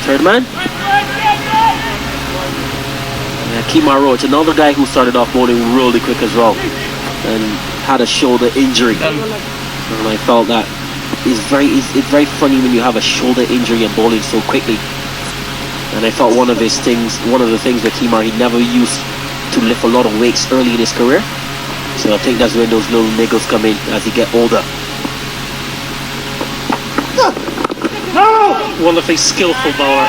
third man. Kemar Roach, another guy who started off bowling really quick as well, and had a shoulder injury. And I felt that it's very funny when you have a shoulder injury and bowling so quickly. And I thought one of the things with Kemar, he never used to lift a lot of weights early in his career. So I think that's when those little niggles come in as he get older. Wonderfully skillful bowler.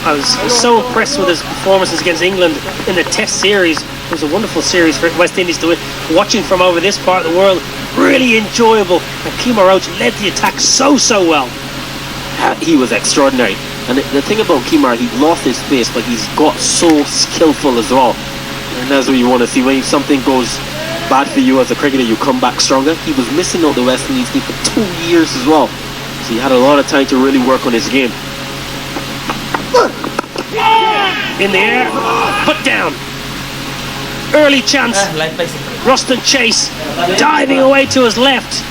I was so impressed with his performances against England in the Test series. It was a wonderful series for West Indies to win. Watching from over this part of the world, really enjoyable. And Kemar Roach led the attack so well. He was extraordinary. And the thing about Kemar, he lost his pace, but he's got so skillful as well. And that's what you want to see. When something goes bad for you as a cricketer, you come back stronger. He was missing out the West Indies team for 2 years as well. So he had a lot of time to really work on his game. In the air, put down. Early chance. Roston Chase diving away to his left.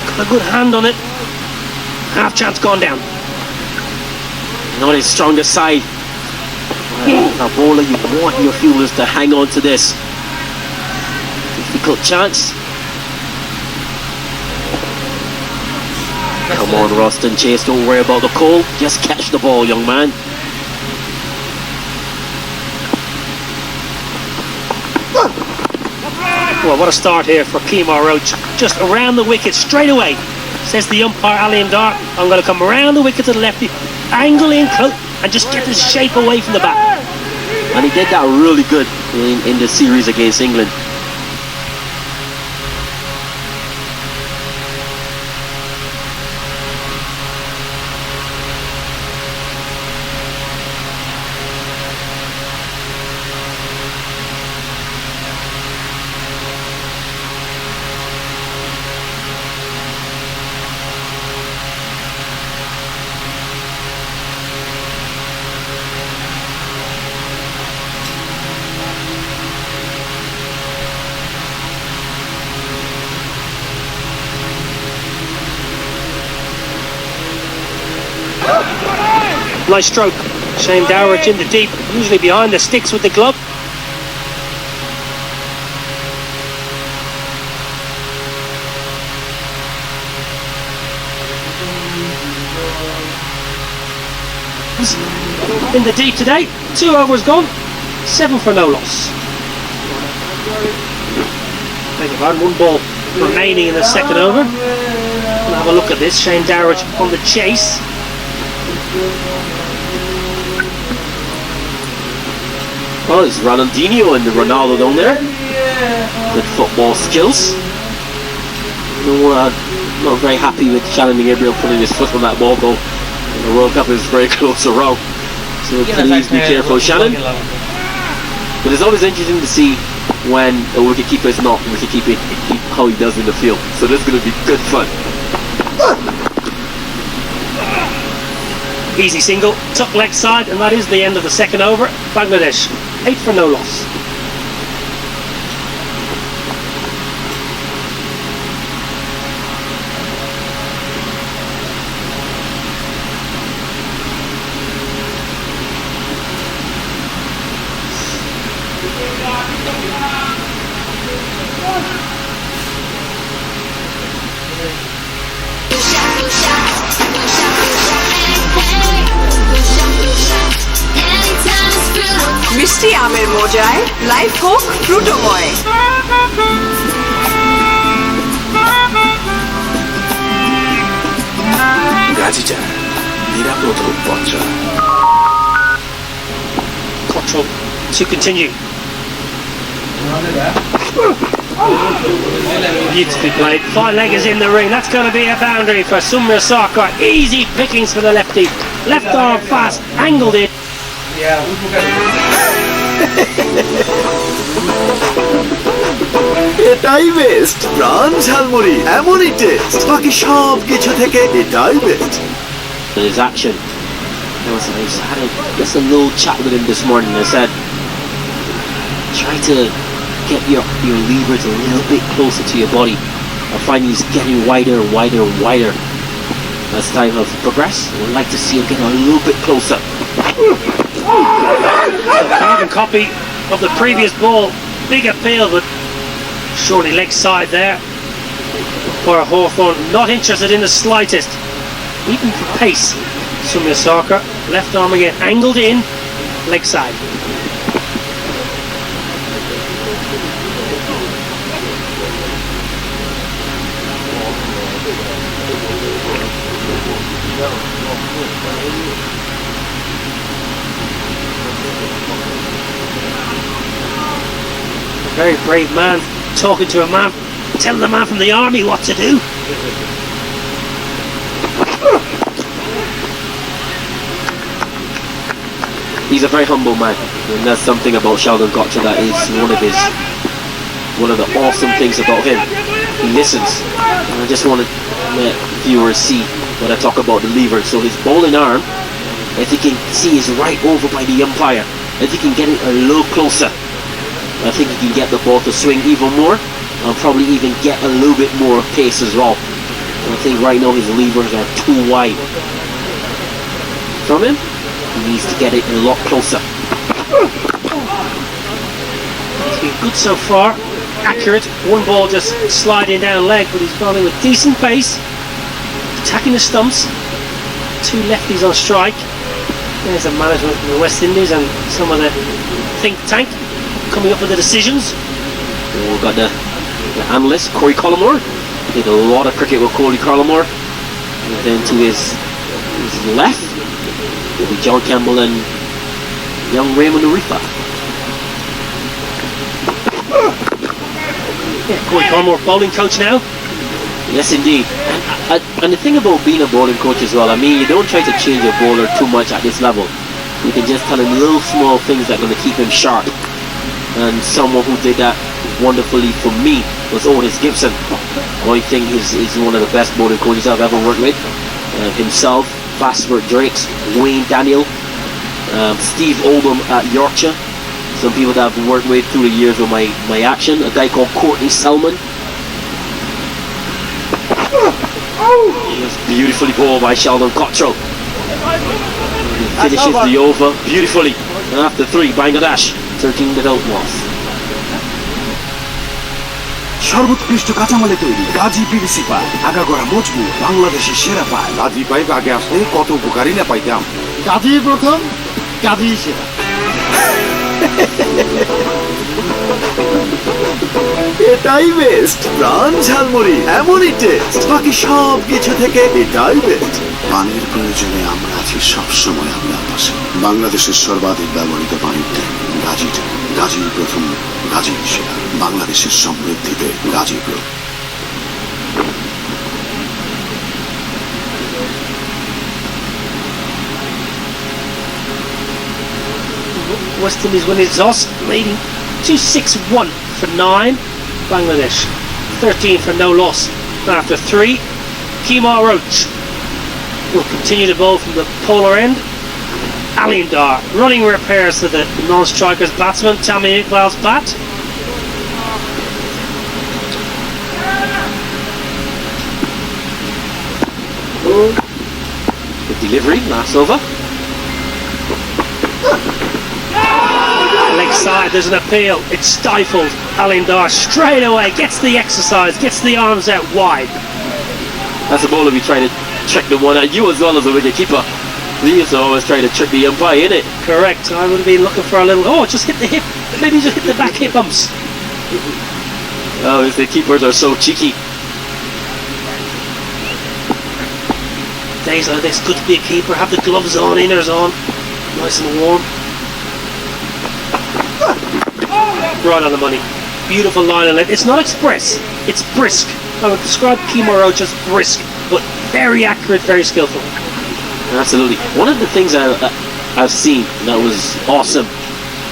Got a good hand on it. Half chance gone down. Not his strongest side. A bowler, you want your fielders to hang on to this. Difficult chance. Come on, Roston Chase, don't worry about the call. Just catch the ball, young man. Well, what a start here for Kemar Roach. Just around the wicket straight away. Says the umpire, Alian Dar, I'm going to come around the wicket to the lefty, angle in close, and just get his shape away from the bat. And he did that really good in the series against England. Nice stroke. Shane Dowrich in the deep, usually behind the sticks with the glove. In the deep today, 2 overs gone, 7 for no loss. Beg your pardon, 1 ball remaining in the second over. We'll have a look at this. Shane Dowrich on the chase. Well, it's Ronaldinho and Ronaldo down there. Good football skills. No, not very happy with Shannon Gabriel putting his foot on that ball, though. The World Cup is very close around. So please be careful, Shannon. But it's always interesting to see when a wicketkeeper is not wicket-keeping, how he does in the field. So this is going to be good fun. Easy single, tuck leg side, and that is the end of the second over. Bangladesh, 8 for no loss. মিষ্টি আমের মজায় life হোক ফ্রুটোময়। গাজিচা নিরাপদ পত্রা। Cottrell to continue. Beautifully played. 5 leggers in the ring. That's going to be a boundary for Sumya Sarkar. Easy pickings for the lefty. Left arm fast, angled in. এটাই best প্রাণ ঝালমুড়ি এমনই test বাকি সব কিছু থেকে এটাই best His action. I had just a little chat with him this morning. I said, try to get your levers a little bit closer to your body. I find he's getting wider and wider and wider. as time has progressed, we'd like to see him get a little bit closer. Carbon copy of the previous ball. Big appeal, but surely leg side there for Hawthorn. Not interested in the slightest, even for pace. Sumiasaka, left arm again, angled in, leg side. A very brave man talking to a man, telling the man from the army what to do. He's a very humble man, and that's something about Sheldon Gotcha that is one of the awesome things about him. He listens. And I just want to let viewers see when I talk about the lever. So his bowling arm, as you can see, is right over by the umpire. If he can get it a little closer, I think he can get the ball to swing even more, and probably even get a little bit more pace as well. And I think right now his levers are too wide from him. He needs to get it a lot closer. He's been good so far, accurate. One ball just sliding down leg, but he's bowling with decent pace, attacking the stumps. Two lefties on strike. There's the management from the West Indies and some of the think tank coming up with the decisions. We've got the analyst, Corey Collymore. Played a lot of cricket with Corey Collymore. And then to his left will be John Campbell and young Raymond Arifa. Yeah, Corey Collymore, bowling coach now. Yes, indeed. And the thing about being a bowling coach as well, I mean, you don't try to change your bowler too much at this level. You can just tell him little small things that are going to keep him sharp. And someone who did that wonderfully for me was Otis Gibson. I think he's one of the best bowling coaches I've ever worked with. Himself, Fastbert Drakes, Wayne Daniel, Steve Oldham at Yorkshire. Some people that I've worked with through the years with my action. A guy called Courtney Selman. He was beautifully bowled by Sheldon Cottrell. He finishes the over beautifully. And after 3, Bangladesh 13 without loss. সর্বোৎকৃষ্ট কাঁচামালে তৈরি Gazi PVC pipe আগাগোড়া মজবুত বাংলাদেশের সেরা pipe Gazi pipe আগে আসলে কত উপকারী না পাইতাম গাজী প্রথম গাজী সেরা এটাই বেস্ট প্রাণ ঝালমুড়ি এমনই টেস্ট বাকি সব কিছু থেকে এটাই বেস্ট পানির প্রয়োজনে আমরা আছি সবসময় আপনার পাশে বাংলাদেশের সর্বাধিক ব্যবহৃত পানির ট্যাঙ্ক গাজী ট্যাঙ্ক গাজীর প্রথম গাজীর সেরা বাংলাদেশের সমৃদ্ধিতে Gazipur West Indies win his toss, leading 2-6-1 for 9. Bangladesh 13 for no loss. After 3, Kemar Roach will continue to bowl from the polar end. Alindar running repairs to the non-striker's batsman, Tammy Iqbal's bat. The delivery, last over. Leg side, there's an appeal. It's stifled. Alindar straight away gets the exercise, gets the arms out wide. That's a bowler we try to trick the one at you as well as a wicket keeper. We used to always try to trick the umpire, innit? Correct. I would have been looking for a little. Oh, just hit the hip. Maybe just hit the back hip bumps. Oh, the keepers are so cheeky. Days like this, good to be a keeper. Have the gloves on, inners on, nice and warm. Right on the money. Beautiful line of length. It's not express, it's brisk. I would describe Kemar Roach as brisk, but very accurate, very skillful. Absolutely. One of the things I've seen that was awesome.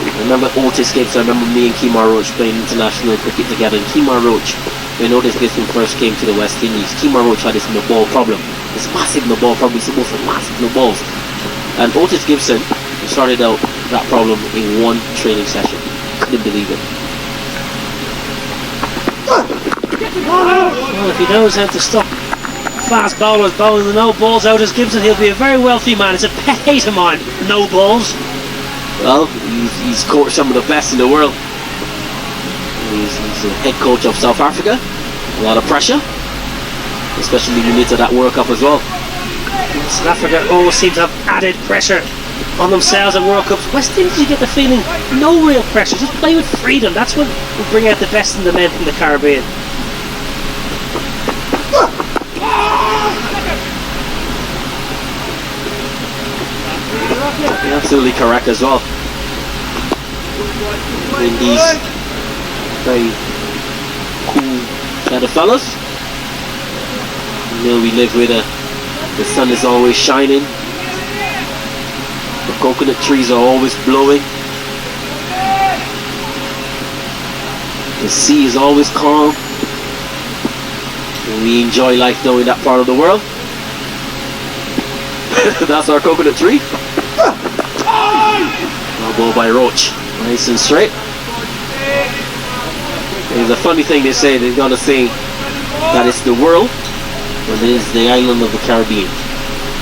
I remember Otis Gibson. I remember me and Kemar Roach playing international cricket together. And Kemar Roach, when Otis Gibson first came to the West Indies, Kemar Roach had this no-ball problem. This massive no-ball problem. He's supposed to massive no-balls. And Otis Gibson started out that problem in one training session. Couldn't believe it. Well, if he knows how to stop fast bowlers bowling the no balls out as Gibson. He'll be a very wealthy man. It's a pet hate of mine, no balls. Well, he's coached some of the best in the world. He's the head coach of South Africa. A lot of pressure, especially leading into that World Cup as well. South Africa always seem to have added pressure on themselves at World Cups. West Indies, you get the feeling, no real pressure. Just play with freedom. That's what will bring out the best in the men from the Caribbean. You're absolutely correct as well. Indies, very cool set of fellas. You know, we live where the sun is always shining, the coconut trees are always blowing, the sea is always calm, and we enjoy life knowing that part of the world. That's our coconut tree. No ball by Roach, nice and straight. It's a funny thing they say, they're gonna say that it's the world, but it is the island of the Caribbean,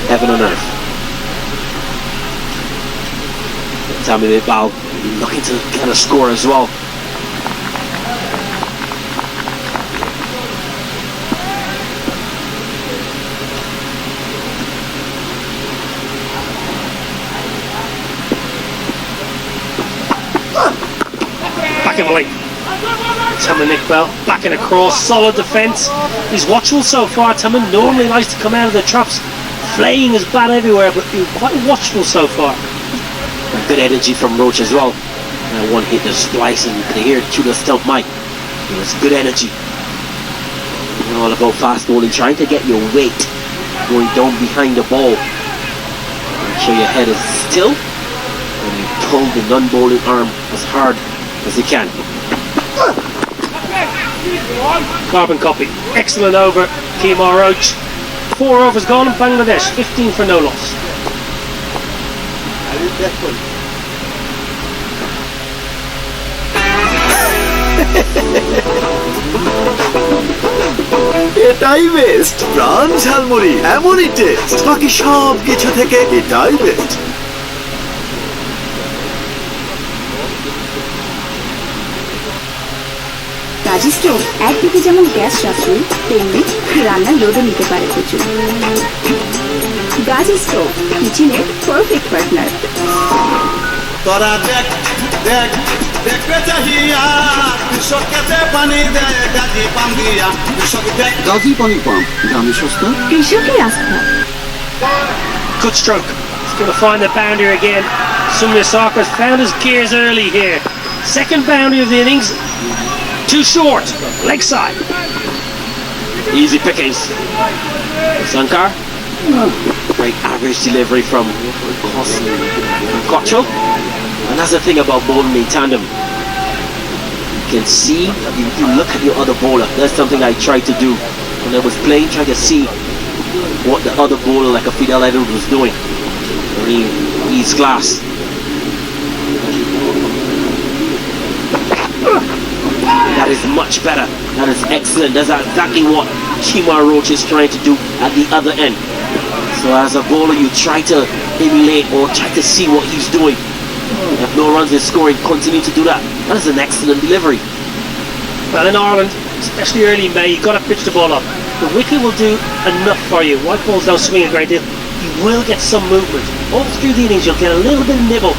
heaven on earth. Tammy Iqbal looking to get a score as well. Back in the lane. Tammy Iqbal back and across, solid defence. He's watchable so far. Tammy normally likes to come out of the traps. Flaying is bad everywhere, but he's quite watchable so far. Good energy from Roach as well. One hit the splice and you could hear it through the stump mic. It was good energy. All about fast bowling, trying to get your weight going down behind the ball. Make sure your head is still and you pull the non-bowling arm as hard as you can. Carbon copy. Excellent over, Kemar Roach. 4 overs gone in Bangladesh, 15 for no loss. এটাই best প্রাণ ঝালমুড়ি এমনই test বাকি সব কিছু থেকে এটাই best Gazi stove একদিকে যেমন গ্যাস সাশ্রয়ী তেমনি রান্নার লোডও নিতে পারে প্রচুর। গাজি স্টোভ কিচেনের পারফেক্ট পার্টনার। তোরা দেখ দেখ দেখবে চাহিয়া কৃষক খেতে পানি দেয় গাজি পাম দিয়া কৃষক দেখ গাজী পানি পাম্প দামে সস্তা কৃষকের আস্থা। Good stroke. He's going to find the boundary again. Sumya Sarkar's found his gears early here. Second boundary of the innings. Too short. Leg side. Easy pickings. Sankar. Great average delivery from Cottrell. And that's the thing about bowling in tandem. You can see, you look at your other bowler. That's something I tried to do when I was playing, trying to see what the other bowler like a Fidel Edwards was doing. And he's glass. That is much better. That is excellent. That's exactly what Kemar Roach is trying to do at the other end. So as a bowler, you try to emulate or try to see what he's doing. If no runs is scoring, continue to do that. That is an excellent delivery. Well, in Ireland, especially early in May, you've got to pitch the ball up. The wicket will do enough for you. White balls don't swing a great deal. You will get some movement. All through the innings, you'll get a little bit of nibble.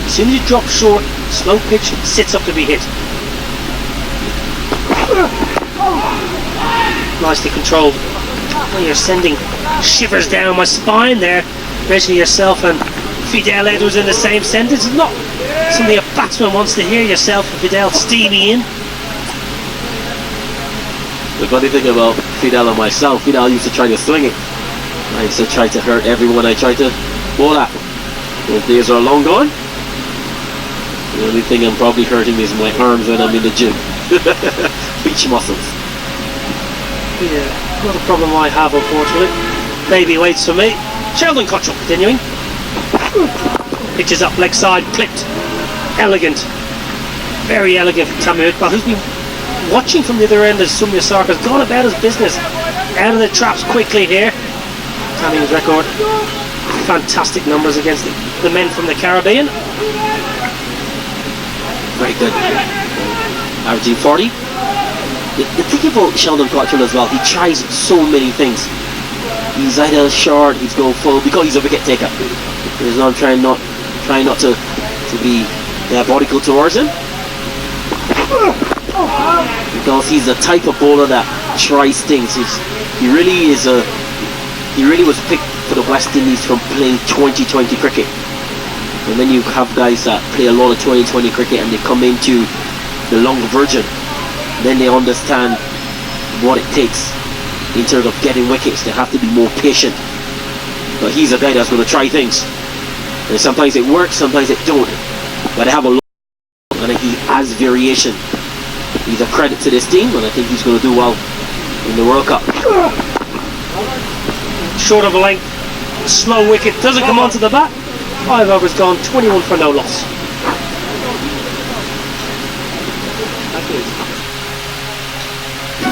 As soon as you drop short, slow pitch sits up to be hit. Nicely controlled. Oh, you're sending shivers down my spine there. Mentioning yourself and Fidel Edwards in the same sentence. It's not something a batsman wants to hear, yourself and Fidel steamy in. The funny thing about Fidel and myself, Fidel used to try to swing it. I used to try to hurt everyone I tried to bowl at. Those days are long gone. The only thing I'm probably hurting is my arms when I'm in the gym. Beach muscles. Yeah, not a problem I have, unfortunately. Baby waits for me. Sheldon Cottrell continuing. Pitches up leg side, clipped. Elegant. Very elegant from Tammy Iqbal, who's been watching from the other end as Sumya Sarkar's gone about his business. out of the traps quickly here. Tanning's record. Fantastic numbers against the men from the Caribbean. Very good. Averaging 40. The thing about Sheldon Cottrell as well, he tries so many things. He's either short, he's going full, because he's a wicket taker. He's not trying not to be diabolical towards him. Because he's the type of bowler that tries things. He really was picked for the West Indies from playing 20-20 cricket. And then you have guys that play a lot of 20-20 cricket and they come into the longer version. Then they understand what it takes in terms of getting wickets. They have to be more patient. But he's a guy that's going to try things. And sometimes it works, sometimes it don't. But I have a lot, and he has variation. He's a credit to this team, and I think he's going to do well in the World Cup. Short of a length, slow wicket, doesn't come onto the bat. 5 overs gone, 21 for no loss.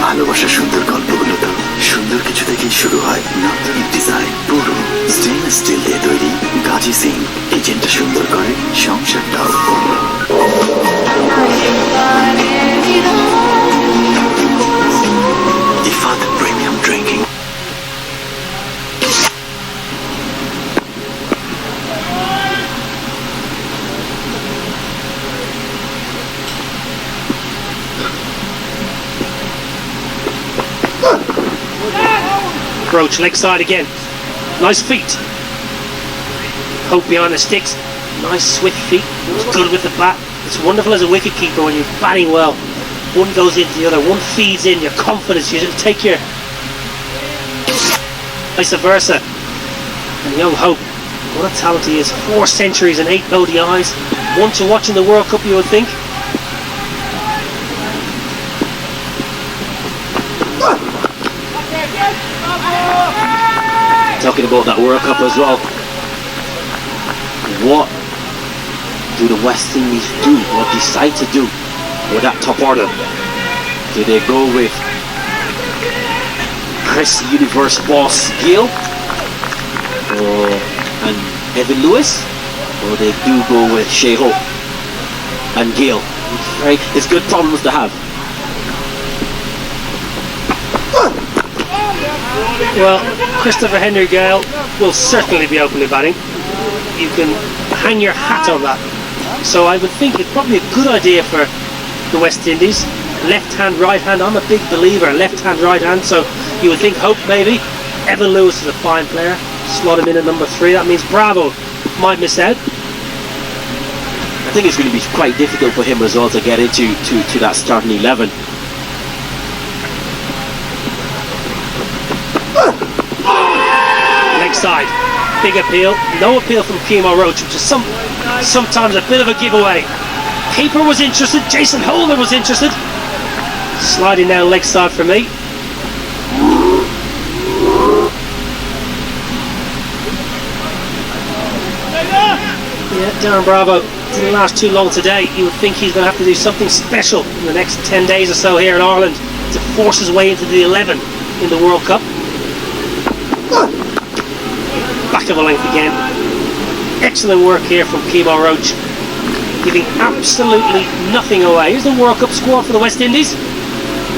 ভালোবাসার সুন্দর গল্পগুলো তো সুন্দর কিছু থেকেই শুরু হয়। নান্দনিক ডিজাইন, পুরো স্টেনলেস স্টিল দিয়ে তৈরি। গাজী সিং কিচেনটা সুন্দর করে, সংসারটাও। Ifad premium drinking. Roach leg side again. Nice feet. Hope behind the sticks. Nice swift feet. It's good with the bat. It's wonderful as a wicket keeper when you're batting well. One goes into the other. One feeds in your confidence. You just take your vice versa. And young Hope, what a talent he is. 4 centuries and 8 ODIs. One to watch in the World Cup, you would think. Talking about that World Cup as well. What do the West Indies do or decide to do with that top order? Do they go with Chris Universe Boss Gill and Evan Lewis, or they do go with Shea Hope and Gill? Right, it's good problems to have. Well, Christopher Henry Gale will certainly be openly batting. You can hang your hat on that. So I would think it's probably a good idea for the West Indies. Left hand, right hand. I'm a big believer. Left hand, right hand. So you would think Hope maybe. Evan Lewis is a fine player. Slot him in at number 3. That means Bravo might miss out. I think it's going to be quite difficult for him as well to get into to that starting 11. Side, big appeal, no appeal from Kemo Roach, which is sometimes a bit of a giveaway. Keeper was interested, Jason Holder was interested. Sliding down leg side for me. Yeah, Darren Bravo didn't last too long today. You would think he's going to have to do something special in the next 10 days or so here in Ireland to force his way into the 11 in the World Cup. Back of a length again. Excellent work here from Kemo Roach, giving absolutely nothing away. Here's the World Cup squad for the West Indies.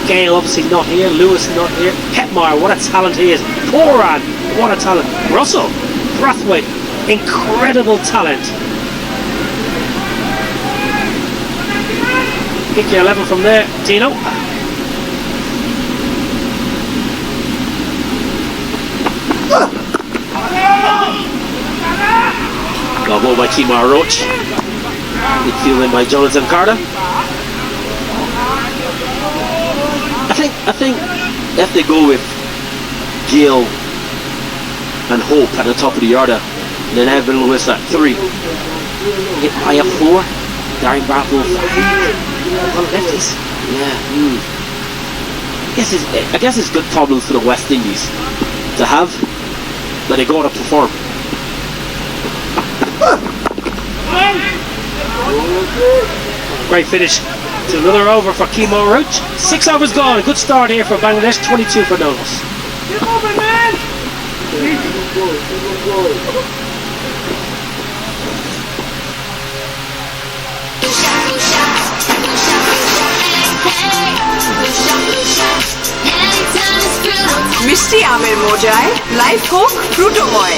Gale obviously not here, Lewis not here, Hetmeyer, what a talent he is, Horan, what a talent, Russell, Brathwaite, incredible talent. Pick your 11 from there, Dino. Got ball by Kemo Roach. Midfield in by Jonathan Carter. I think if they go with Gill and Hope at the top of the order, and then Evan Lewis at 3, get by a 4, Darren Bravo 5, one lefties. Yeah. I guess it's good problems for the West Indies to have, but they gotta perform. Great finish to another over for Kemo Roach. 6 overs gone. A good start here for Bangladesh. 22 for no loss. মিষ্টি আমের মজায় life হোক ফ্রুটোময়।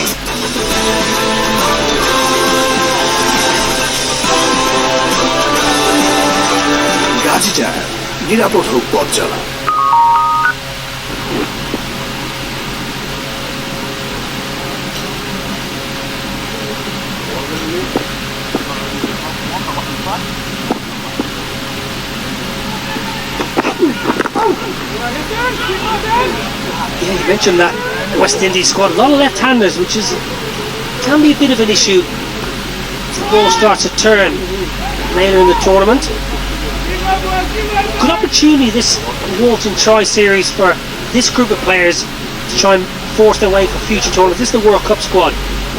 Gazi tyre, নিরাপদ হোক পথ চলা। Yeah, you mentioned that West Indies squad, a lot of left-handers, which is can be a bit of an issue if the ball starts to turn later in the tournament. Good opportunity this Walton Try series for this group of players to try and force their way for future tournaments. This is the World Cup squad.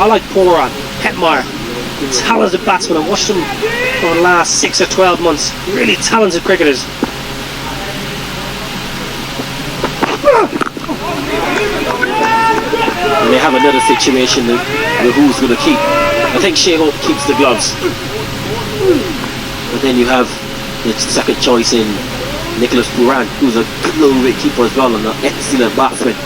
I like Poran, Hetmeyer, talented batsmen. I've watched them over the last 6 or 12 months. Really talented cricketers. And they have another situation with who's going to keep. I think Shea Hope keeps the gloves. But then you have the second choice in Nicholas Pooran, who's a good little wicket-keeper as well and an excellent batsman.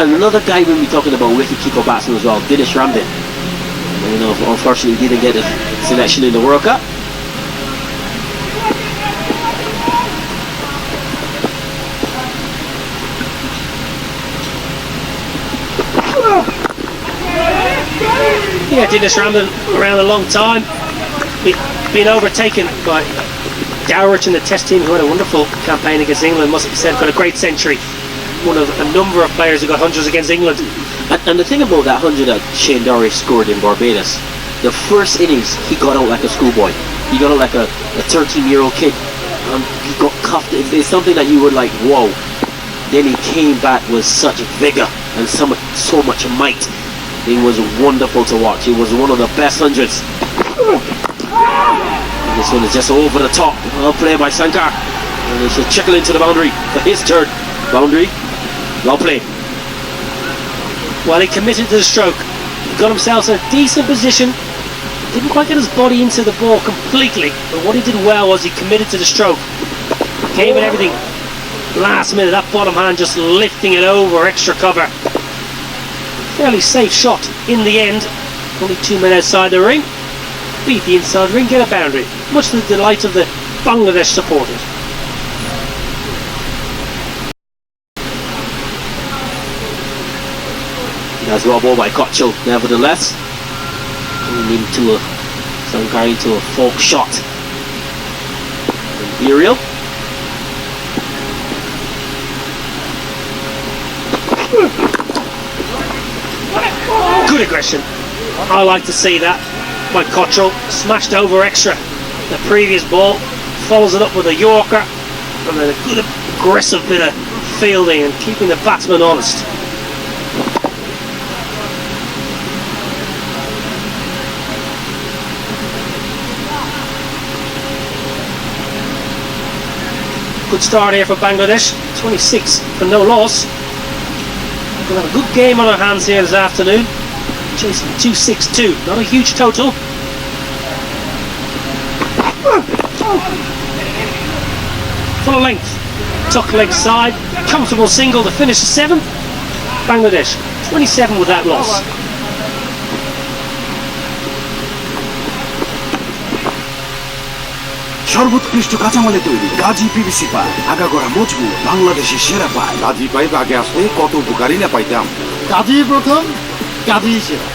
And another guy we'll be talking about wicket-keeper batsman as well, Dinesh Ramdin. You know, unfortunately he didn't get a selection in the World Cup. Yeah, Dinesh Ramdin around a long time. Been overtaken by Dowrich in the Test team, who had a wonderful campaign against England, must be said, got a great century. One of a number of players who got hundreds against England. And the thing about that 100 that Shane Dowrich scored in Barbados, the first innings he got out like a schoolboy. He got out like a 13-year-old kid. He got cuffed. It's something that you were like, whoa. Then he came back with such vigor and so much might. It was wonderful to watch. It was one of the best hundreds. This one is just over the top. Well played by Sankar. And it should trickle into the boundary for his third boundary. Well played. Well, he committed to the stroke. He got himself in a decent position. Didn't quite get his body into the ball completely. But what he did well was he committed to the stroke. Gave it everything. Last minute, that bottom hand just lifting it over extra cover. Fairly safe shot in the end. Only 2 men outside the ring. Beat the inside ring, get a boundary. Much to the delight of the Bangladesh supporters. That's well ball by Kochel, nevertheless. Coming into a Sankar into a fork shot. Imperial. Good aggression. I like to see that by Cottrell. Smashed over extra the previous ball. Follows it up with a Yorker. And then a good aggressive bit of fielding and keeping the batsman honest. Good start here for Bangladesh. 26 for no loss. We'll have a good game on our hands here this afternoon. Chasing 262, not a huge total. Full length, tuck leg side, comfortable single to finish 7th. Bangladesh 27 with that loss. সর্বোৎকৃষ্ট কাঁচামালে তৈরি Gazi PVC pipe, আগাগোড়া মজবুত, বাংলাদেশের সেরা pipe. Gazi pipe আগে আসলে কত উপকারী না পাইতাম। গাজী প্রথম, গাজী সেরা।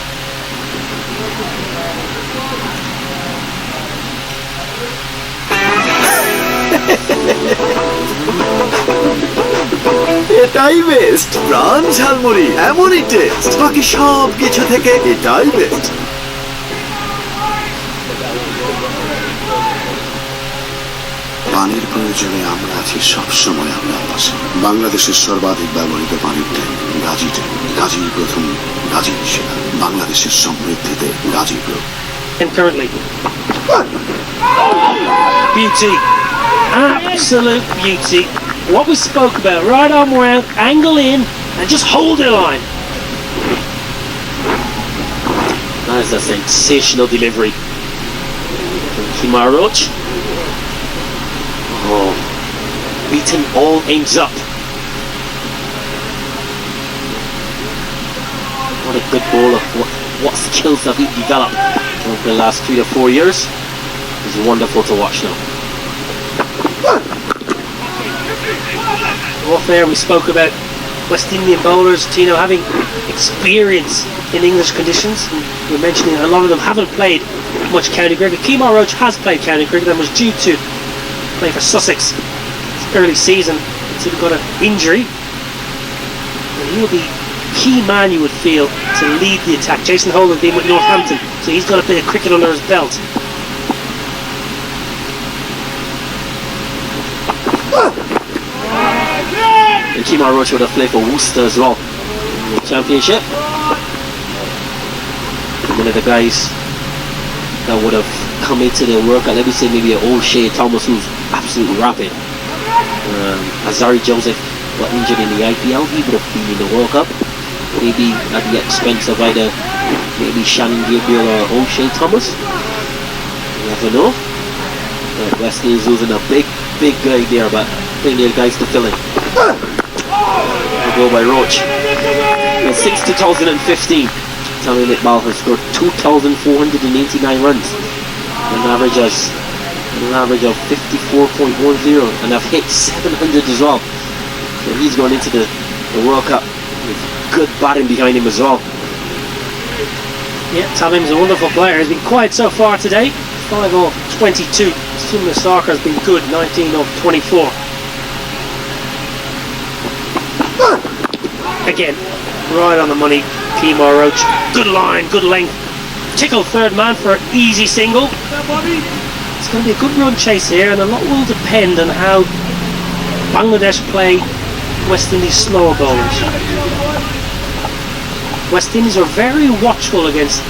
এটাই বেস্ট প্রাণ ঝালমুড়ি, এমনই টেস্ট, বাকি সব কিছু থেকে এটাই বেস্ট। পানির প্রয়োজনে আমরা আছি সবসময় আপনার পাশে। বাংলাদেশের সর্বাধিক ব্যবহৃত পানির ট্যাঙ্ক গাজী ট্যাঙ্ক, গাজীর প্রথম, গাজীর সেরা, বাংলাদেশের সমৃদ্ধিতে Gazi group. And currently, beauty, absolute beauty. What we spoke about, right arm around, angle in, and just hold the line. That is a sensational delivery from Kemar Roach. Oh, beating all ends up. What a good bowler. What skills have he developed over the last 3 to 4 years? It's wonderful to watch now. Off there we spoke about West Indian bowlers, Tino, having experience in English conditions. And we're mentioning a lot of them haven't played much county cricket. Kemar Roach has played county cricket and was due to play for Sussex this early season until he got an injury. And he'll be key man, you would feel, to lead the attack. Jason Holden been with Northampton, so he's got a bit of cricket under his belt. And Kemar Roach would have played for Worcester as well in the championship. One of the guys that would have come into the workout, let me say maybe an O'Shea Thomas, who's absolutely rapid. Azari Joseph got injured in the IPL, he would have been in the World Cup. Maybe at the expense of either maybe Shannon Gabriel or O'Shea Thomas. You never know. West Indies losing a big guy there, but plenty of guys to fill in. Go by Roach. And since 2015, Tommy Iqbal has scored 2,489 runs, an average of 54.10, and have hit 700 as well. So he's going into the World Cup with good batting behind him as well. Yeah, Tamim's a wonderful player. He's been quiet so far today. 5 of 22. Sumner Sarkar has been good. 19 of 24. Again, right on the money. Kemar Roach. Good line, good length. Tickle third man for an easy single. It's going to be a good run chase here, and a lot will depend on how Bangladesh play West Indies slower bowlers. West Indies are very watchful against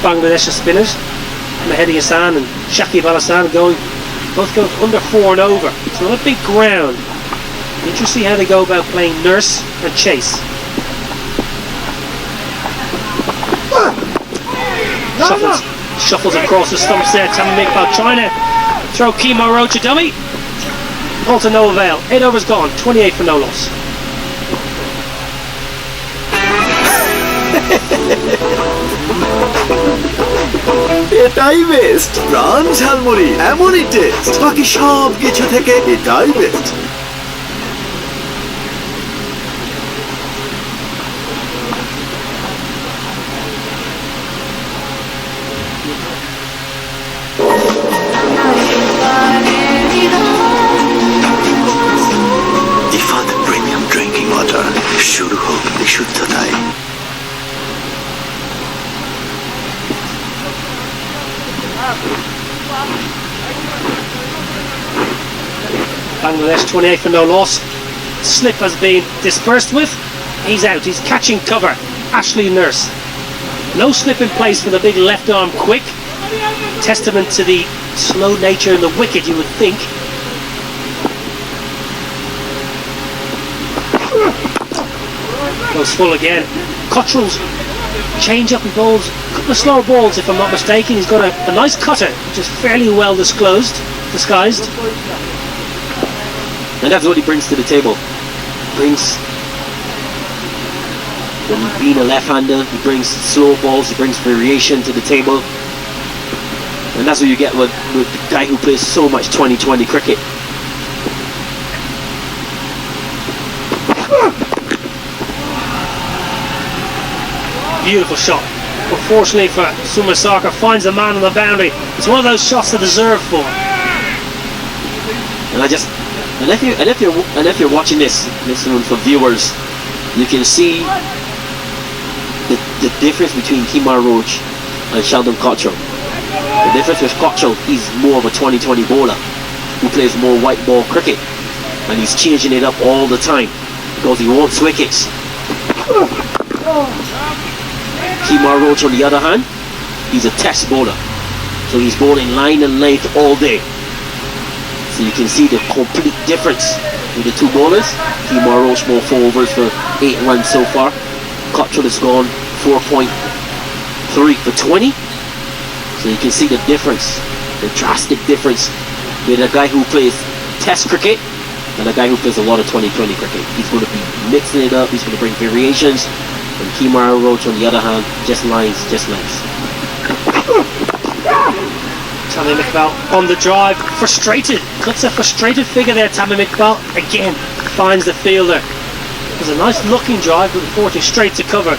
Bangladesh spinners. Mehdi Hassan and Shakib Al Hassan both going under 4 and over. It's not a big ground. Interesting to see how they go about playing nurse and chase. Shuffles across the stumps there. Tamim Iqbal trying to throw Kemar Roach a dummy. All to no avail. 8 overs gone. 28 for no loss. এটাই best প্রাণ ঝালমুড়ি এমনই test বাকি সব কিছু থেকে এটাই best Ifat premium drinking water শুরু হোক বিশুদ্ধতায় Bangladesh 28 for no loss. Slip has been dispersed with. He's out. He's catching cover. Ashley Nurse. No slip in place for the big left arm quick. Testament to the slow nature in the wicket, you would think. Goes full again. Cottrell's change up and bowls. A couple of slower balls, if I'm not mistaken. He's got a nice cutter, which is fairly well disguised. And that's what he brings to the table. When being a left-hander, he brings slow balls, he brings variation to the table. And that's what you get with the guy who plays so much 2020 cricket. Beautiful shot. Unfortunately for Sumner Sarkar, finds a man on the boundary. It's one of those shots that deserve for. And if you're watching this, listening for viewers, you can see the difference between Kemar Roach and Sheldon Cottrell. The difference with Cottrell, he's more of a 2020 bowler who plays more white ball cricket, and he's changing it up all the time because he wants wickets. Kemar Roach, on the other hand, he's a test bowler, so he's bowling line and length all day. So you can see the complete difference with the two bowlers. Kemar Roach more 4 overs for 8 runs so far. Cottrell has gone 4.3 for 20. So you can see the difference, the drastic difference with a guy who plays Test cricket and a guy who plays a lot of 2020 cricket. He's going to be mixing it up, he's going to bring variations. And Kemar Roach, on the other hand, just lines. Tammy McBall on the drive, frustrated, cuts a frustrated figure there. Tammy McBall again finds the fielder. It was a nice looking drive, but unfortunately straight to cover.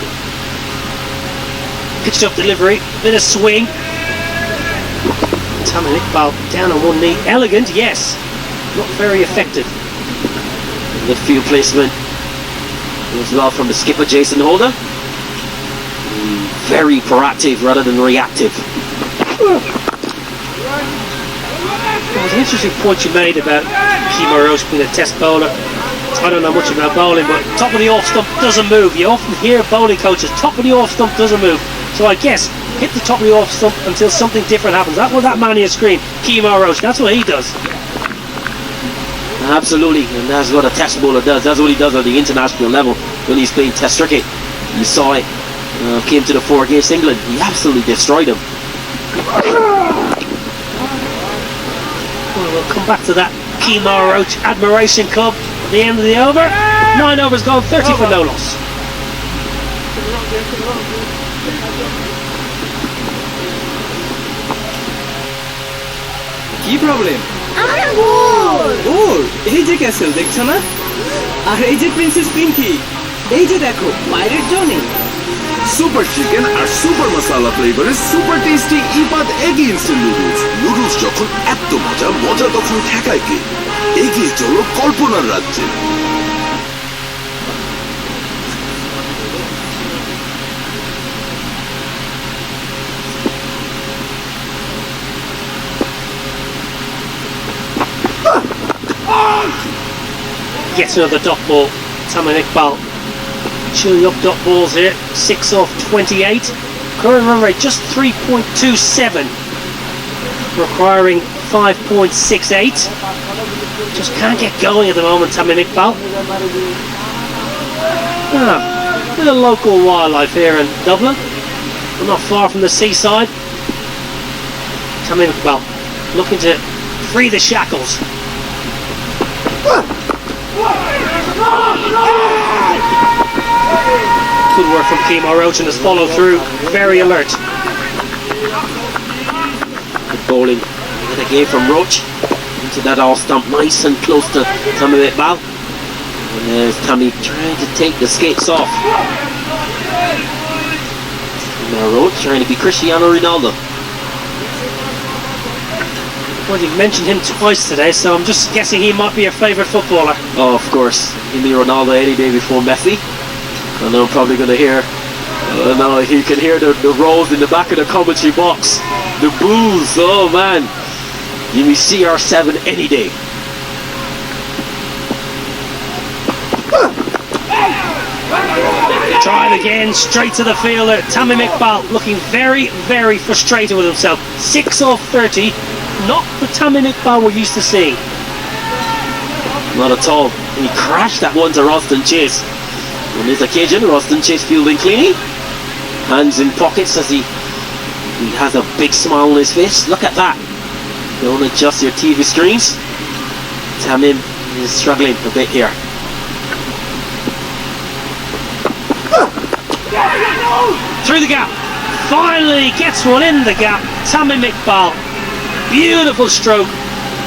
Pitched up delivery, bit of swing. Tammy McBall down on one knee, elegant, yes, not very effective. Left field placement as well from the skipper Jason Holder. Very proactive rather than reactive. It was an interesting point you made about Kemar Roach being a test bowler. I don't know much about bowling, but top of the off stump doesn't move. You often hear bowling coaches, top of the off stump doesn't move. So I guess hit the top of the off stump until something different happens. That's what that man on your screen, Kemar Roach, that's what he does. Absolutely, and that's what a test bowler does. That's what he does at the international level when he's playing test cricket. You saw it, came to the 4 against England. He absolutely destroyed them. Well, we'll come back to that Kemar Roach Admiration Club at the end of the over. 9 overs gone, 30 for no loss. কি problem? আমার bore এই যে castle দেখছো না, আর এই যে princess Pinki, এই যে দেখো পাইরেট জনি। সুপার চিকেন আর সুপার মশলা ফ্লেভারের super tasty Ifad egg instant noodles. Noodles যখন এত মজা, মজা তখন ঠেকায় কে? এগিয়ে চলো কল্পনার রাজ্যে। Gets another dot ball. Tammy McBall chewing up dot balls here. 6 off 28. Current run rate just 3.27. Requiring 5.68. Just can't get going at the moment, Tammy McBall. Bit of local wildlife here in Dublin. We're not far from the seaside. Tammy McBall looking to free the shackles. Good work from Kemar Roach and his follow through. Very alert. Good bowling. And again from Roach into that off stump, nice and close to Tammy McBall. And there's Tammy trying to take the skates off. Now Roach trying to be Cristiano Ronaldo. Well, you've mentioned him twice today, so I'm just guessing he might be your favourite footballer. Oh, of course. Give me Ronaldo any day before Messi. And I'm probably going to hear, now you can hear the rolls in the back of the commentary box. The boos, oh man. Give me CR7 any day. Try it again, straight to the fielder. Tammy McBall looking very, very frustrated with himself. 6 off 30. Not the Tammy McBall we're used to seeing. Not at all. And he crashed that one to Roston Chase. On this occasion, Roston Chase fielding cleanly. Hands in pockets as he has a big smile on his face. Look at that. Don't adjust your TV screens. Tammy is struggling a bit here. Through the gap. Finally gets one in the gap. Tammy McBall. Beautiful stroke.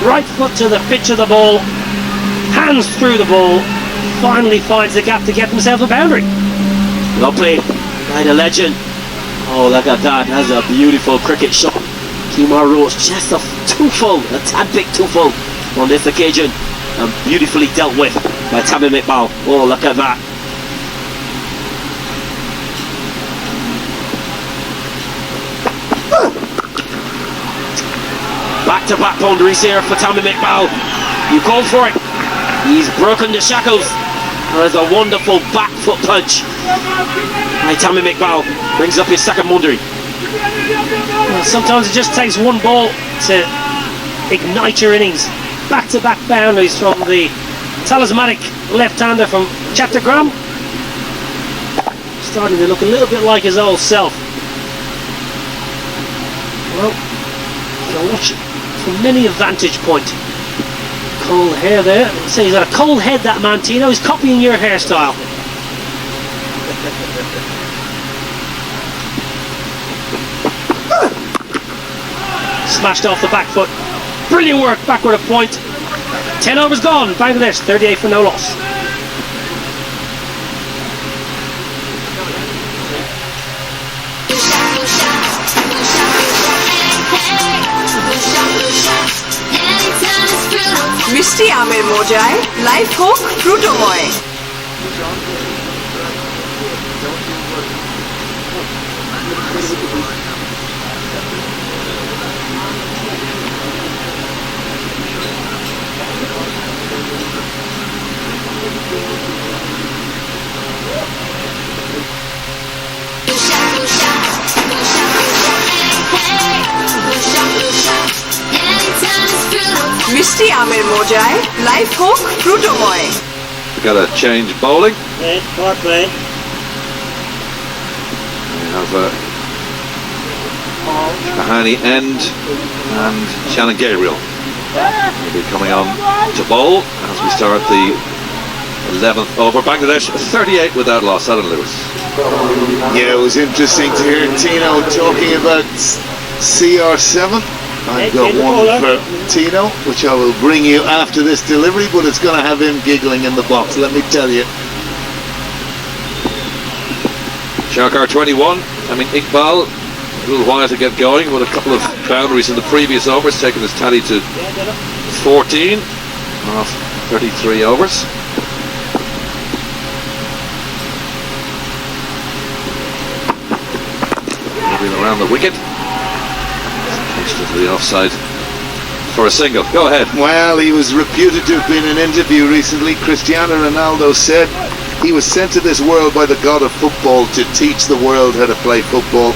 Right foot to the pitch of the ball. Hands through the ball. Finally finds the gap to get himself a boundary. Well played by the legend. Oh, look at that. That's a beautiful cricket shot. Kemar Roach just too full, a tad bit too full on this occasion. And beautifully dealt with by Tammy McBall. Oh, look at that. Back-to-back boundaries here for Tammy McBall. You called for it. He's broken the shackles. There's a wonderful back foot punch. Right, Tammy McBall brings up his second boundary. Well, sometimes it just takes one ball to ignite your innings. Back-to-back boundaries from the talismanic left-hander from Chattogram. Starting to look a little bit like his old self. Well, you can watch it from many a vantage point. Cold hair there. I'd say he's got a cold head, that man, Tino. He's copying your hairstyle. Smashed off the back foot. Brilliant work, backward of point. 10 overs gone. Bangladesh, 38 for no loss. মিষ্টি আমের মোজায় life হোক ফ্রুটোময়। মিষ্টি আমের মোজায় life হোক ফ্রুটোময়। We've got a change bowling. Power play. We have Shahani End and Shannon Gabriel will be coming on to bowl as we start the 11th over. Bangladesh 38 without loss. Alan Lewis. Yeah, it was interesting to hear Tino talking about CR7. I've got one for Tino, which I will bring you after this delivery, but it's going to have him giggling in the box, let me tell you. Sharkar 21. I mean, Iqbal, a little while to get going, with a couple of boundaries in the previous overs, taking his tally to 14 off 33 overs. Moving around the wicket. To the offside for a single. Go ahead. Well, he was reputed to have been in an interview recently. Cristiano Ronaldo said he was sent to this world by the god of football to teach the world how to play football.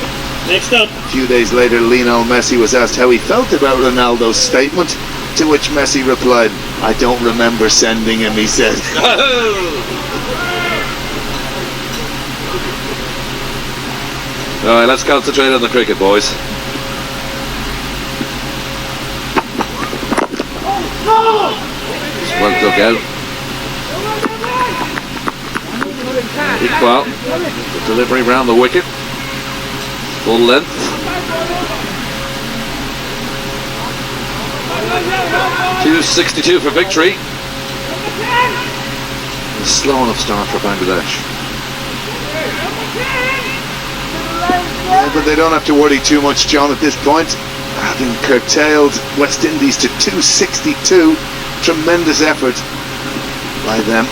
Next up. A few days later, Lionel Messi was asked how he felt about Ronaldo's statement, to which Messi replied, "I don't remember sending him," he said. All right, let's concentrate on the cricket, boys. Well dug out. Iqbal, the delivery round the wicket. Full length. .262 for victory. A slow enough start for Bangladesh. Yeah, but they don't have to worry too much, John, at this point. Having curtailed West Indies to 262, tremendous effort by them.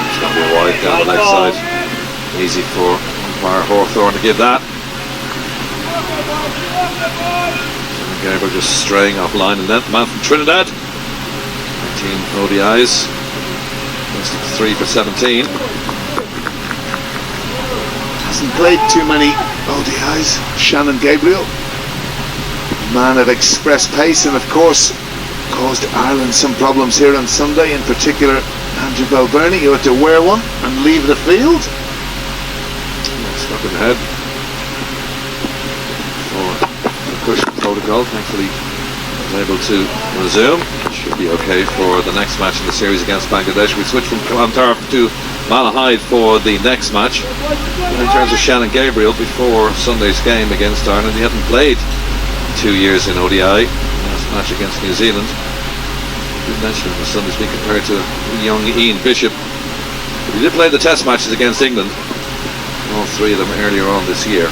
It's going to be wide down the left side. Easy for umpire Hawthorne to give that. Gabriel just straying off line and length. Man from Trinidad. 19 ODIs. 3 for 17. Hasn't played too many ODIs. Shannon Gabriel, man of express pace, and of course caused Ireland some problems here on Sunday, in particular Andrew Balbirnie, who had to wear one and leave the field. Stuck in the head for the cushion protocol. Thankfully was able to resume. Should be okay for the next match in the series against Bangladesh. We switch from Clontarf to Malahide for the next match. In terms of Shannon Gabriel, before Sunday's game against Ireland, he hadn't played 2 years in ODI. Last match against New Zealand. You mentioned him on Sunday's being compared to young Ian Bishop. But he did play the test matches against England, all 3 of them earlier on this year.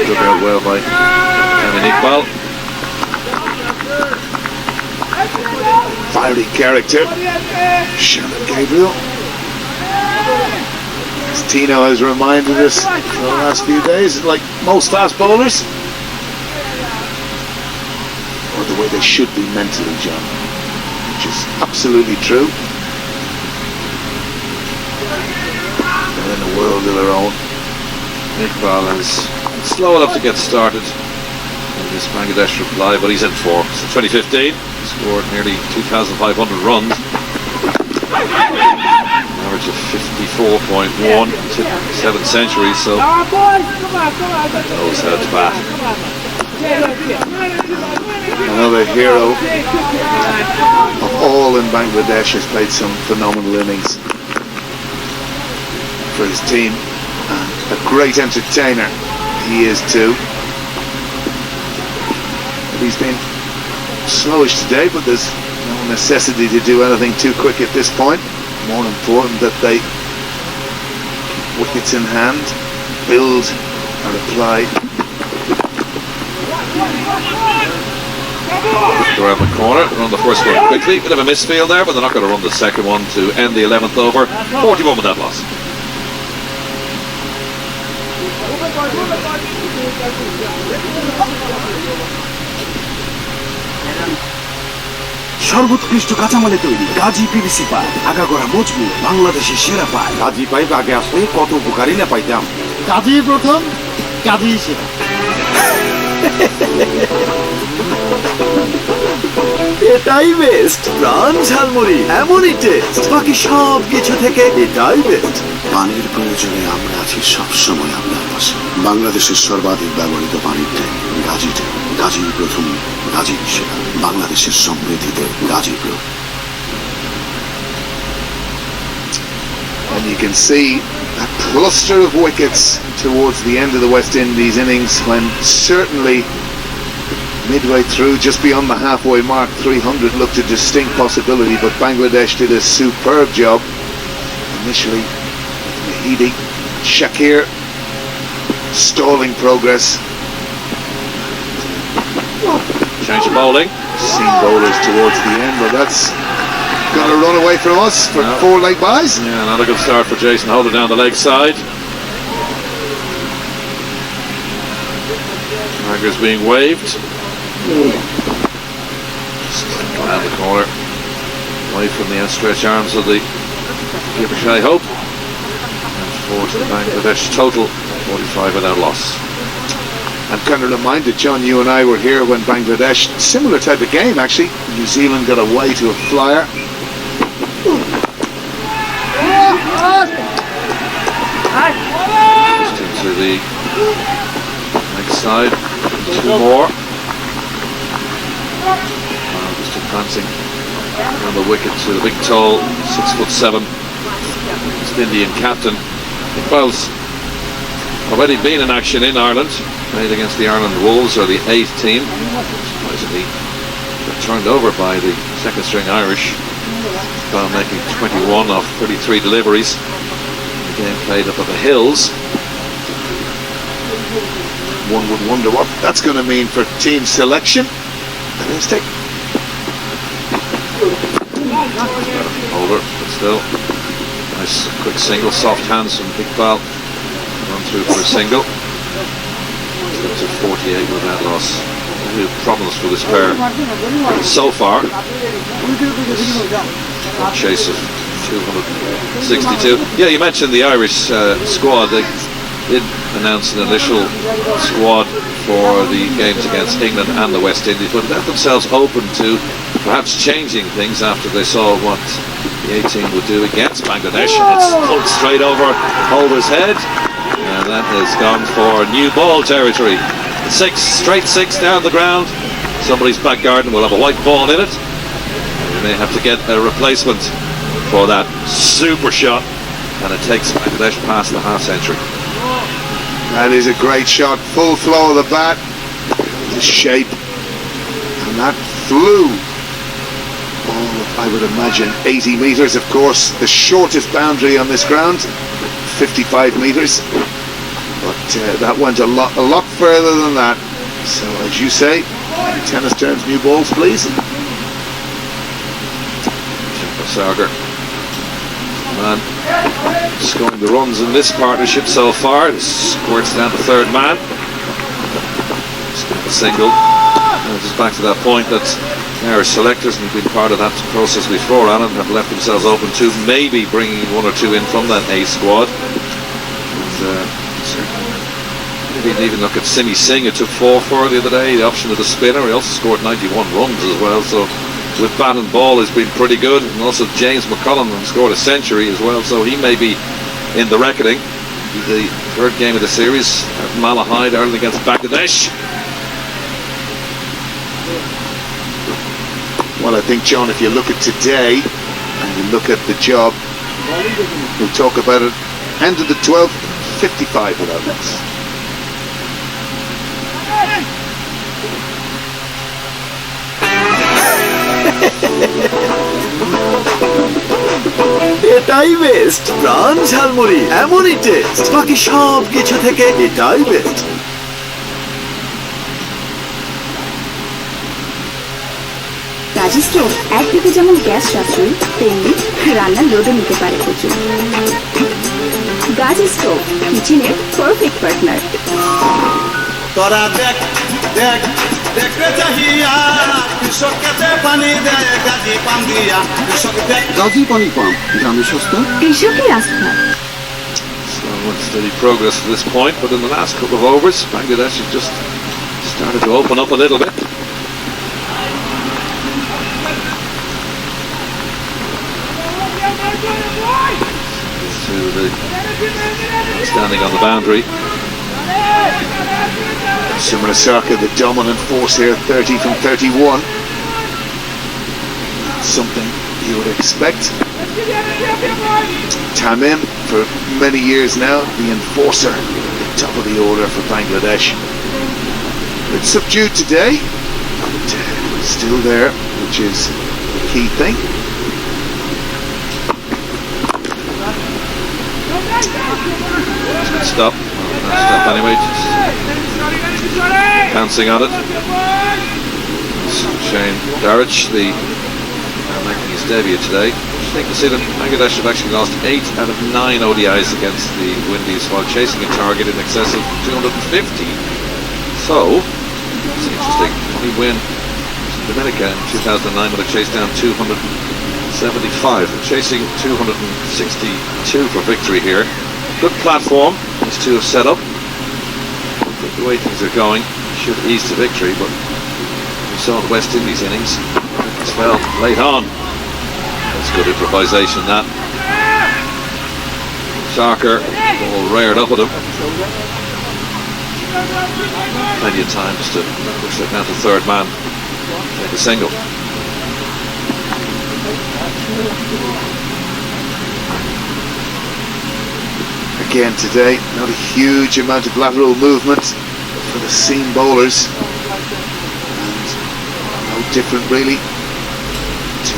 Dug out well by Amin Iqbal. Fiery character, Shannon Gabriel. As Tino has reminded us for the last few days, like most fast bowlers, or the way they should be mentally, John, which is absolutely true. world of their own. Iqbal is slow enough to get started in this Bangladesh reply, but he's in form. So 2015, he scored nearly 2,500 runs. An average of 54.1, he's hit 7 centuries, so knows how to bat. Another hero of all in Bangladesh has played some phenomenal innings for his team, and a great entertainer he is too. He's been slowish today, but there's no necessity to do anything too quick at this point. More important that they, wickets in hand, build a reply. Around the corner, run the first one quickly. Bit of a misfield there, but they're not going to run the second one to end the 11th over. 41 with that loss. সর্বোৎকৃষ্ট কাঁচামালে তৈরি Gazi PVC pipe, আগাগোড়া মজবুত, বাংলাদেশের সেরা pipe. Gazi pipe আগে আসলে কত উপকারী না পাইতাম। গাজী প্রথম, গাজী সেরা। এটাই বেস্ট, প্রাণ ঝালমুড়ি এমনই টেস্ট, বাকি সব কিছু থেকে এটাই বেস্ট। পানির প্রয়োজনে আমরা আছি সবসময় আপনার পাশে। বাংলাদেশের সর্বাধিক ব্যবহৃত পানির ট্যাঙ্ক গাজী ট্যাঙ্ক। গাজীর প্রথম, গাজীর সেরা। বাংলাদেশের সমৃদ্ধিতে Gazi pro. And you can see a cluster of wickets towards the end of the West Indies innings, when certainly midway through, just beyond the halfway mark, 300 looked a distinct possibility, but Bangladesh did a superb job. Initially, Mahidi, Shakir, stalling progress. Change of bowling. Seam bowlers towards the end, but that's going to run away from us for 4 leg byes. Yeah, not a good start for Jason Holder down the leg side. Tigers being waved. Just around the corner, away from the outstretched arms of the keeper Shai Hope. And 4 to the Bangladesh total, 45 without loss. I'm kind of reminded, John, you and I were here when Bangladesh, similar type of game actually, New Zealand got away to a flyer. Just into the next side, 2 more. Just advancing around the wicket to the big tall 6'7" East Indian captain. Iqbal's already been in action in Ireland, played against the Ireland Wolves, or the 8th team. Surprisingly got turned over by the second string Irish, while making 21 off 33 deliveries. The game played up at the Hills. One would wonder what that's going to mean for team selection. Let's take Holder, but still nice quick single, soft hands from Iqbal. Run through for a single. Up to 48 with that loss. Real problems for this pair so far. A chase of 262. Yeah, you mentioned the Irish squad. They did announce an initial squad for the games against England and the West Indies, but left themselves open to perhaps changing things after they saw what the A team would do against Bangladesh. It's pulled straight over Holder's head, and that has gone for new ball territory. 6, straight 6 down the ground. Somebody's back garden will have a white ball in it. We may have to get a replacement for that super shot, and it takes Bangladesh past the half century. That is a great shot, full flow of the bat, the shape, and that flew, I would imagine 80 metres, of course, the shortest boundary on this ground, 55 metres, but that went a lot further than that. So as you say, in tennis terms, new balls please. Sagar, man, scoring the runs in this partnership so far. Squirts down the third man. A single. Just back to that point that Irish selectors, and we've been part of that process before, Alan, have left themselves open to maybe bringing 1 or 2 in from that A squad. You didn't even look at Simi Singh, who took 4 the other day, the option of the spinner. He also scored 91 runs as well, so with bat and ball has been pretty good. And also James McCullum scored a century as well, so he may be in the reckoning. The third game of the series at Malahide, Ireland against Bangladesh. Well, I think, John, if you look at today and you look at the job, we'll talk about it. End of the 12th, 55 without this. এটাই best প্রাণ ঝালমুড়ি এমনই test বাকি সব কিছু থেকে এটাই best Gazi stove একদিকে যেমন গ্যাস সাশ্রয়ী তেমনি রান্নার লোডও নিতে পারে প্রচুর। গাজি স্টোভ কিচেনের পারফেক্ট পার্টনার। তোরা দেখ দেখ দেখতে চাহিয়া কৃষক খেতে পানি দেয় গাজি পাম দিয়া কৃষক দেখ গাজী পানি পাম্প গ্রামে সস্তা কৃষকের আস্থা। Slow and steady progress to this point, but in the last couple of overs, Bangladesh has just started to open up a little bit. To the standing on the boundary. Sumarasaka, the dominant force here, 30 from 31. Something you would expect. Tamim, for many years now, the enforcer, the top of the order for Bangladesh. It's subdued today, but still there, which is the key thing. Stop. Stop anyway. Just pouncing on it. Shane Darrich, the making his debut today. I think to see that Bangladesh have actually lost 8 out of 9 ODIs against the Windies while chasing a target in excess of 250. So, it's interesting. Only win Dominica in 2009 when they chased down 275. They're chasing 262 for victory here. Good platform these two have set up. But the way things are going should ease to victory, but we saw the West Indies innings as well late on. That's good improvisation, that. Sarker all reared up at him. Plenty of time just to push that down to third man, take a single. Again today, not a huge amount of lateral movement for the seam bowlers, and no different really to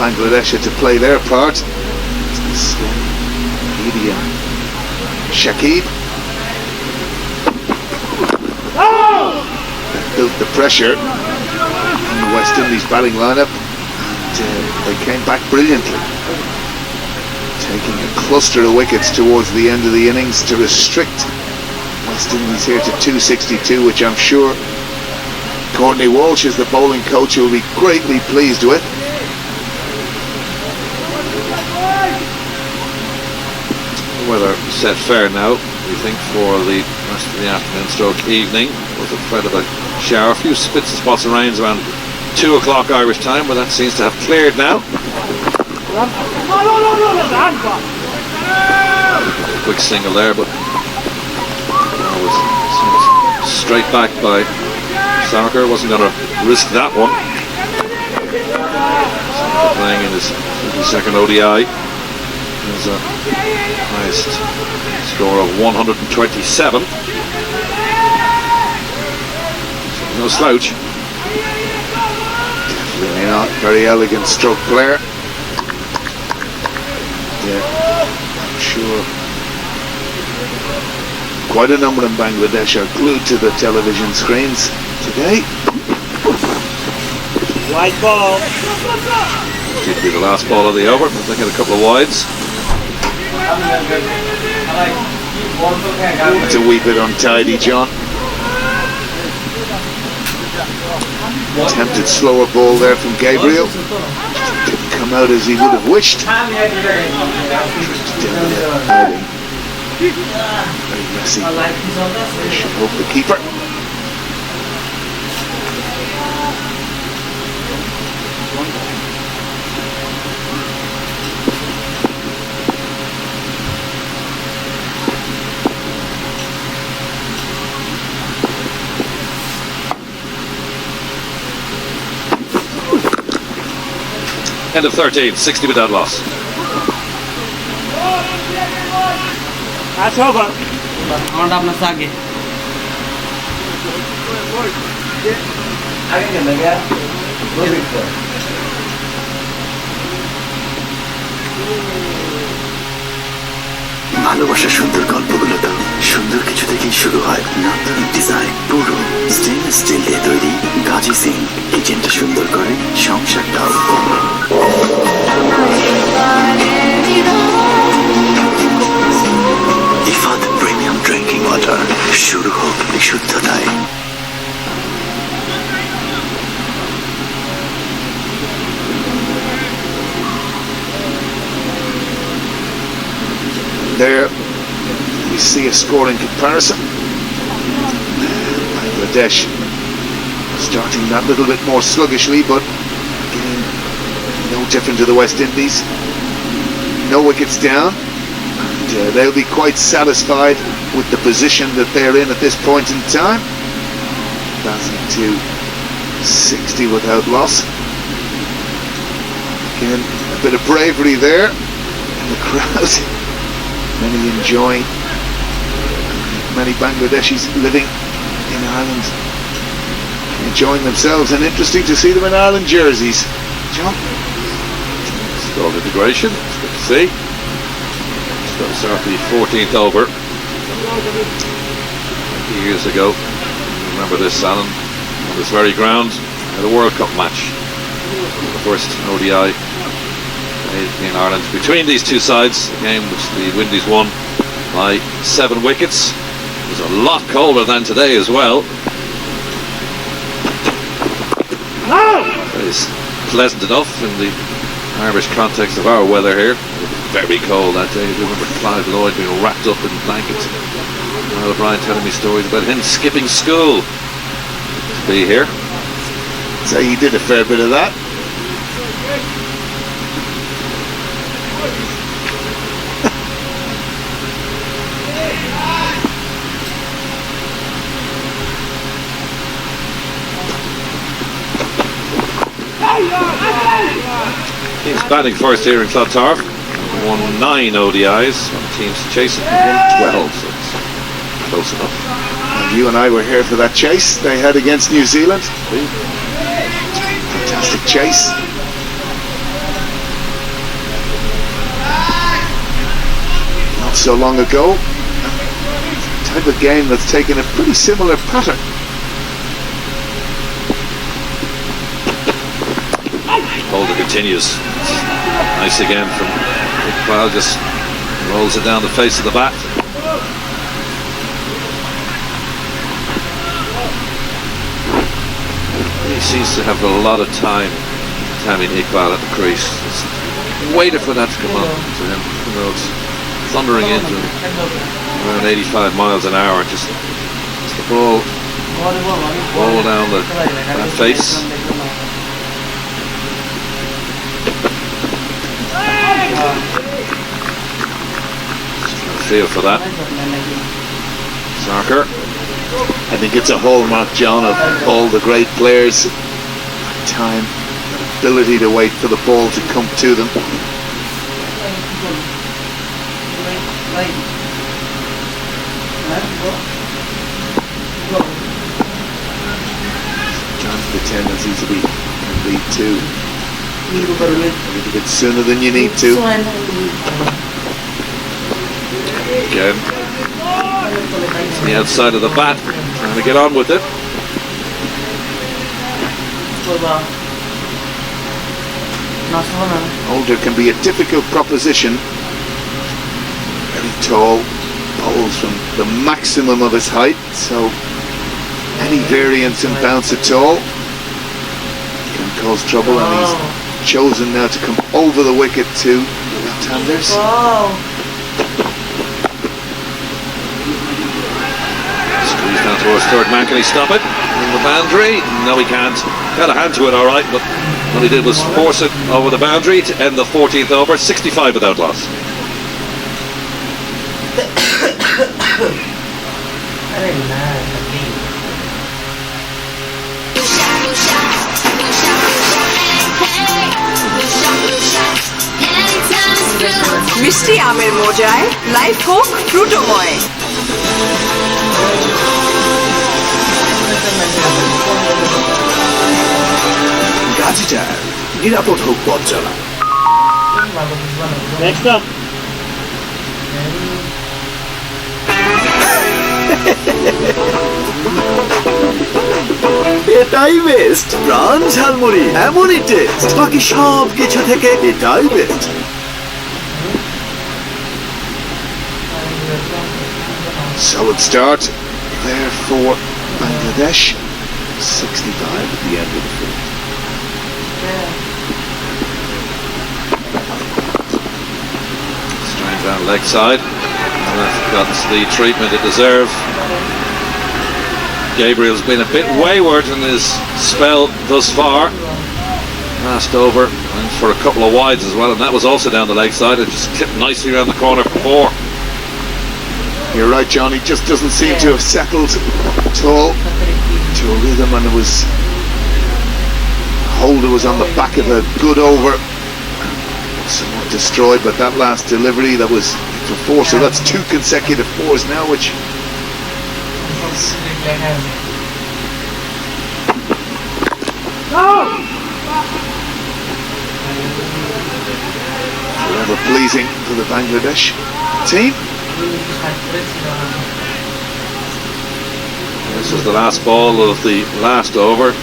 Bangladesh to play their part. It's the slim, medium Shakib. That built the pressure on the West Indies batting lineup, and they came back brilliantly, taking a cluster of wickets towards the end of the innings to restrict West Indies here to 262, which I'm sure Courtney Walsh, as the bowling coach, will be greatly pleased with. Weather set fair now, we think, for the rest of the afternoon stroke evening, with a threat of a shower. A few spits and spots of rains around 2 o'clock Irish time, but that seems to have cleared now. Quick single there, but was straight back by Sarker. Wasn't going to risk that one. Sarker playing in his 52nd ODI. His highest score of 127. No slouch. Definitely not. Very elegant stroke player. Yeah, I'm sure quite a number in Bangladesh are glued to the television screens today. Wide ball. Due to be the last ball of the over, but they get a couple of wides. It's a wee bit untidy, John. Attempted slower ball there from Gabriel. Didn't come out as he would have wished. Very messy. Should hope the keeper. End of 13, 60 without loss. That's over. আমারটা আপনার আগে ভালোবাসার সুন্দর গল্পগুলো তো সুন্দর কিছু থেকেই শুরু হয়। নান্দনিক ডিজাইন, পুরো স্টেনলেস স্টিল দিয়ে তৈরি। গাজী সিং কিচেনটা সুন্দর করে, সংসারটাও। ইফাদ প্রিমিয়াম ড্রিঙ্কিং ওয়াটার, শুরু হোক বিশুদ্ধতায়। There we see a scoring comparison. Bangladesh starting that little bit more sluggishly, but again, no different to the West Indies. No wickets down, and they'll be quite satisfied with the position that they're in at this point in time. Advancing to 60 without loss. Again, a bit of bravery there in the crowd. Many enjoying, many Bangladeshis living in Ireland enjoying themselves, and interesting to see them in Ireland jerseys. John? Start integration, it's good to see. It's going to start the 14th over. A few years ago, remember this, Alan, on this very ground, at a World Cup match. The first ODI in Ireland between these two sides, a game which the Windies won by 7 wickets. It was a lot colder than today as well. It's pleasant enough in the Irish context of our weather here. It was very cold that day. I remember Clive Lloyd being wrapped up in blankets. Well, Brian telling me stories about him skipping school to be here. So you did a fair bit of that. He's batting first here in Clontarf. Won 9 ODIs on teams chasing. Won 12, so it's close enough. And you and I were here for that chase they had against New Zealand. Fantastic chase. Not so long ago. Type of game that's taken a pretty similar pattern. Holder continues. Nice again from Iqbal, just rolls it down the face of the bat. He seems to have a lot of time, Tamim Iqbal at the crease. Just waited for that to come on to him. You know, it's thundering into him around 85 miles an hour. Just the ball roll down that face. Feel for that. Sarker. I think it's a hallmark, John, of all the great players. Time, ability to wait for the ball to come to them. John's the tendency to be lead two a little bit sooner than you need to. Again, to the outside of the bat, trying to get on with it. Holder can be a difficult proposition. Very tall, bowls from the maximum of his height, so any variance in bounce at all can cause trouble, and he's chosen now to come over the wicket to left-handers. He's down towards third man. Can he stop it? In the boundary? No, he can't. Got a hand to it, all right, but all he did was force it over the boundary to end the 14th over. 65 without loss. মিষ্টি আমের মজায় life হোক ফ্রুটোময়। Gazi tyre, নিরাপদ হোক পথ চলা। Next up. এটাই best, প্রাণ ঝালমুড়ি এমনই টেস্ট, বাকি সব কিছু থেকে এটাই best. Solid start there for Bangladesh. 65 at the end of the fourth. Straight down leg side. And that's got the treatment it deserves. Gabriel's been a bit wayward in his spell thus far. Passed over, went for a couple of wides as well, and that was also down the leg side. It just clipped nicely around the corner for 4. You're right, John. He just doesn't seem to have settled at all to a rhythm, and it was Holder was on the back of a good over, somewhat destroyed. But that last delivery, that was for 4, so that's 2 consecutive 4s now, which. Forever pleasing for the Bangladesh team. This is the last ball of the last over.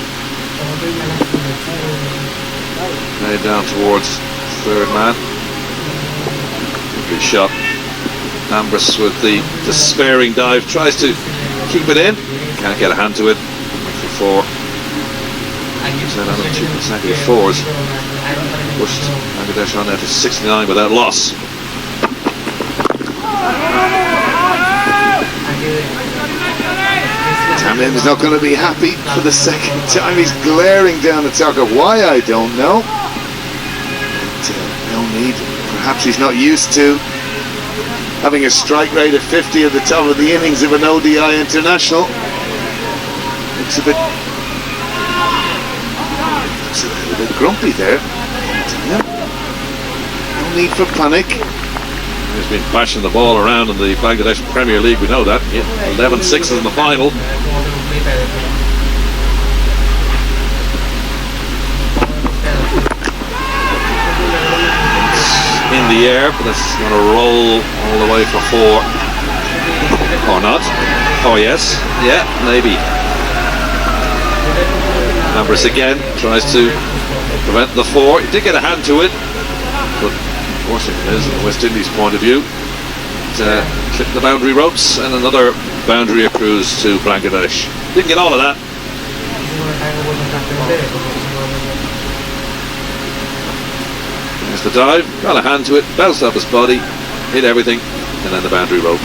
Made down towards third man. Good shot. Ambrose with the despairing dive, tries to keep it in. Can't get a hand to it. For 4. Set on 2 consecutive 4s. Pushed Bangladesh on there to 69 without loss. Tamim's not going to be happy for the second time. He's glaring down at Taka. Why, I don't know. But, no need. Perhaps he's not used to having a strike rate of 50 at the top of the innings of an ODI international. Looks a little bit grumpy there. No need for panic. He's been bashing the ball around in the Bangladesh Premier League, we know that. 11 sixes in the final. In the air, but it's going to roll all the way for 4. Or not. Oh yes, yeah, maybe. Ambrose again tries to prevent the 4. He did get a hand to it, but unfortunately, it is from the West Indies point of view. Clipped the boundary ropes, and another boundary accrues to Bangladesh. Didn't get all of that. There's the dive, got a hand to it, bounced off his body, hit everything, and then the boundary rope.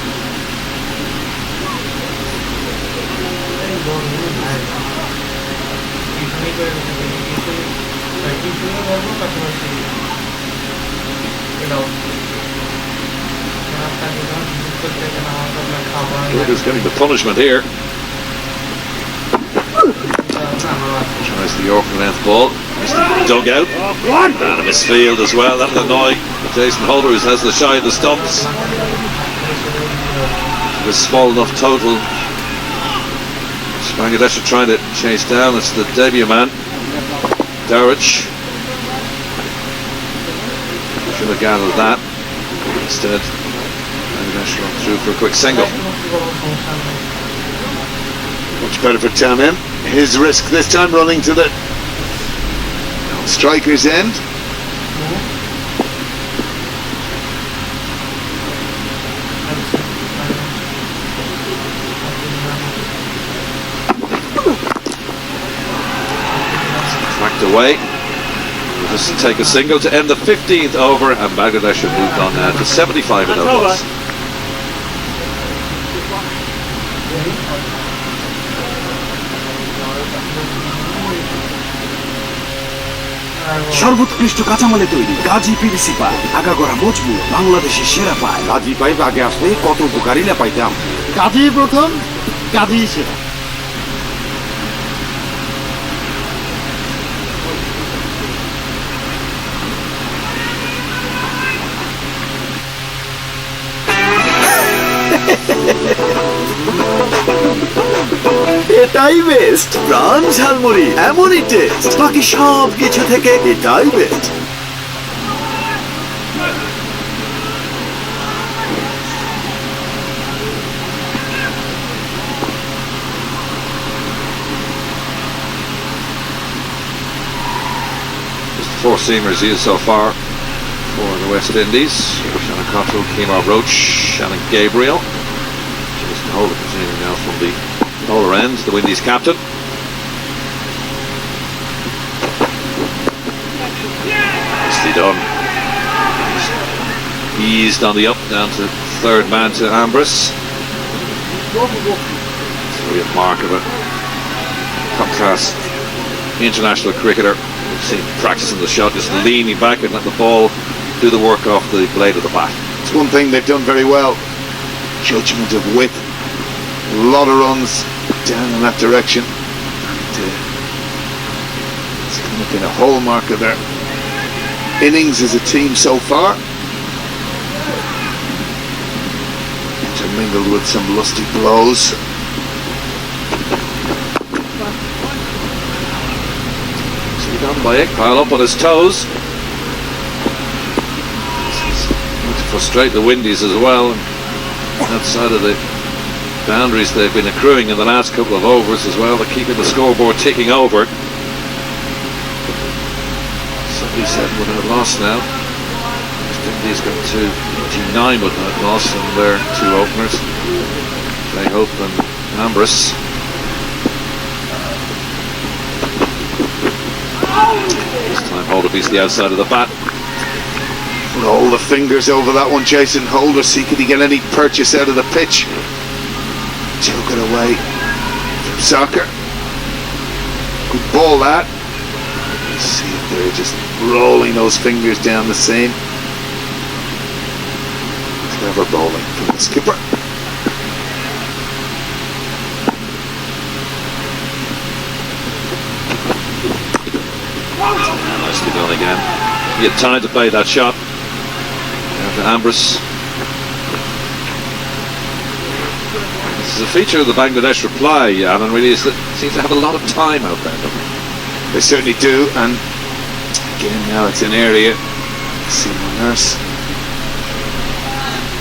Who's getting the punishment here? Tries the York length ball. Dug out. And a misfield as well. That'll annoy Jason Holder, who has the shy of the stumps. It was small enough total. Bangladesh are trying to chase down. It's the debut man, Darich. Should have gathered that. Instead, Bangladesh run through for a quick single. Much better for Tamim. His risk this time running to the striker's end. Cracked away. We'll just take a single to end the 15th over, and Bangladesh have moved on now to 75 without loss. সর্বোৎকৃষ্ট কাঁচামালে তৈরি Gazi PVC pipe, আগাগোড়া মজবুত, বাংলাদেশের সেরা pipe. Gazi pipe আগে আসলে কত উপকারী না পাইতাম। গাজী প্রথম, গাজী সেরা। এটাই বেস্ট প্রাণ ঝালমুড়ি, এমনই টেস্ট, বাকি সব কিছু থেকে এটাই best. Just the four seamers used so far for the West Indies. Shannon Cottrell, Kemar Roach, Shannon Gabriel. Jason Holder continuing now from the polar end, the Windies captain. Nicely done. Eased on the up, down to third man to Ambrose. So we have mark of a top-class international cricketer. We've seen practicing the shot, just leaning back and let the ball do the work off the blade of the bat. It's one thing they've done very well. Judgment of width. A lot of runs down in that direction. It's kind of been a hallmark of their innings as a team so far. Intermingled with some lusty blows. Done by Iqbal up on his toes. This is going to frustrate the Windies as well. Outside of the boundaries they've been accruing in the last couple of overs as well, they're keeping the scoreboard ticking over. 77 without loss now. West Indies got to 89 without loss from their two openers, Ray Hope and Ambrose. This time Holder beats the outside of the bat. Roll the fingers over that one, Jason Holder. See, could he get any purchase out of the pitch? Took it away from Soccer. Good ball that. Let's see if they're just rolling those fingers down the seam. Clever bowling from the skipper. Nicely done again. He had time to play that shot. Down to Ambrose. This is a feature of the Bangladesh reply, Alan, really, is that it seems to have a lot of time out there. They certainly do, and again now it's an area. Seymour Nurse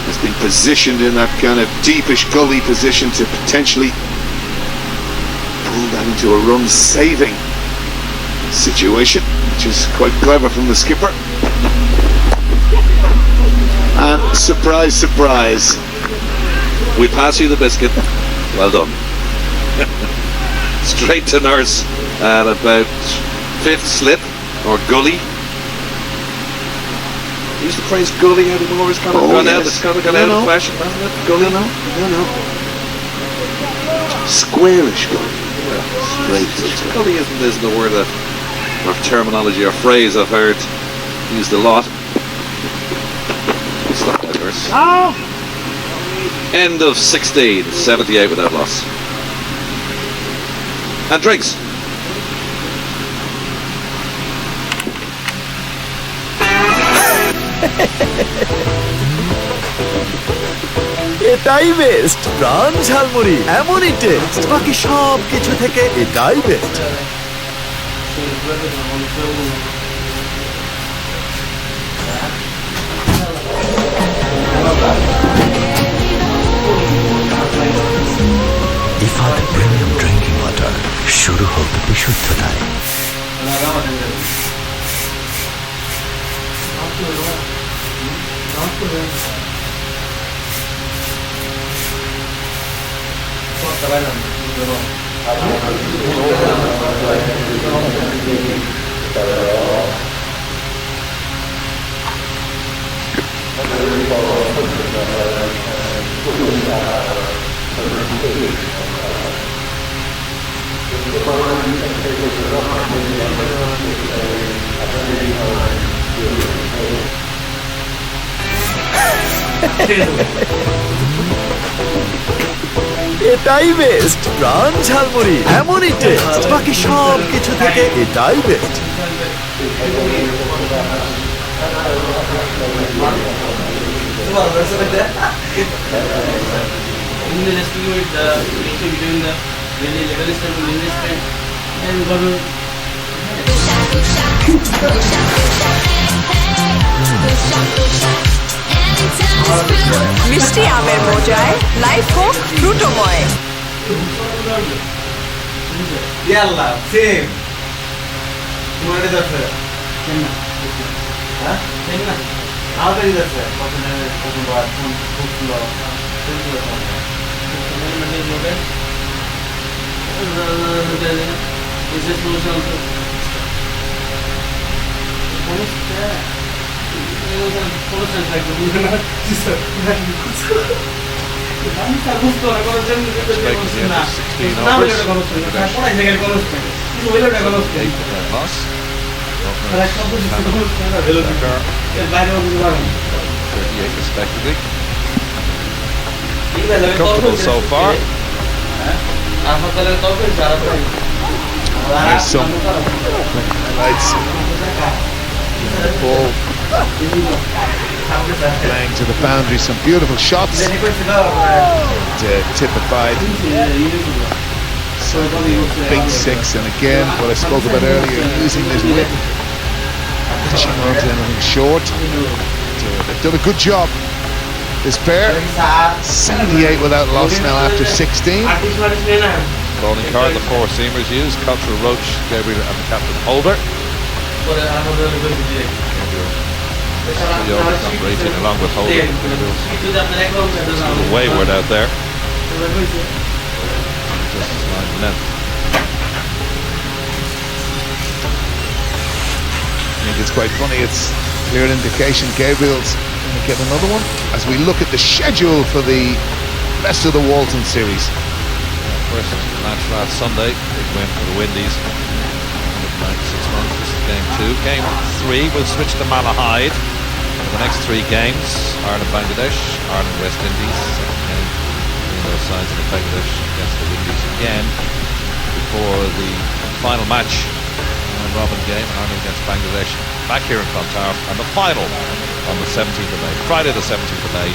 has been positioned in that kind of deepish gully position to potentially pull that into a run-saving situation, which is quite clever from the skipper. And surprise, surprise, we pass you the biscuit. Well done. Straight to Nurse at about fifth slip or gully. Use the phrase gully anymore. It's kind of gone out. It's kind of gone out of fashion, hasn't it? Gully. No. Squarish gully. Straight. Gully isn't the word or terminology or phrase I've heard used a lot. Stop that, Nurse. Oh! End of 16, 78 without loss. And drinks. এটাই best প্রাণ ঝালমুড়ি, এমনই test, বাকি সব কিছু থেকে এটাই best. Ifad premium drinking water, শুরু হোক বিশুদ্ধতায়। এটাই বেস্ট প্রাণ ঝালমুড়ি এমনই টেস্ট বাকি সব কিছু থেকে এটাই বেস্ট মিষ্টি আমের মজায় লাইফ হোক ফ্রুটোময় ইয়াল্লা সেম তোমার এটা আছে হ্যাঁ সেম না আমাদের এটা আছে প্রথমবার খুব সুন্দর Comfortable so far. There's some lights. Ball playing to the boundary, some beautiful shots. Typified. Big six, and again, what I spoke about earlier, using this whip, pitching onto anything short. They've done a good job. This pair, 78 without loss now after 16. Calling card the four seamers used, Cottrell, Roach, Gabriel and the captain Holder. The overs not rating along with Holder. Just a little wayward out there. Just line length. I think it's quite funny, it's clear indication Gabriel's going to get another one as we look at the schedule for the rest of the Walton series. First match last Sunday, big win for the Windies. 96 runs, this is game 2. Game 3 will switch to Malahide. For the next 3 games, Ireland, Bangladesh, Ireland, West Indies. Again, those sides in the Bangladesh against the Windies again. Before the final match, Robin game, Ireland against Bangladesh, back here in Clontarf, and the final on the 17th of May, Friday the 17th of May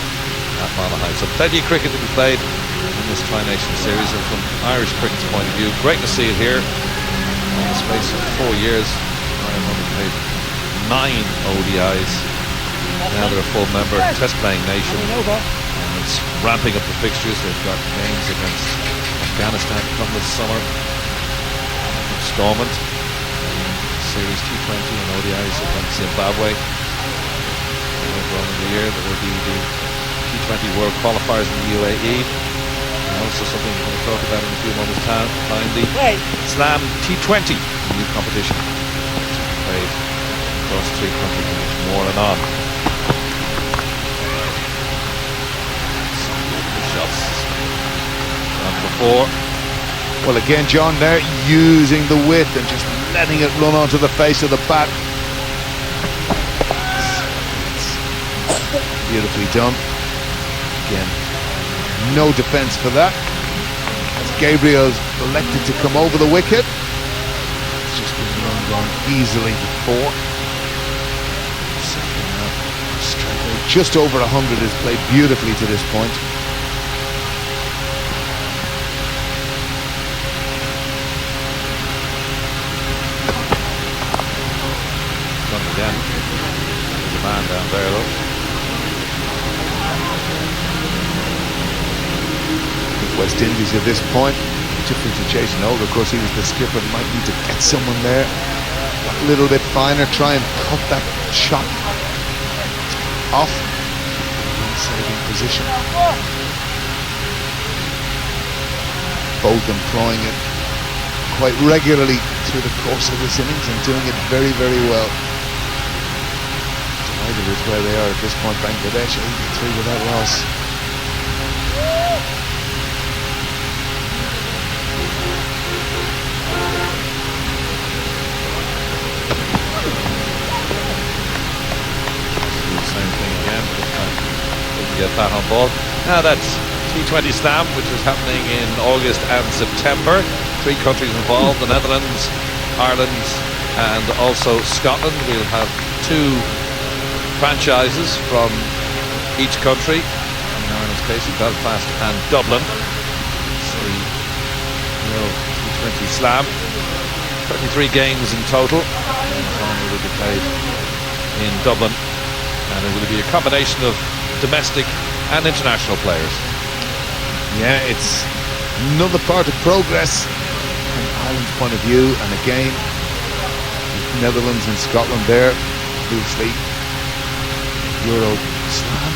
at Malahide. So plenty of cricket to be played in this Tri-Nation series, and from Irish cricket's point of view, great to see it here. In the space of 4 years, Ireland only played 9 ODIs. Now they're a full member test playing nation, and it's ramping up the fixtures. They've got games against Afghanistan to come this summer, installment, series T20 and ODIs against Zimbabwe. Later on in the year there will be the T20 World Qualifiers in the UAE, and also something we're going to talk about in a few moments' time, the Slam T20, a new competition played across 3 countries, more and on. Shots on before. Well, again, John, they're using the width and just letting it run onto the face of the bat. It's beautifully done. Again, no defence for that. As Gabriel's elected to come over the wicket. It's just been run down easily before. Strike rate just over 100 is played beautifully to this point. Again, there's a man down there though. West Indies at this point, different to Jason Holder, of course he was the skipper, might need to get someone there a little bit finer, try and cut that shot off saving position. Both employing it quite regularly through the course of this innings and doing it very, very well. Delighted with where they are at this point. Bangladesh 83 without loss. bat on ball. Now that's T20 Slam, which is happening in August and September. 3 countries involved, the Netherlands, Ireland and also Scotland. We'll have 2 franchises from each country. In Ireland's case, Belfast and Dublin. So T20 Slam. 33 games in total. And the final will be played in Dublin. And it will be a combination of domestic and international players. Yeah, it's another part of progress from Ireland's point of view, and again, Netherlands and Scotland there, obviously, Euro Slam,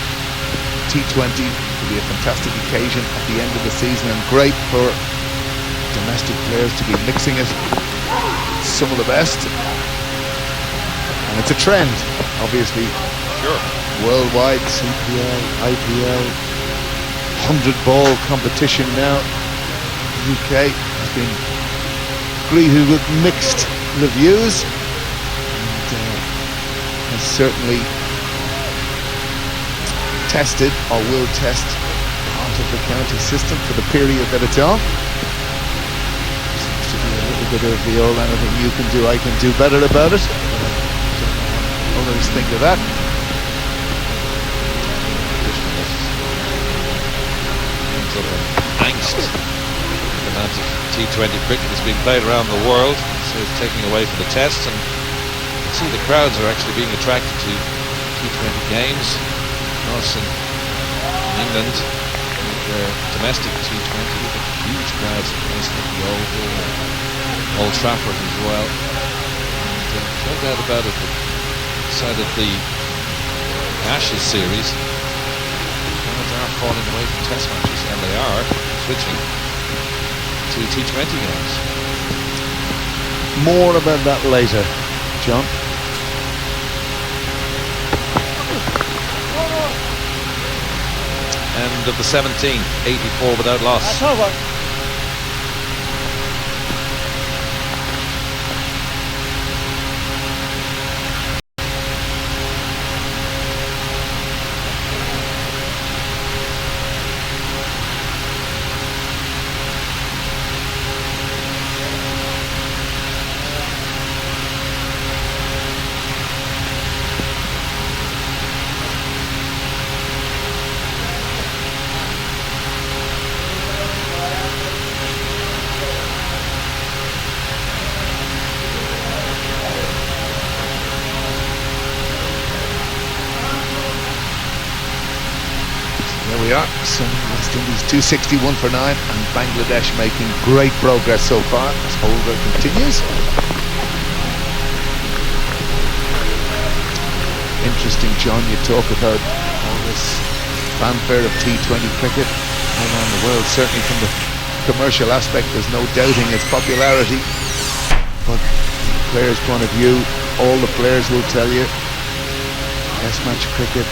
T20 will be a fantastic occasion at the end of the season, and great for domestic players to be mixing it with some of the best. And it's a trend, obviously. Sure. Worldwide, CPL, IPL, 100-ball competition now. The UK has been greeted with mixed reviews, and has certainly tested, or will test, part of the county system for the period that it's on. Seems to be a little bit of the old anything you can do, I can do better about it. Others think of that. Angst. The amount of T20 cricket that's being played around the world, so it's taking away from the tests, and you can see the crowds are actually being attracted to T20 games. Us in England, with their domestic T20, with huge crowds at the Oval, Old Trafford as well. And no doubt about it, the side of the Ashes series, crowds are falling away from test matches, and they are switching to T20 games. More about that later, John. End of the 17th, 84 without loss. There we are, so West Indies 261 for 9, and Bangladesh making great progress so far as Holder continues. Interesting, John, you talk about all this fanfare of T20 cricket all around the world. Certainly from the commercial aspect, there's no doubting its popularity, but from the players' point of view, all the players will tell you Test match cricket,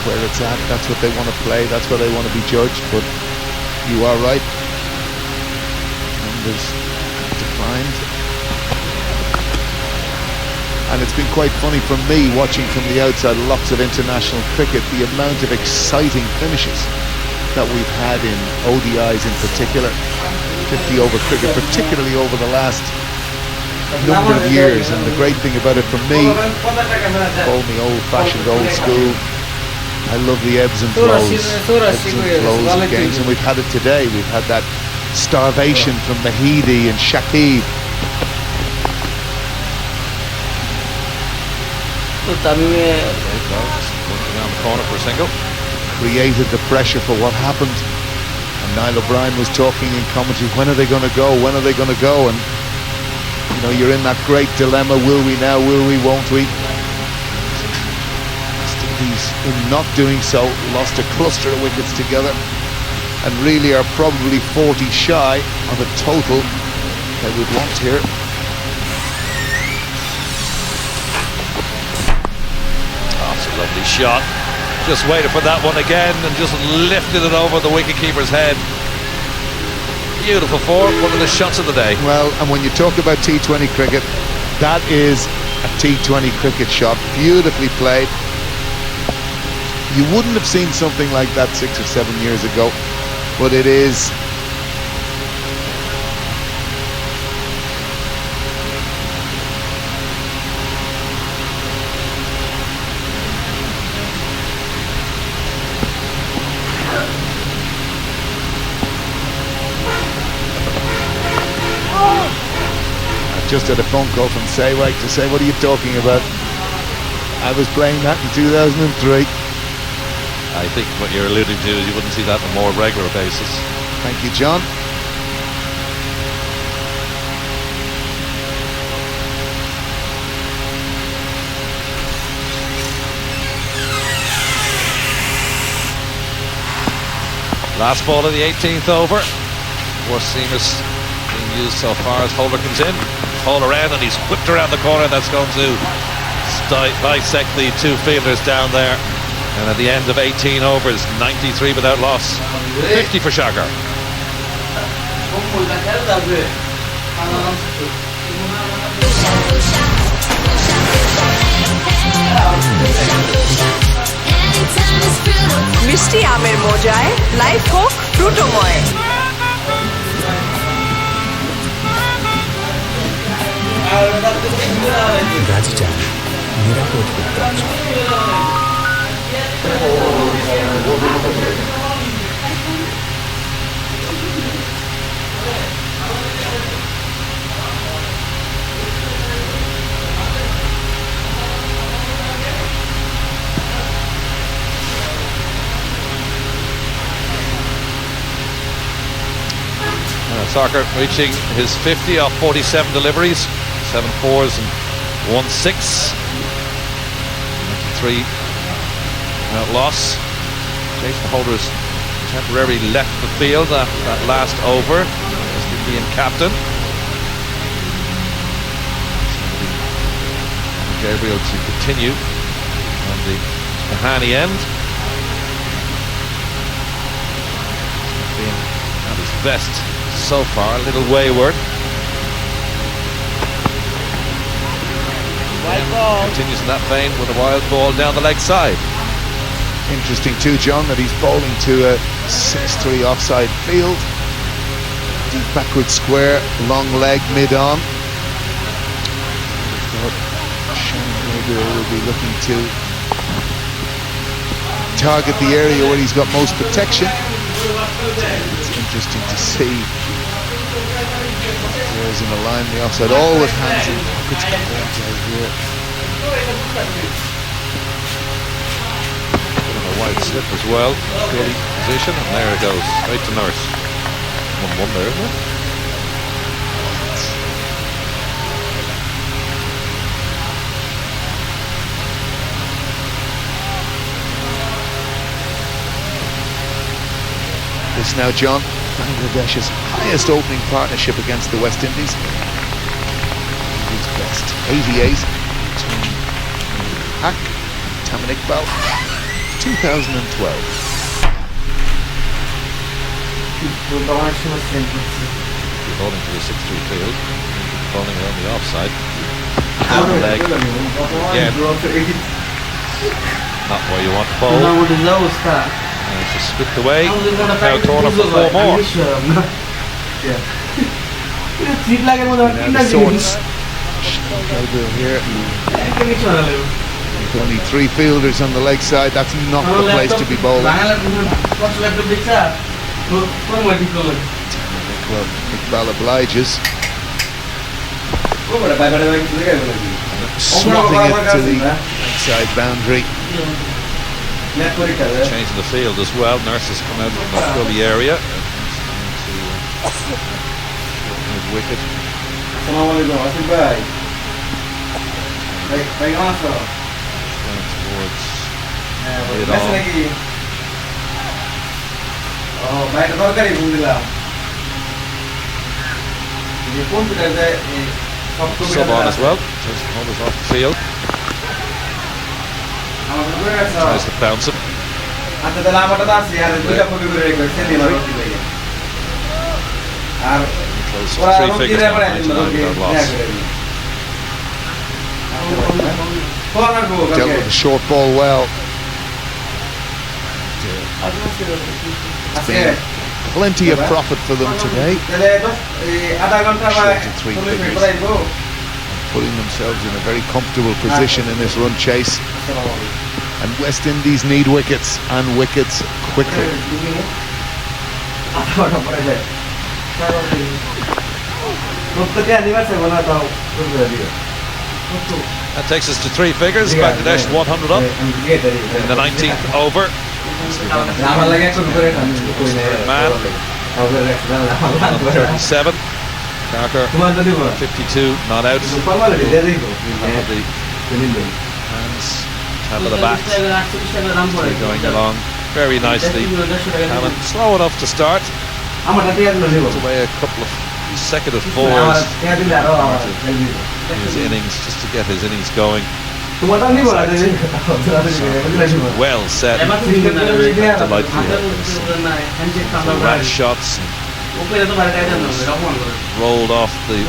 where it's at, that's what they want to play, that's where they want to be judged. But you are right, numbers declined, and it's been quite funny for me watching from the outside lots of international cricket, the amount of exciting finishes that we've had in ODIs in particular, 50 over cricket, particularly over the last number of years. And the great thing about it for me, call me old-fashioned, old school, I love the ebbs and flows of games, and we've had it today. We've had that starvation from Mahidi and Shakib. Around the corner for a single. Created the pressure for what happened. And Niall O'Brien was talking in commentary, when are they going to go? When are they going to go? And you know, you're in that great dilemma, will we now, will we, won't we? He's in not doing so, lost a cluster of wickets together, and really are probably 40 shy of a total they would want here. Oh, it's a lovely shot. Just waited for that one again and just lifted it over the wicketkeeper's head. Beautiful form, one of the shots of the day. Well, and when you talk about T20 cricket, that is a T20 cricket shot, beautifully played. You wouldn't have seen something like that 6 or 7 years ago, but it is. Just had a phone call from Saywag to say, what are you talking about? I was playing that in 2003. I think what you're alluding to is you wouldn't see that on a more regular basis. Thank you, John. Last ball of the 18th over. Four seamers being used so far as Holder comes in. All around, and he's whipped around the corner. That's going to dissect the two fielders down there. And at the end of 18 overs, 93 without loss. 50 for Shaka. মিষ্টি আমের মজায় life হোক ফ্রুটোময়। গাজী চা নিরাপদ উত্তর। Sarkar reaching his 50 off 47 deliveries, 7 fours and 1 6. 93 without loss. Jason Holder's temporarily left the field after that last over as the Indian captain. Gabriel to continue on the Mahani end. Being at his best so far, a little wayward. Continues in that vein with a wild ball down the leg side. Interesting too, John, that he's bowling to a 6-3 offside field. Deep backward square, long leg mid-on. Shane Gabriel will be looking to target the area where he's got most protection. It's interesting to see. There's in the line, the offside, always hands in pockets here. A wide slip as well, good position, and there it goes, straight to Nurse. 1-1 there, isn't it? This now, John, Bangladesh's highest opening partnership against the West Indies. His best 88 between Haq and Taman Iqbal, 2012. Bowling to the 6-3 field, bowling around the offside. Down the leg again. Not where you want to bowl. And it's just slipped away. Now corner for 4 more. Now the swords. Gabriel here. With only 3 fielders on the leg side, that's not the place to be bowling. Well, Iqbal obliges. Swatting it to the outside boundary. Changing the field as well. Nurse has come out from the gully area. His wicket. Towards sub on as well. Jason Holder's off the field. Tries to bounce him. Close to 3 figures now, 99 without loss. Dealt with the short ball well. It's been plenty of profit for them today. Short to 3 figures. Putting themselves in a very comfortable position in this run chase. And West Indies need wickets, and wickets quickly. That takes us to 3 figures. Bangladesh 100 up in the 19th over. Man 137. Carter 52, not out. Hands top of the bat. Going along very nicely. Callan slow enough to start. Puts away a couple of consecutive fours. His innings, just to get his innings going. Well set. Delightfully rat shots. Rolled off the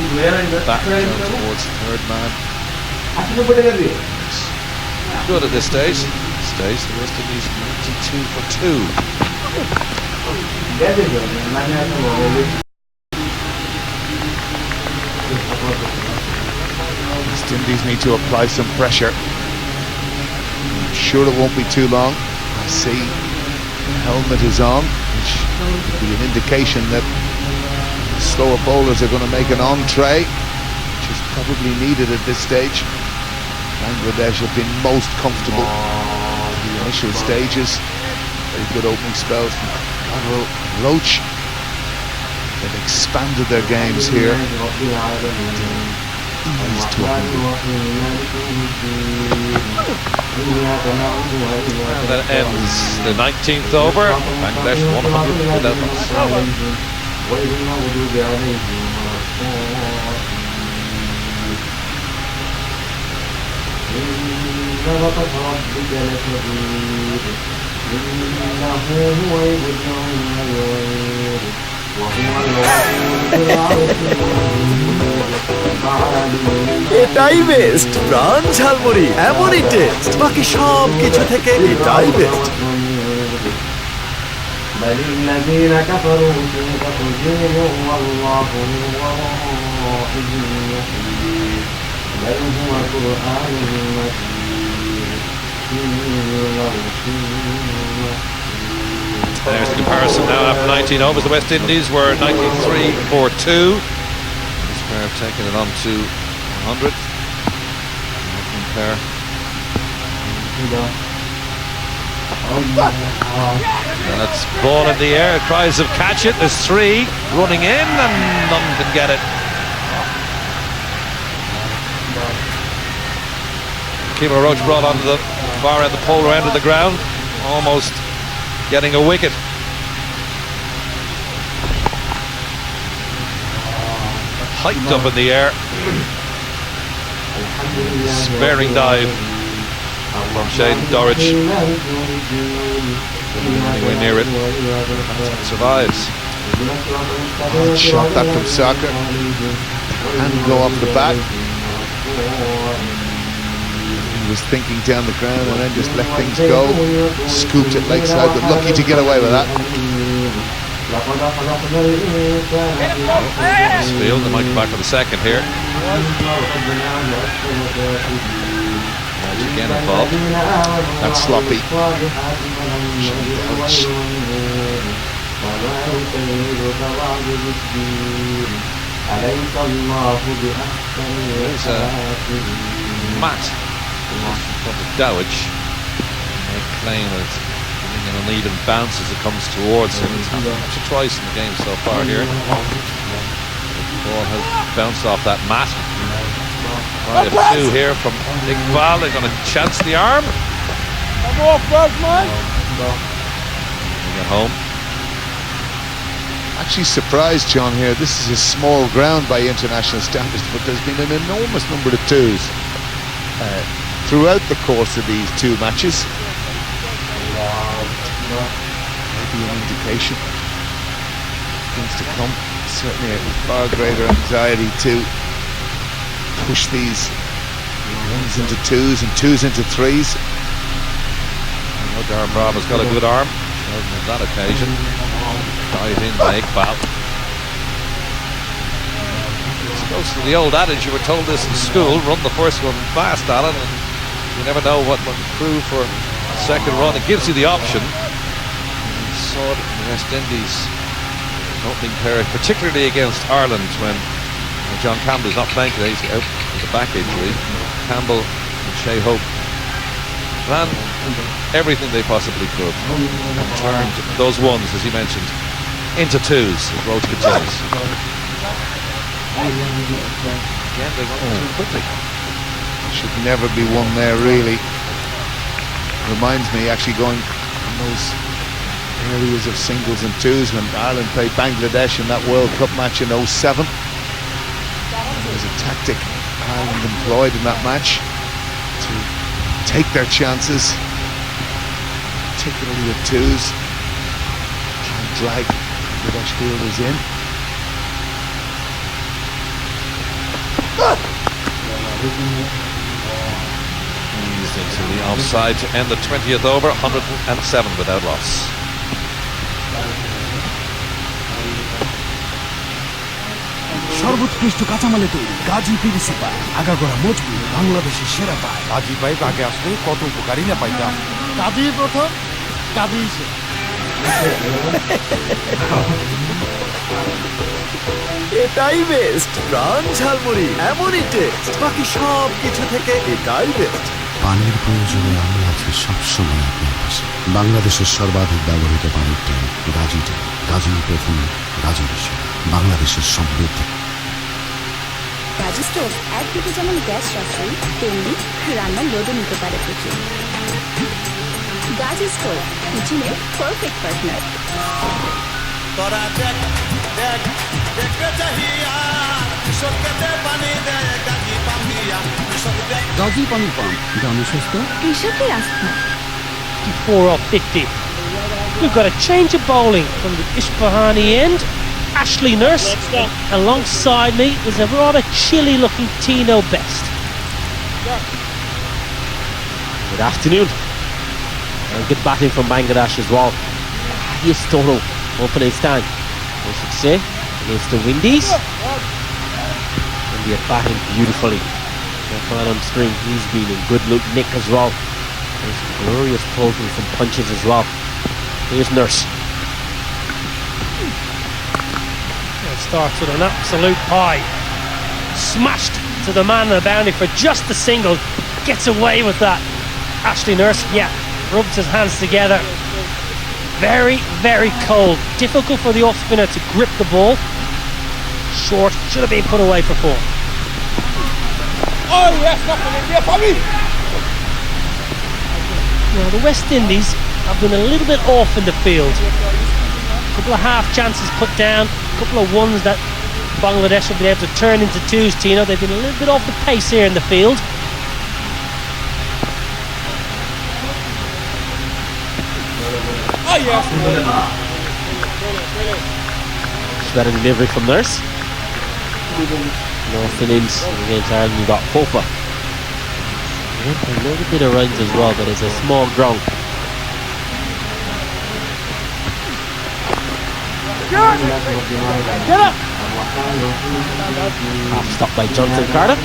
back towards third man. Good at this stage. The West Indies 92 for 2. West Indies need to apply some pressure. I'm sure it won't be too long. I see the helmet is on, which would be an indication that slower bowlers are going to make an entree, which is probably needed at this stage. Bangladesh have been most comfortable in the initial stages. Very good opening spells from Gavril and Roach. They've expanded their games here. And that ends the 19th over. Bangladesh 100 এটাই best প্রাণ ঝালমুড়ি, এমনই test, বাকি সব কিছু থেকে এটাই best. There's the comparison now after 19 overs. The West Indies were 93 for 2. This pair have taken it on to 100. Pair. And it's ball in the air. Cries of catch it. There's 3 running in and none can get it. Kemar Roach brought onto the far end, the polar end of the ground, almost getting a wicket. Hiked up in the air. Sparing dive from Shane Dorridge. Anywhere near it. Survives. Shot that from Saka. And go off the bat. He was thinking down the ground and then just let things go. Scooped it leg side, but lucky to get away with that. This field, they might come back for the second here. Again involved. That's sloppy. There's a Matt from the Dowage. Playing with an uneven bounce as it comes towards him. It's happened once or twice in the game so far here. The ball has bounced off that mat. Right, a 2 here from Iqbal. They're going to chance the arm. Come off, man. Get home. Actually surprised, John, here. This is a small ground by international standards, but there's been an enormous number of 2s throughout the course of these 2 matches. Maybe an indication of things to come. Certainly a far greater anxiety to push these runs into 2s and 2s into 3s. Darren Brahma's got a good arm. on that occasion. Dive in by Iqbal. It's close to the old adage, you were told this in school, run the first one fast, Alan, and you never know what will prove for the second run. It gives you the option. We saw it in the West Indies opening period, particularly against Ireland when John Campbell's not playing today, he's out with a back injury. Campbell and Shea Hope ran everything they possibly could and turned those ones, as he mentioned, into twos as Roach continues. Again, they run too quickly. Should never be one there, really. Reminds me actually going in those areas of singles and twos when Ireland played Bangladesh in that World Cup match in 07. There was a tactic Ireland employed in that match to take their chances, particularly with twos, try and drag Bangladesh fielders in. Eased into the offside to end the 20th over, 107 without loss. সর্বোৎকৃষ্ট কাঁচামালে তৈরি Gazi PVC pipe আগাগোড়া মজবুত বাংলাদেশের সেরা pipe Gazi pipe আগে আসলে কত উপকারী না পাইতাম গাজী প্রথম গাজী শেষ এটাই বেস্ট প্রাণ ঝালমুড়ি এমনই টেস্ট বাকি সব কিছু থেকে এটাই বেস্ট পানির প্রয়োজনে আমরা আছি সবসময় আপনার পাশে বাংলাদেশের সর্বাধিক ব্যবহৃত পানির ট্যাঙ্ক গাজী ট্যাঙ্ক গাজীর প্রথম গাজীর সেরা বাংলাদেশের সমৃদ্ধ গাজী স্টোভ একদিকে যেমন গ্যাস সাশ্রয়ী তেমনি রান্নার লোডও নিতে পারে প্রচুর। গাজী স্টোভ কিচেনের পারফেক্ট পার্টনার। গাজী পানি পাম্প দামি সস্তা কৃষকের আস্থা। 4 off 50. We've got a change of bowling from the Isfahani end. Ashley Nurse. Alongside me is a rather chilly looking Tino Best. Good afternoon. And good batting from Bangladesh as well. Highest total opening stand, I should say, against the Windies. India batting beautifully. Right on string, he's been in good nick as well. There's glorious pulls and some punches as well. Here's Nurse. It starts with an absolute pie. Smashed to the man of the boundary for just the single. Gets away with that. Ashley Nurse, yeah, rubs his hands together. Very, very cold. Difficult for the off spinner to grip the ball. Short, should have been put away for 4. Oh yes, nothing India, Bobby! Now the West Indies have been a little bit off in the field. A couple of half chances put down, a couple of ones that Bangladesh have been able to turn into twos, Tino. They've been a little bit off the pace here in the field. Oh yes! Better delivery from Nurse. North innings against Ireland, we've got Hopa. A little bit of runs as well, but it's a small ground. Get up! Half stop by Jonathan Carter.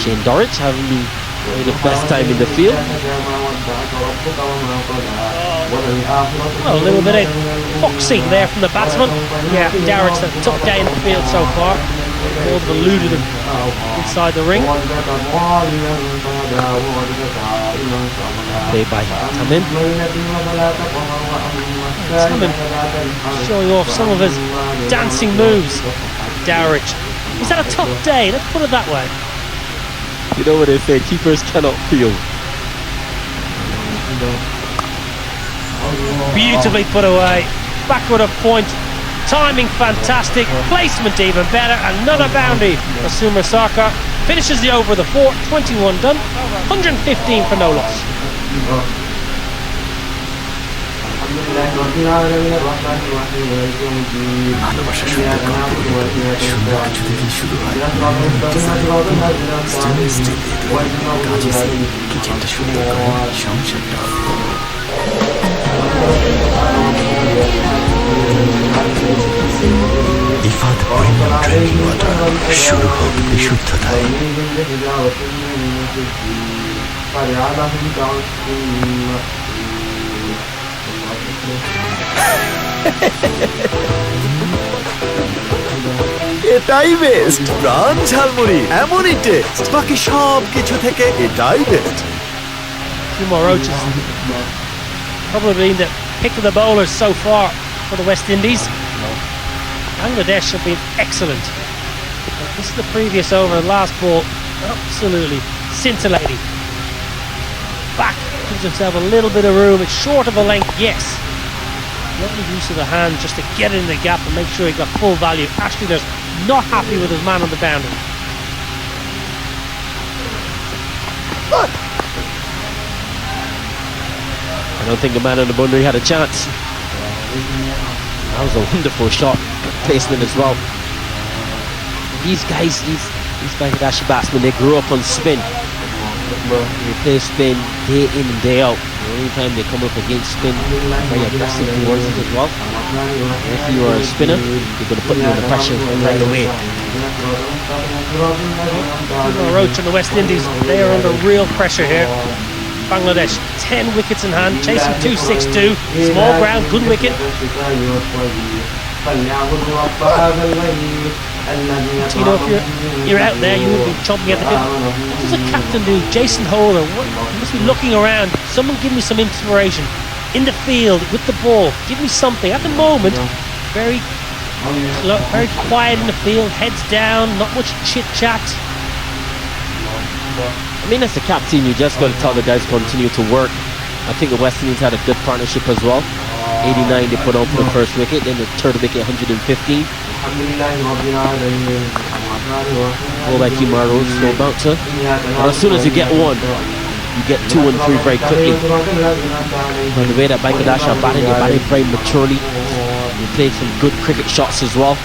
Shane Dorridge having the best time in the field. Well, a little bit of foxing there from the batsman. Yeah, Darrett's the top day in the field so far. All have eluded him inside the ring. Played by Tamim. Tamim showing off some of his dancing moves. Darridge. He's had a tough day, let's put it that way. You know what they say, keepers cannot feel. Beautifully put away. Backward of point. Timing fantastic. Placement even better. Another boundary for Sumar Sarkar. Finishes the over the 4. 21 done. 115 for no loss. ভালোবাসা সুন্দর গল্পগুলো সুন্দর কিছু থেকেই শুরু হয়। Stainless steel দিয়ে তৈরি কাজী সিং কিচেনটা সুন্দর করে সংসারটা ইফাদ প্রিমিয়াম ড্রিঙ্কিং ওয়াটার, শুরু হোক বিশুদ্ধতায়। এটাই বেস্ট প্রাণ ঝালমুড়ি, এমনই টেস্ট বাকি সব কিছু থেকে এটাই best. Few more roaches. Probably been the pick of the bowlers so far for the West Indies. Bangladesh have been excellent. This is the previous over, the last ball, absolutely scintillating. Back, gives himself a little bit of room. It's short of a length, yes. Lovely use of the hand just to get it in the gap and make sure he got full value. Ashley Nurse not happy with his man on the boundary. I don't think the man on the boundary had a chance. That was a wonderful shot placement as well. These guys, these Bangladeshi batsmen, they grew up on spin. They play spin day in and day out. The only time they come up against spin, very aggressive towards it as well. And if you are a spinner, they're going to put you under pressure right away. Roach and the West Indies, they are under real pressure here. Bangladesh 10 wickets in hand, chasing 262, small ground, good wicket. You know, if you're out there, you would be chomping at the bit. What does a captain do? Jason Holder, he must be looking around. Someone give me some inspiration. In the field, with the ball, give me something. At the moment, very quiet in the field, heads down, not much chit-chat. I mean, as the captain, you just got to tell the guys to continue to work. I think the West Indies had a good partnership as well. 89 they put on for the first wicket, then the third wicket 115. Go by Kimaro, slow bouncer. But as soon as you get one, you get 2 and 3 very quickly. By the way that Bangladesh are batting, they're batting very maturely. They played some good cricket shots as well.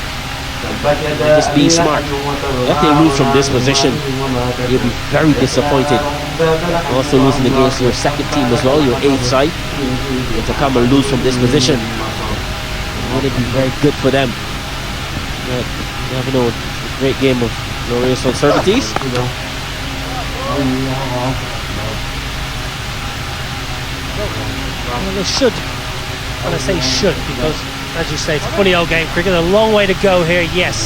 Just be smart. If they lose from this position, you'll be very disappointed. Also losing against your second team as well, your 8th side. If to come and lose from this position, it wouldn't be very good for them. You never know, it's a great game of glorious uncertainties. Well, they should, and I say should because, as you say, it's a funny old game cricket. A long way to go here, yes.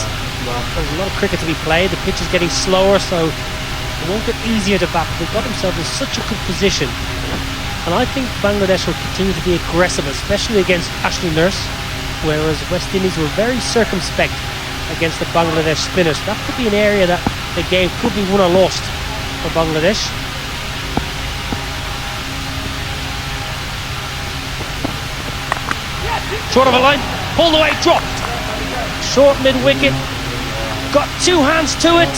There's a lot of cricket to be played. The pitch is getting slower, so it won't get easier to bat. They've got themselves in such a good position. And I think Bangladesh will continue to be aggressive, especially against Ashley Nurse, whereas West Indies were very circumspect against the Bangladesh spinners. That could be an area that the game could be won or lost for Bangladesh. Short of a line, pulled away, dropped. Short mid-wicket, got 2 hands to it,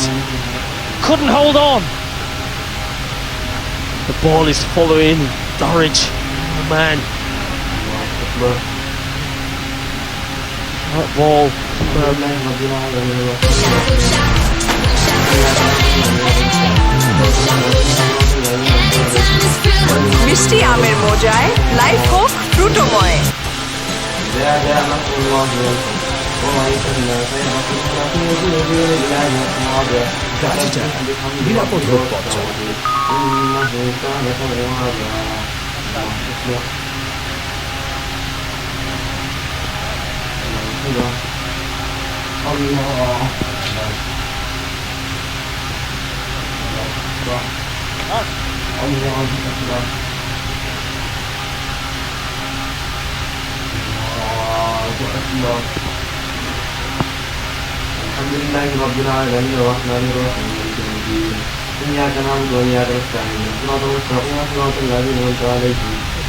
couldn't hold on. The ball is following Dorridge. Oh man. That ball. মিষ্টি আমের মজায় life হোক ফ্রুটোময়। গাড়িটা নিরাপদ হোক পথ চলা।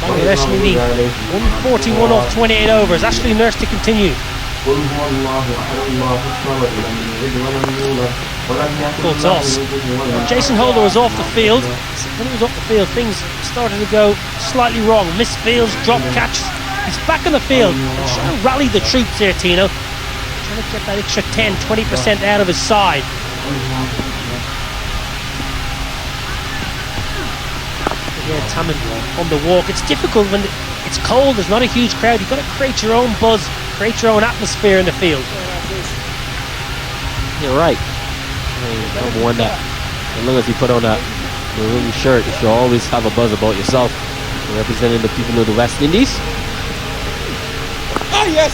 Bangladesh needing 141 off 28 overs. Ashley Nurse to continue. Full toss. Jason Holder was off the field. When he was off the field, things started to go slightly wrong. Missed fields, drop catches. He's back in the field. He's trying to rally the troops here, Tino. Trying to get that extra 10, 20% out of his side. Again, Tammin on the walk. It's difficult when it's cold, there's not a huge crowd. You've got to create your own buzz, create your own atmosphere in the field. You're right. Number one, that as long as you put on that maroon shirt, you should always have a buzz about yourself. You're representing the people of the West Indies. Ah, yes!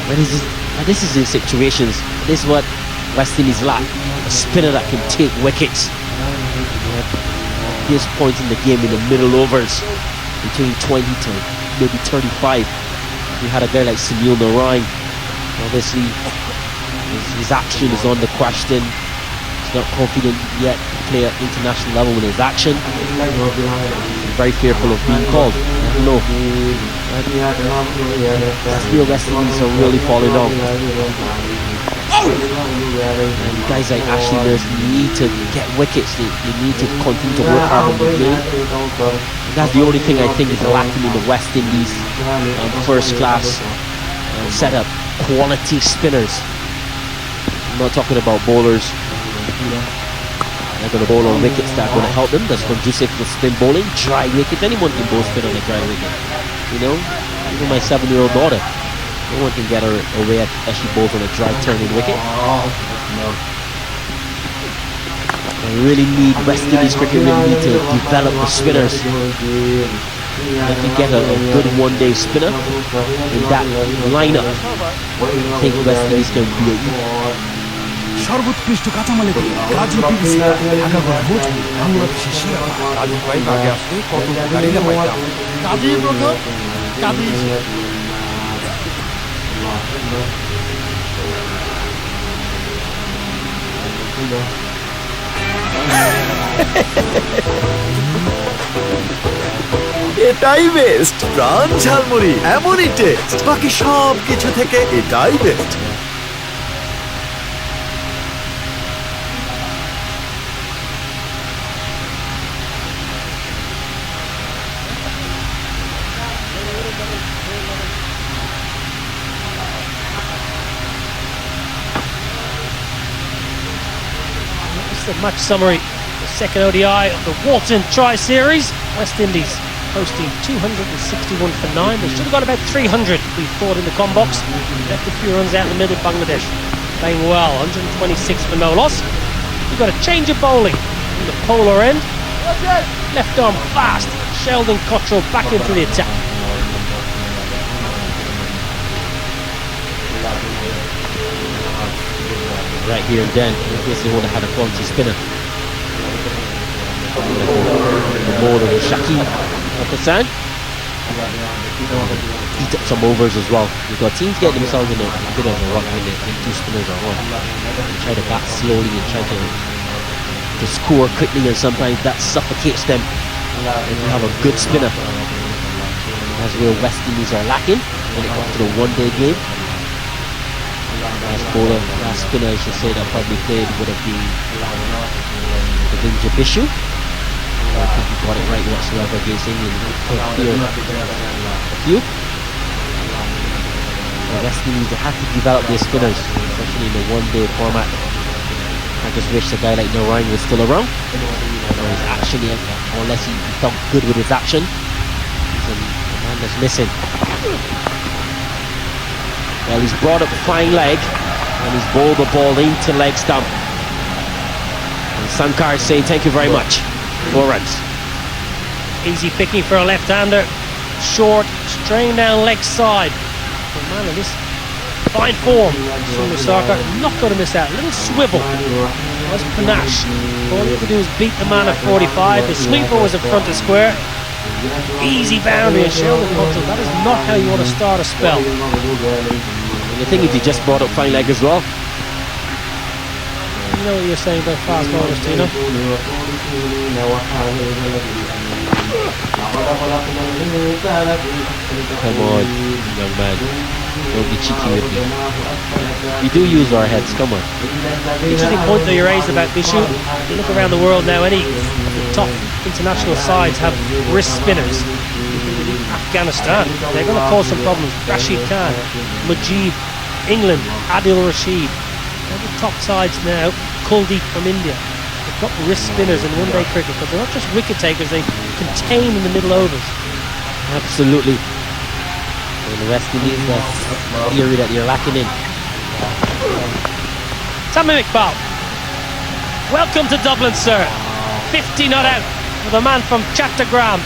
But this is in situations. This is what West Indies lack: a spinner that can take wickets. At this point in the game, in the middle overs, between 20 to maybe 35, we had a guy like Sunil Narine. Obviously, his action is under question. He's not confident yet to play at international level with his action. He's very fearful of being called. I don't know. That's where West Indies are really falling off. And guys like Ashley Mills need to get wickets. They need to continue to work hard on the game. And that's the only thing I think is lacking in the West Indies first class setup. Quality spinners. I'm not talking about bowlers. They're going to bowl on wickets that are going to help them. That's conducive to spin bowling. Dry wicket. Anyone can bowl spin on a dry wicket. You know, even my 7-year-old daughter. No one can get her away as she bowls on a dry turning wicket. I really need West Indies cricket really need to develop the spinners. If you get a good one-day spinner in that lineup, I think West Indies can be সর্বোৎকৃষ্ট কাঁচামালে Gazi PVC আগাগোড়া মজবুত বাংলাদেশের সেরা গাজী ভাই আগে আসলে কত গাড়ি না পাইতাম গাজী প্রথম গাজী এটাই বেস্ট প্রাণ ঝালমুড়ি এমনই টেস্ট বাকি সব কিছু থেকে এটাই best The match summary, the second ODI of the Walton Tri-Series. West Indies posting 261 for 9. They should have got about 300, we thought, in the combox. Left a few runs out in the middle. Bangladesh playing well, 126 for no loss. We've got a change of bowling from the polar end. Left arm fast. Sheldon Cottrell back into the attack. right here and then, in case they would have had a quality spinner. The ball of Shakib Hassan. Eat up some overs as well. You've got teams get themselves in a bit of a rut when they two spinners are on. They try to bat slowly and try to score quickly, and sometimes that suffocates them. If you have a good spinner, that's where West Indies are lacking when it comes to the one-day game. Last bowler, last spinner I should say that probably played would have been Jabishu. I don't think he got it right whatsoever against England. Here, a few. The West Indies, they have to develop their spinners, especially in the one-day format. I just wish a guy like Narine was still around. His action, unless he felt good with his action, he's a man that's missing. Well, he's brought up a fine leg and he's bowled the ball into leg stump. And Sankar is saying thank you very much. 4 runs. Easy picking for a left-hander. Short, straying down leg side. Oh man, of this fine form. Sunil not going to miss out. A little swivel. That's panache. All you have to do is beat the man at 45. The sweeper was in front of square. Easy boundary and Sheldon Cottrell. That is not how you want to start a spell. And the thing is, he just brought up fine leg as well. You know what you're saying about fast bowlers, Tino? Come on, young man. Don't be cheeky with me. We do use our heads, come on. Interesting point that you raised about Bishu. If you look around the world now, any of the top international sides have wrist spinners. You have Afghanistan. They're going to cause some problems. Rashid Khan, Mujib, England, Adil Rashid. They're the top sides now. Kuldeep from India. They've got wrist spinners in one-day cricket, but they're not just wicket takers, they contain in the middle overs. Absolutely. And the West Indies, the area that you're lacking in. Tamim Iqbal. Welcome to Dublin, sir. 50 not out for the man from Chattogram.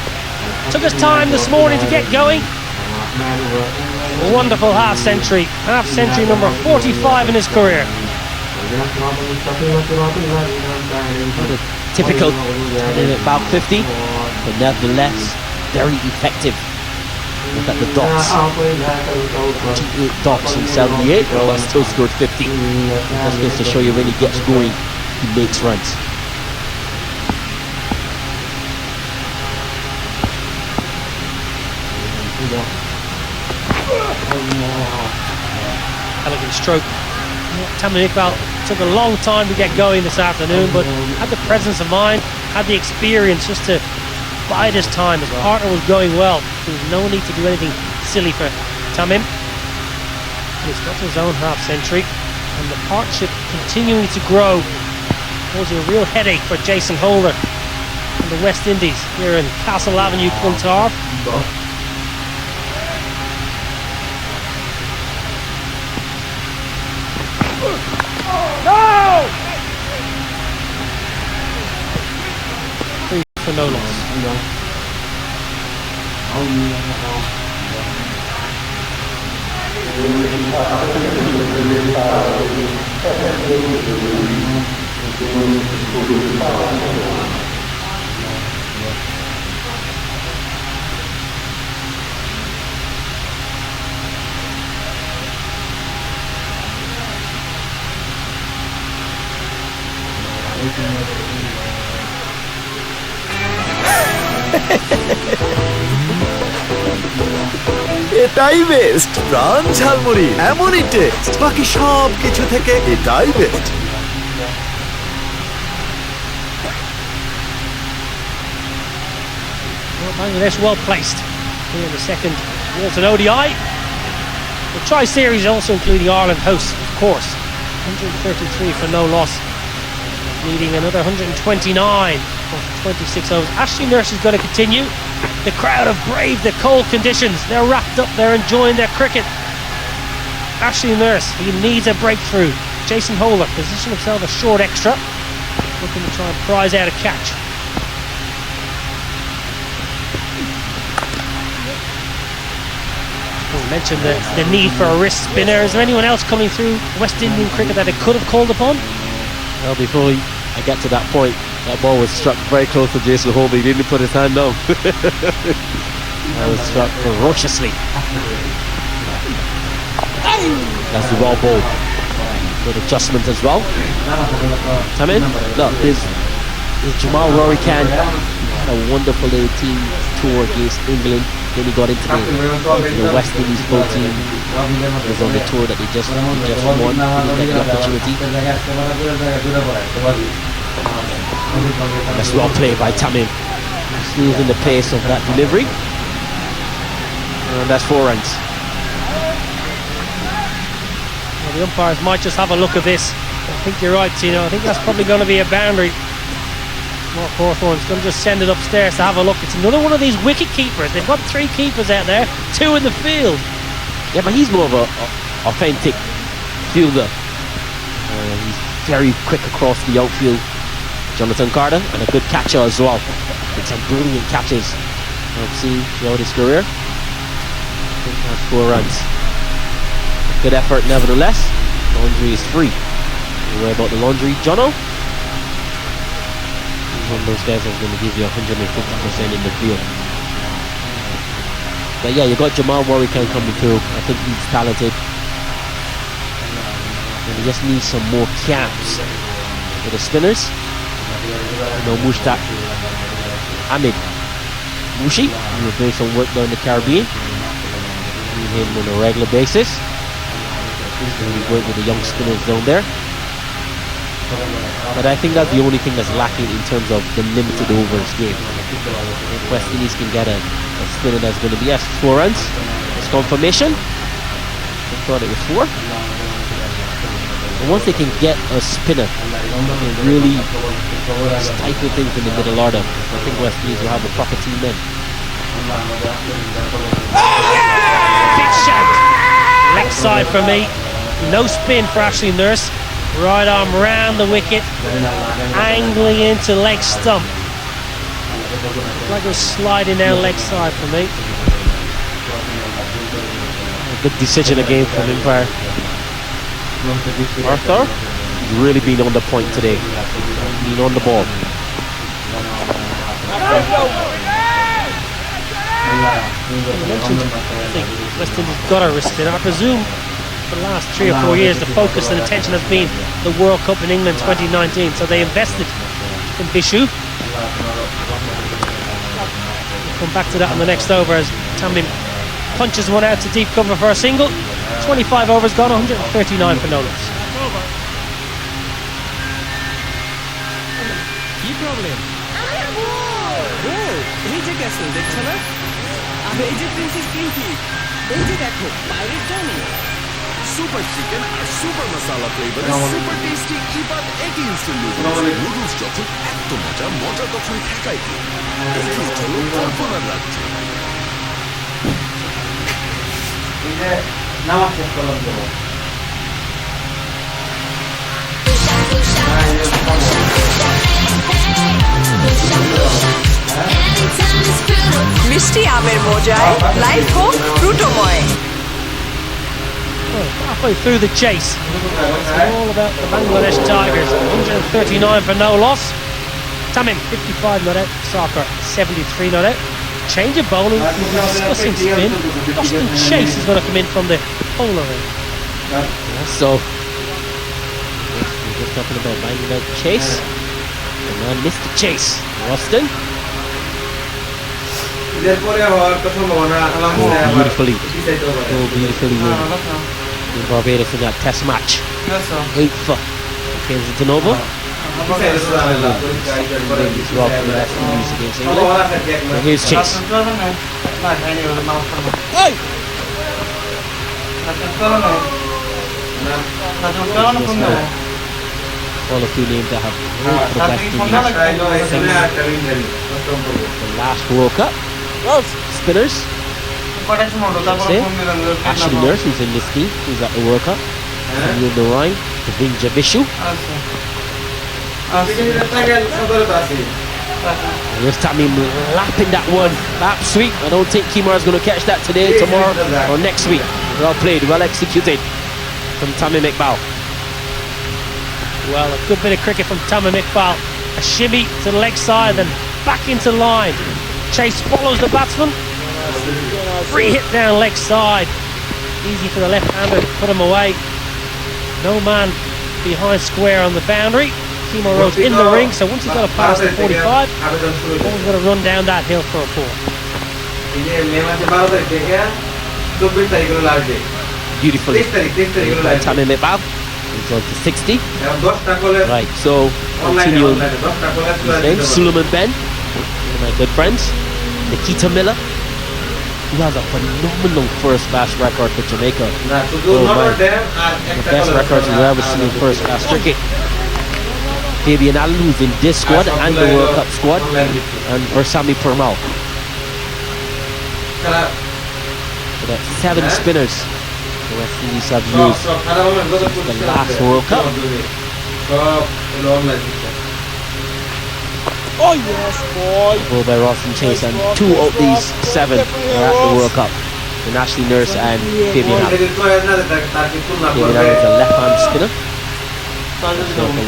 Took us time this morning to get going. A wonderful half-century number 45 in his career. Typical, about 50, but nevertheless very effective. Look at the dots. 28 dots in 78, but still scored 50. That goes to show you when he gets going, he makes runs. Elegant stroke. Tamim Iqbal took a long time to get going this afternoon, but had the presence of mind, had the experience just to bide his time. His partner was going well. There was no need to do anything silly for Tamim. He's got his own half-century, and the partnership continuing to grow, causing a real headache for Jason Holder and the West Indies here in Castle Avenue, Clontarf. No! Three for no loss. এটাই best প্রাণ ঝালমুড়ি এমনই test বাকি সব কিছু থেকে এটাই best Bangladesh well placed here in the second Walton ODI. The Tri-Series also including Ireland hosts, of course. 133 for no loss, needing another 129 for 26 overs. Ashley Nurse is going to continue. The crowd have braved the cold conditions. They're wrapped up, they're enjoying their cricket. Ashley Nurse, he needs a breakthrough. Jason Holder positioned himself a short extra, looking to try and prize out a catch. We mentioned the need for a wrist spinner. Is there anyone else coming through West Indian cricket that it could have called upon? Well, before I get to that point, that ball was struck very close to Jason Holder. He didn't put his hand down. That was struck ferociously. That's the raw ball. Good adjustment as well. Tamim, look, there's Jamal Rory Khan had a wonderful 18 tour against England. Then he got into the West Indies full team. He was on the tour that he just won. He didn't get the opportunity. That's well played by Tamim. Smoothing the pace of that delivery. And that's 4 runs. Well, the umpires might just have a look at this. I think you're right, Tino. I think that's probably going to be a boundary. Mark Hawthorne's going to just send it upstairs to have a look. It's another one of these wicket keepers. They've got 3 keepers out there, 2 in the field. Yeah, but he's more of a authentic fielder. He's very quick across the outfield. Jonathan Carter, and a good catcher as well. With some brilliant catches I've seen throughout his career. I think that's 4 runs. Good effort nevertheless. Laundry is free. Don't worry about the laundry, Jono. One of those guys that's going to give you 150% in the field. But yeah, you got Jamal Rory Khan coming through. I think he's talented. And he just needs some more caps for the spinners. Mushtaq Ahmed Mushi, he was doing some work down in the Caribbean. See him on a regular basis. He work with the young spinners down there. But I think that's the only thing that's lacking in terms of the limited overs game. If West Indies can get a Spinning that's going to be 4 runs. It's confirmation. I thought it was 4. And once they can get a spinner, they can really stifle things in the middle order. I think West Indies will have a proper team then. Big shout. Leg side for me. No spin for Ashley Nurse. Right arm round the wicket, angling into leg stump. Like it was sliding down leg side for me. Good decision again from umpire Arthur. He's really been on the point today. Been on the ball. I think West Indies got a wrist spin. I presume for the last 3 or 4 years the focus and attention has been the World Cup in England 2019, so they invested in Bishu. We'll come back to that on the next over as Tamim punches one out to deep cover for a single. 25 overs gone, 139 for no loss. কি problem? ও এই যে castle দেখছো না? আর এই যে princess Pinki, এই যে দেখো পাইরেট জনি। সুপার চিকেন আর সুপার মশলা ফ্লেভারে সুপার টেস্টি এবার একই ইনস্ট্যান্ট নুডলস যখন এত মজা তখন ঠেকাই কি এই চলো কল্পনার রাজ্যে নামাজ শেষ করলাম তো মিষ্টি আমের মজায় লাইফ হোক ফ্রুটোময়। Halfway through the chase. It's all about the Bangladesh Tigers. 139 for no loss. Tamim 55 not out. Sarkar 73 not out. Change of bowling. Discussing spin. Austin Chase is going to come in from the bowler end. So we're just talking about Bangladesh Chase. And now Mr. Chase. Austin. Beautifully. So beautifully in Barbados in that test match. 8 for Kensington Oval. And here's Chase. All a few names that have played for West Indies. The last World Cup. Spinners. Ashley Nurse, who's in this team, who's at the World Cup. Neil Narain, Devin Javishu. Here's Tamim lapping that one. Lap sweep. I don't think Kimara's going to catch that today, tomorrow, or next week. Well played, well executed from Tamim Iqbal. Well, a good bit of cricket from Tamim Iqbal. A shimmy to the leg side, then back into line. Chase follows the batsman. Free hit down leg side. Easy for the left-hander to put him away. No man behind square on the boundary. Kimo Rhodes in the ring, so once he's got a pass to 45, Ball's got to run down that hill for a 4. Beautifully. Tamim Iqbal. He's on to 60. Right, so continuing. Then Suleiman Ben, one of my good friends. Nikita Miller, who has a phenomenal first class record for Jamaica. Oh my, the best records we've ever seen in first class cricket. Fabian Allen, who's in this squad and the World Cup squad, and Versami Permal. So that's 7 spinners the West Indies have used since the last World Cup. Oh yes, boy! Bowled by Austin Chase, and 2 of these 7 are at the World Cup. And Ashley Nurse and Fabian Allen. Fabian Allen is a left-hand spinner. So a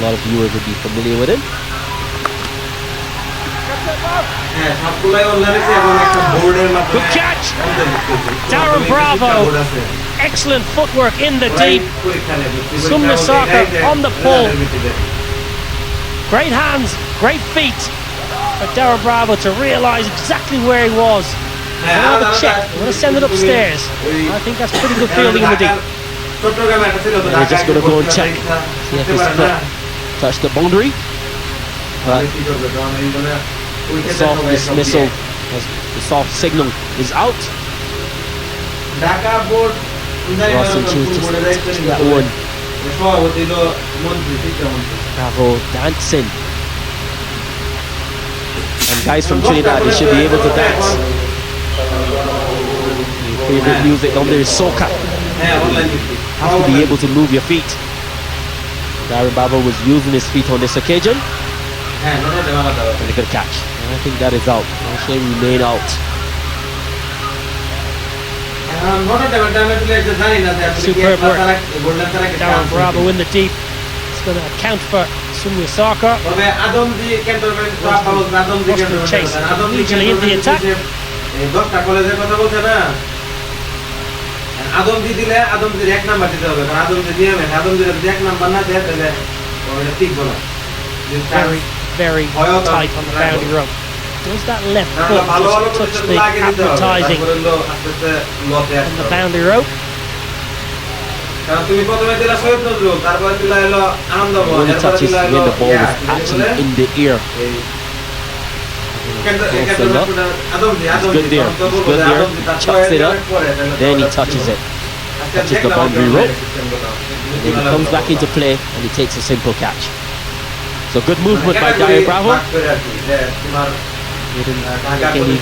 lot of viewers will be familiar with him. Good catch! Darren Bravo. Excellent footwork in the deep. Sumner Sarkar on the pull. Great hands, great feet for Darren Bravo to realise exactly where he was. I'm going to have a check. I'm going to send it upstairs. I think that's pretty good fielding in the deep. We're just going to go and check. See if his foot touched the boundary. But the soft dismissal has The soft signal is out. Rosson changes that one. Bravo dancing. And guys from Trinidad, they should be able to dance. Your favorite music down there is soca. Have to be able to move your feet. Darren Bravo was using his feet on this occasion. And a good catch. And I think that is out. I'll show you remain out. Superb work. Darren Bravo in the deep. It's going to account for Sunway Soccer. Western chase immediately into the attack. Adamjee দিলে আদমজির এক number দিতে হবে কারণ আদমজি নিয়মে আদমজির যদি এক number না দেয় তাহলে ওটা ঠিক বলা very tight on the boundary rope. Does that left foot just touch the advertising on the boundary rope? তুমি প্রথমে দিলা শহীদ নজরুল তারপর দিলা হলো আনন্দময় When he touches when the ball is actually in the ear. It's good there. It's good there. Chucks it up. Then he touches it. Touches the boundary rope. And then he comes back into play and he takes a simple catch. So good movement by Darren Bravo. Didn't take any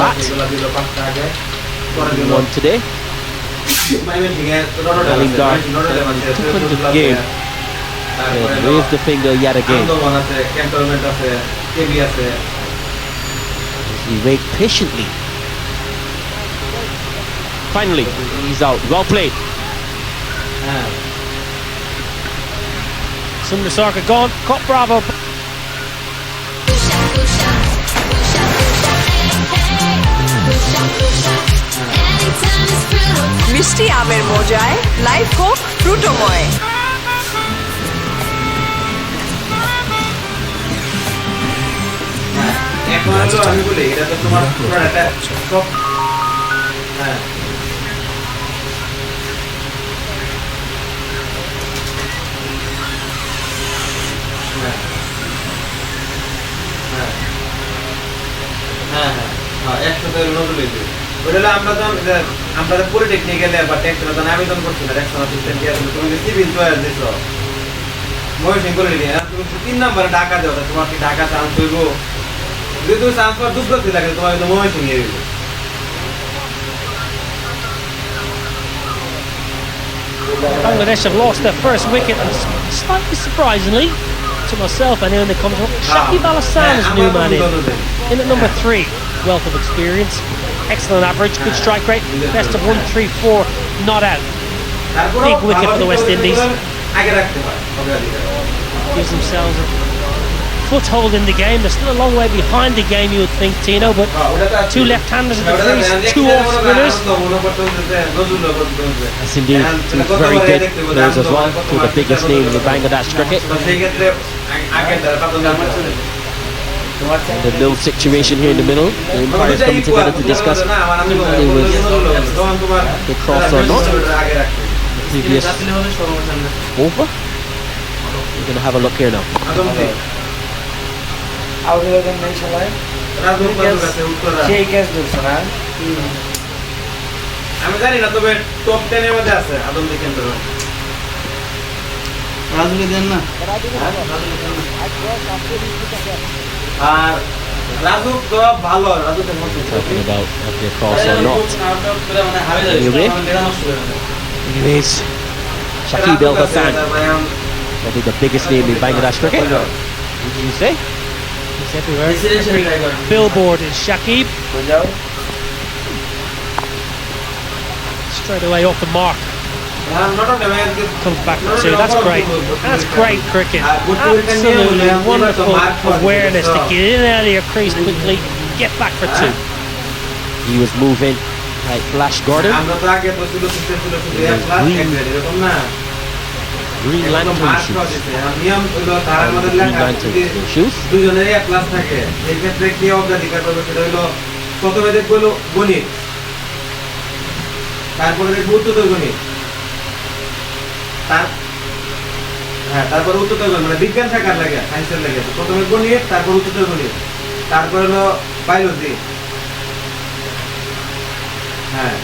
bat. One today. Lingard took into the game. And raised the finger yet again. He wait patiently. Finally, he's out. Well played. Sunway Soccer gone. Caught Bravo. মিষ্টি আমের মজায় life হোক ফ্রুটোময়। এখন তো আমি বলি এটা তো তোমার পুরো একটা সব হ্যাঁ একসাথে নজরুল ওটা আমরা তো পলিটেকনিক্যালে বা টেকনিক্যাল আবেদন করছি না একশো অ্যাসিস্ট্যান্ট তুমি যে সিভিল চয়েস দিচ্ছ ময়সিং করে নিয়ে তুমি 3 নম্বরে ঢাকা দেও তোমার কি ঢাকা চান্স হইব যদি তুমি চান্স পাওয়ার দুর্গতি লাগে তোমার কিন্তু ময়সিং এ হইব Bangladesh have lost their first wicket, and slightly surprisingly to myself, I know when they come to Shakib Al Hassan is new man in at number 3. Wealth of experience, excellent average, good strike rate, best of 1-3-4, not out. Big wicket for the West Indies. Gives themselves a foothold in the game. They're still a long way behind the game, you would think, Tino, but two left-handers at the crease, two off-spinners. Yes, indeed. Two very good players as well. Two of the biggest names in Bangladesh cricket. And the little situation here in the middle. The umpires coming together to discuss if it was a cross or not. The previous over. We're going to have a look here now. আমি জানি না তবে top 10 এর মধ্যে আছে আদম দেখেন তো রাজুকে দেন না আর রাজু তো ভালো রাজুকে মধ্যে Talking about if they cross or not. Anyways, Shakib Al Hassan, probably the biggest name in Bangladesh cricket. What did you say? He's everywhere. Every billboard is Shakib. Straight away off the mark. Comes back for 2. That's great. That's great cricket. Absolutely wonderful awareness to get in and out of your crease quickly, get back for 2. He was moving like Flash Gordon. Green Lantern shoes. Green Lantern shoes. দুজনেরই এক class থাকে এই ক্ষেত্রে কি অগ্রাধিকার করবে সেটা হলো প্রথমে দেখব হলো গণিত তারপরে দেখব উচ্চতর গণিত তারপর উচ্চতর গণিত মানে বিজ্ঞান শাখার লাগে সায়েন্সের লাগে প্রথমে গণিত তারপর উচ্চতর গণিত তারপর হলো বায়োলজি হ্যাঁ,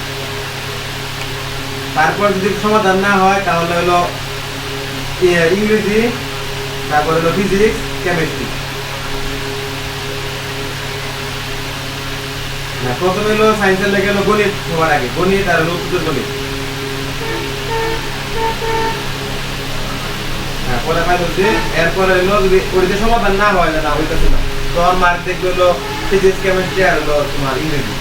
তারপর যদি সমাধান না হয় তাহলে হলো ইংরেজি, তারপর হলো ফিজিক্স, কেমিস্ট্রি। প্রথমে হলো সায়েন্সের লেগে হলো গণিত সবার আগে, গণিত আর হলো উত্তর গণিত। পরে পাই বলছি, এরপরে হলো যদি ওইটা সমাধান না হয়, না হইতেছে না, তখন মার্ক দেখবে হলো ফিজিক্স, কেমিস্ট্রি আর হলো তোমার ইংরেজি।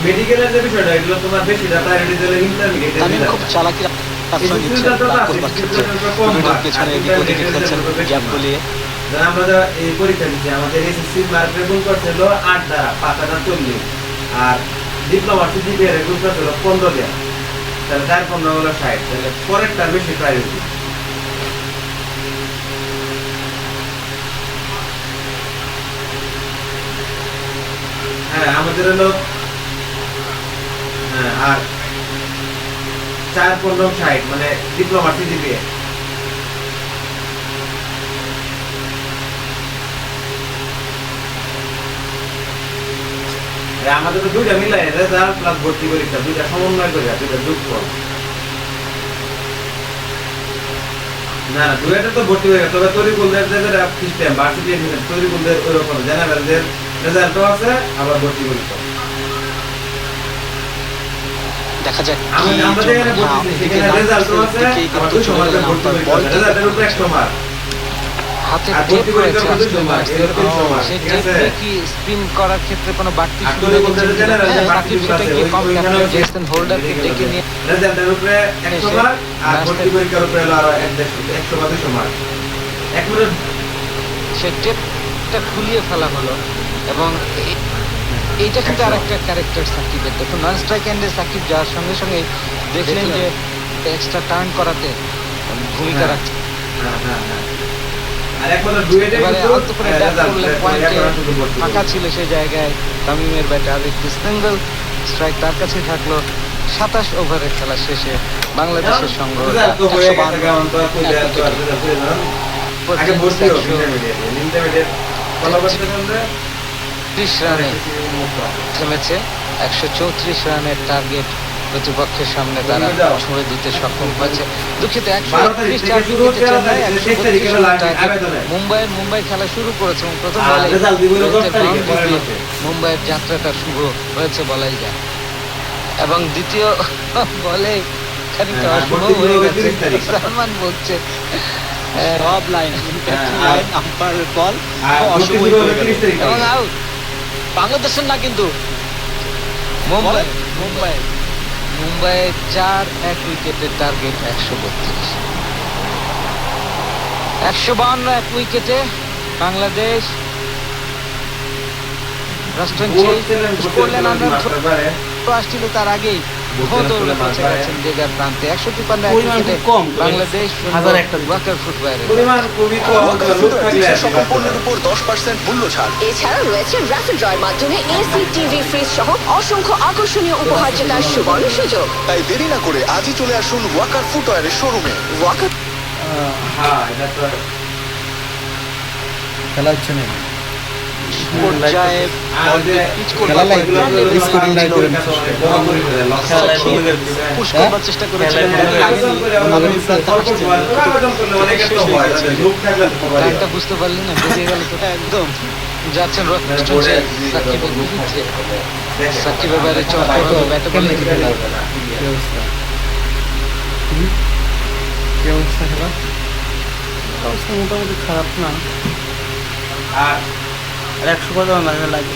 মেডিকেলের যে বিষয়টা, এগুলো তোমার বেশি প্রায়োরিটি দিলে ইন্টারমিডিয়েট। আমি খুব চালাকি আশ্রয় নিচ্ছে লাভ করবার ক্ষেত্রে ভিডিওর পেছনে এদিক ওদিকে খেলছেন গ্যাপ বলিয়ে। আমরা যারা এই পরীক্ষা দিচ্ছি, আমাদের এসএসসি মার্ক রেগুল করছে হলো 8 দ্বারা 5,40, আর ডিপ্লোমা সিজিপিএ রেগুল করছে হলো 15 দেয়া, তাহলে 4-15 হলো 60, তাহলে পরেরটার বেশি প্রায়োরিটি। হ্যাঁ, আমাদের হলো আর 4-15-60 মানে ডিপ্লোমা সিজিপিএ। আমাদের তো দুইটা মিলাই রেজাল্ট প্লাস ভর্তি পরীক্ষা, দুইটা সমন্বয় করে দুইটা যোগ কর। না না, দুইটা তো ভর্তি পরীক্ষা, তবে তরিকুলদের যে সিস্টেম ভার্সিটি এডমিশন, তরিকুলদের ওইরকম জেনারেলদের রেজাল্টও আছে, আবার ভর্তি পরীক্ষা। দেখা যাক আমাদের এখানে সেখানে রেজাল্টও আছে, আবার 200 মার্কের ভর্তি পরীক্ষা, রেজাল্টের উপরে 100 মার্ক। হাতে টেপ রয়েছে, সেই টেপ দিয়ে কি স্পিন করার ক্ষেত্রে কোনো বাড়তি সুবিধা দিচ্ছেন? সাকিব সেটা কি কম ক্যাপ্টেন জেসন হোল্ডারকে ডেকে নিয়ে রেজাল্টের উপরে 100 মার্ক আর ভর্তি পরীক্ষার উপরে আরো 100 বা 200 মার্ক। এক মিনিট, সেই টেপটা খুলিয়ে ফেলা হলো, এবং এইটা কিন্তু আরেকটা ক্যারেক্টার সাকিবের। দেখুন, নন স্ট্রাইক এন্ডে সাকিব যাওয়ার সঙ্গে সঙ্গে দেখলেন যে এক্সট্রা টার্ন করাতে ভূমিকা রাখছে। এবারে আলতো করে ড্যাপ করলেন, পয়েন্টে ফাঁকা ছিল সেই জায়গায় তামিমের ব্যাটে আরেকটি সিঙ্গেল স্ট্রাইক তার কাছে থাকলো। 27 ওভারের খেলা শেষে বাংলাদেশের সঙ্গে 130 রানে থেমেছে। 134 রানের টার্গেট প্রতিপক্ষের সামনে তারা ছুঁড়ে দিতে সক্ষম হয়েছে। দুঃখিত, 131 মুম্বাই খেলা শুরু করেছে এবং প্রথম বলে মুম্বাইয়ের যাত্রাটা শুভ হয়েছে বলাই যায়, এবং দ্বিতীয় বলে খানিকটা অশুভ হয়ে গেছে। সালমান বলছে সব লাইন আম্পায়ারের বল অশুভ এবং আউট। বাংলাদেশের না কিন্তু মুম্বাই 4-1 উইকেটের টার্গেট 132। 152 এক উইকেটে বাংলাদেশ আসছিল তার আগেই পৌঁছে গেছেন জেগার প্রান্তে। 153 এক উইকেটে বাংলাদেশ ওয়াকার ফুটবয়ারের সকল পণ্যের উপর 10% মূল্য ছাড়। এছাড়া রয়েছে র্যাপিড ড্রয়ের মাধ্যমে এসি, টিভি, ফ্রিজ সহ অসংখ্য আকর্ষণীয় উপহার জেতার সুবর্ণ সুযোগ। তাই দেরি না করে আজই চলে আসুন ওয়াকার ফুটওয়্যারের শোরুমে। ওয়াকার খেলা হচ্ছে না, চেষ্টা করেছিলেন, বুঝতে পারলেন না, বেরিয়ে গেল তো একদম। যাচ্ছেন সাকিবের বিরুদ্ধে, সাকিবের বাইরে চমৎকার ব্যাটে বলে মোটামুটি খারাপ না, আর 100 কথা লাগে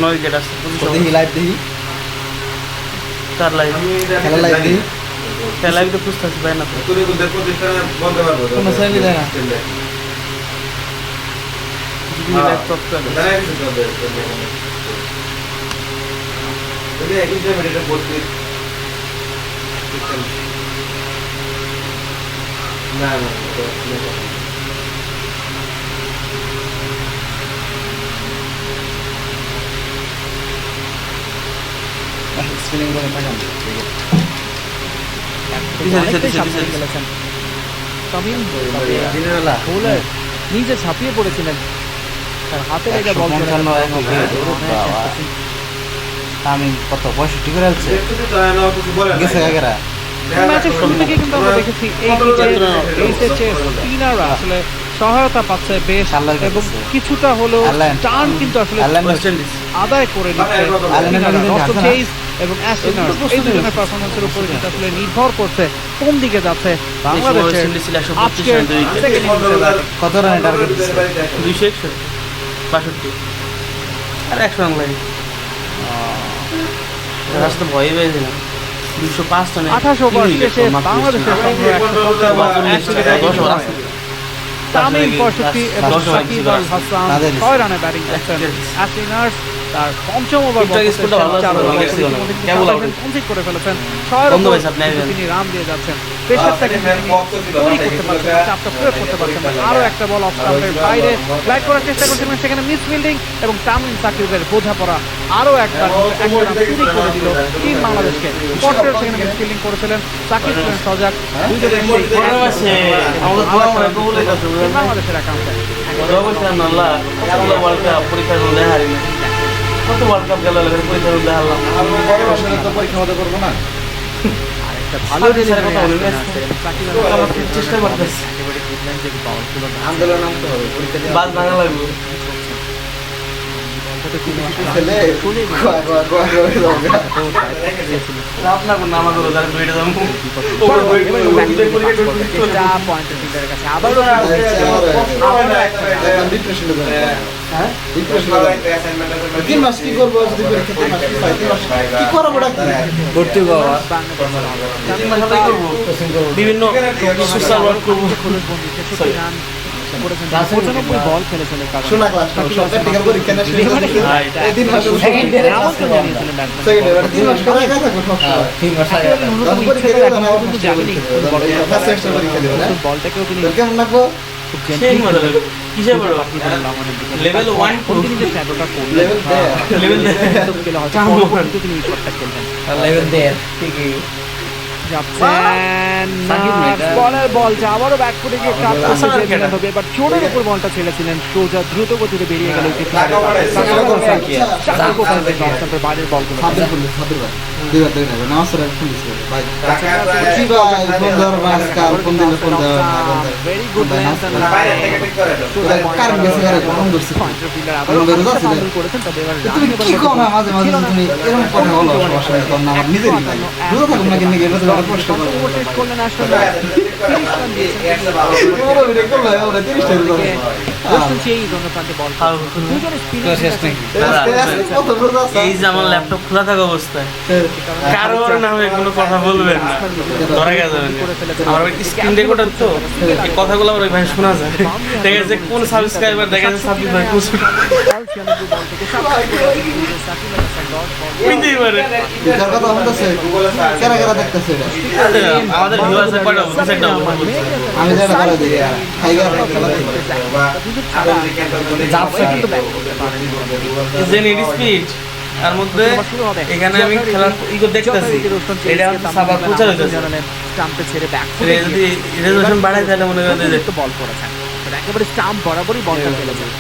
9 উইকেট আছে। দেখি লাইভ, দেখি তার লাইভ, খেলা লাইভ দেখি, খেলা লাইভ তো বুঝতেছি পাই না তো, কোনো সাইডে দেয় না। স্পিনিং করে থাকেন অনেকটাই সামনে খেলেছেন তামিম, তবে বোলার নিজে ছাপিয়ে পড়েছিলেন, তার হাতে লেগে বল চলে গেল। তামিম কত 65 করে আছে গেছে আগেরা ম্যাচের শুরু থেকে কিন্তু আমরা দেখেছি এই যে স্পিনাররা আসলে সহায়তা পাচ্ছে বেশ, এবং কিছুটা হলো টার্ন কিন্তু আসলে আদায় করে নিচ্ছে রসল চেজ এবং অ্যাস্টন মার্টিন। এই দুজনের পারফরম্যান্সের উপরে কিন্তু আসলে নির্ভর করছে কোন দিকে যাচ্ছে বাংলাদেশের আজকের সেকেন্ড ইনিংসে। কত রানের টার্গেট দিচ্ছে? 261 আর 100 রান লাগে। রাস্তা ভয় পেয়েছিলাম 205 রানে 28 ওভার শেষে বাংলাদেশের সঙ্গে 110 তামিম 65 এবং সাকিব আল হাসান 6 রানে ব্যাটিং করছেন। অ্যাস্টন তার পঞ্চম ওভার কনসিড করে ফেলেছেন, 6 তিনি রান দিয়ে যাচ্ছেন। প্রেসারটাকে তৈরি করতে পারছেন, চাপটা প্রয়োগ করতে পারছেন। আরও একটা বল অফ স্টাম্পের বাইরে গ্লাইড করার চেষ্টা করছিলেন, সেখানে মিস ফিল্ডিং এবং তামিম সাকিবের বোঝাপড়া আরও একবার একটা রান চুরি করে দিল টিম বাংলাদেশকে। স্পটের সেখানে মিস ফিল্ডিং করেছিলেন, সাকিব ছিলেন সজাগ, দুইজনের বাংলাদেশের অ্যাকাউন্টে কত ওয়ার্ল্ড কাপ গেল পরীক্ষা দিতে হারলাম। পরীক্ষা মতো করবো না, একটা ভালো চেষ্টা করতেছি, আন্দোলন নামতে হবে, পরীক্ষা দিয়ে বাদ ভাঙা লাগবে। আপনার নামা করো তারা দুইটা দাম বিভিন্ন বল খেলেছেন বলটাকেও তিনি লেভেল 1 তিনি যে শ্যাডোটা করলেন তিনি শটটা খেলতেন লেভেল দেয়ার ঠিকই বলের বল আবারও ব্যাক ফুটে গিয়ে হবে, এবার চোরের উপর বলটা ছেড়েছিলেন, সোজা দ্রুত গতিতে বেরিয়ে গেল বাইরের বলগুলো। ভেরি গুড করেছেন, তবে এবার করলেন আসলে এই যে আমার ল্যাপটপ খোলা থাকা অবস্থায় কারোর নামে কোনো কথা বলবেন না, ধরা যাবে না। আমার স্ক্রিন রেকর্ডার তো এই কথাগুলো আমার ওইভাবে শোনা যায়। দেখা যাচ্ছে কোন সাবস্ক্রাইবার দেখা যাচ্ছে সাব্বির ভাই আমাদের ভিউ আছে কয়টা আমি তার মধ্যে এখানে আমি খেলার দেখতেছি এটা সাবার প্রচার হইতেছে, যদি রেজুলেশন বাড়ায় তাহলে মনে করেন বল করেছেন একেবারে স্টাম্প বরাবরই বলটা ফেলেছেন।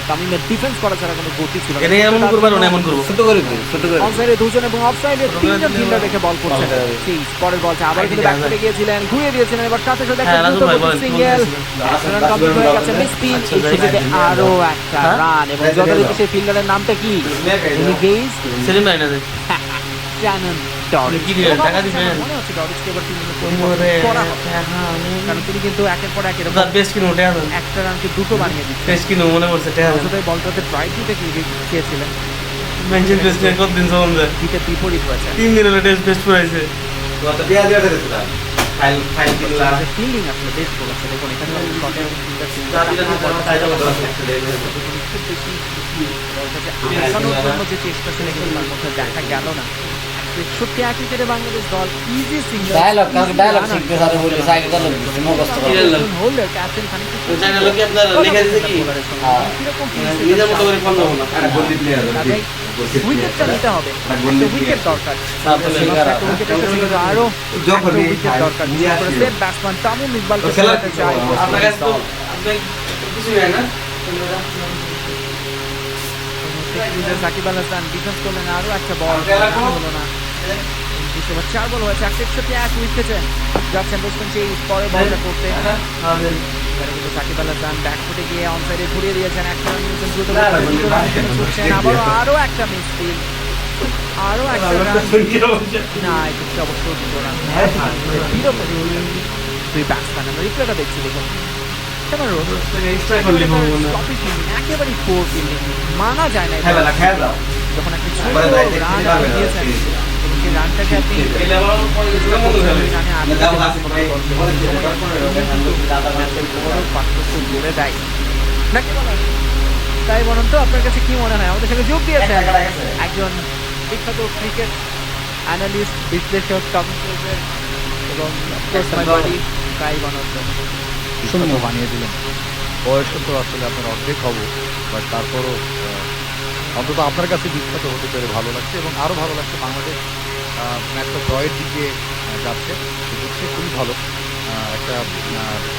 তামিমের ডিফেন্স করা ছাড়া কোনো গতি ছিল না, এটা এমন করবার না, এমন করব ছোট করে অফসাইডে দুজন এবং অফসাইডে তিনজন ফিল্ডার রেখে বল করছেন। সেই পরের বলটা আবার কিন্তু ব্যাক করে গিয়েছিলেন, ঘুরিয়ে দিয়েছিলেন, এবার সাথে সাথে একটা সিঙ্গেল রান কমপ্লিট হয়ে গেছে। মিসপিন এসে আরো একটা রান, এবং যথারীতি সেই ফিল্ডারের নামটা কি? ইনি গেইজ সেলিম ভাই না জানেন ডরিচ কি দিয়ে টাকা দিবেন মনে হচ্ছে ডরিচকে এবার টিমে কারণ তিনি কিন্তু একের পর এক এরকম বেস্ট কিনো ওটা একটা রানকে দুটো বানিয়ে দিচ্ছে। বেস্ট কিনো মনে পড়ছে এটা আসলে বলটাতে ট্রাই দিতে চেয়েছিলেন, মেনশন বেস্ট কত দিন চলন যায় হিতে বিপরীত হয়েছে, 3 দিন হলো টেস্ট বেস্ট করেছে তো বিয়া দিয়ে দিতেছিলাম ফাইল কিনলা ফিল্ডিং আসলে বেস্ট বলেছে। দেখুন এখানে শটে এবং ফিল্ডার যে চেষ্টা ছিল তার মধ্যে দেখা গেল না। 101 উইকেটে বাংলাদেশ দল ইজি সিঙ্গেল ডায়লগ শিখতে হবে বলে সাইকেল চালানো মুখস্থ করে হলে ক্যাপ্টেন খানিকটা জায়গা কি আপনার লেখা দিতে কি কিরকম নিজের মতো করে ফলো না একটা গোল প্লেয়ার উইকেটটা নিতে হবে উইকেট দরকার আরো যখন উইকেট দরকার সেট ব্যাটসম্যান তামিম ইকবাল আপনার কাছে তো কিছু হয় না সাকিব আল হাসান ডিফেন্স করলেন আরো একটা বল হলো না 4 বল হয়েছে 101 উইকেটে যাচ্ছেন রোস্টন চেইস পরে বলটা করতে সাকিব আল হাসান ব্যাক ফুটে গিয়ে অন সাইডে ঘুরিয়ে দিয়েছেন একটা রান নিয়েছেন দ্রুত আবারও আরো একটা মিস ফিল্ড আরো একটা রান না এটা অবশ্য দুটো রান দুই ব্যাটসম্যান আমরা রিপ্লেটা দেখছি দেখুন একেবারে পোর ফিল্ডিং মানা যায় না যখন একটা ছোট রান আপনি দিয়েছেন সেই রানটাকে আপনি পার্থক্য জুড়ে দেয় নাকি তাই বলুন তো আপনার কাছে কি মনে হয় আমাদের সঙ্গে যোগ দিয়েছে একজন বিখ্যাত ক্রিকেট অ্যানালিস্ট বিশ্লেষক কমেন্টেটর এবং তাই বলুন সুন্দর বানিয়ে দিলেন বয়সে তো আসলে আপনার অর্ধেক হব বাট তারপরও অন্তত আপনার কাছে বিখ্যাত হতে পেরে ভালো লাগছে এবং আরও ভালো লাগছে বাংলাদেশ ম্যাচটা জয়ের দিকে যাচ্ছে সেক্ষেত্রে খুবই ভালো একটা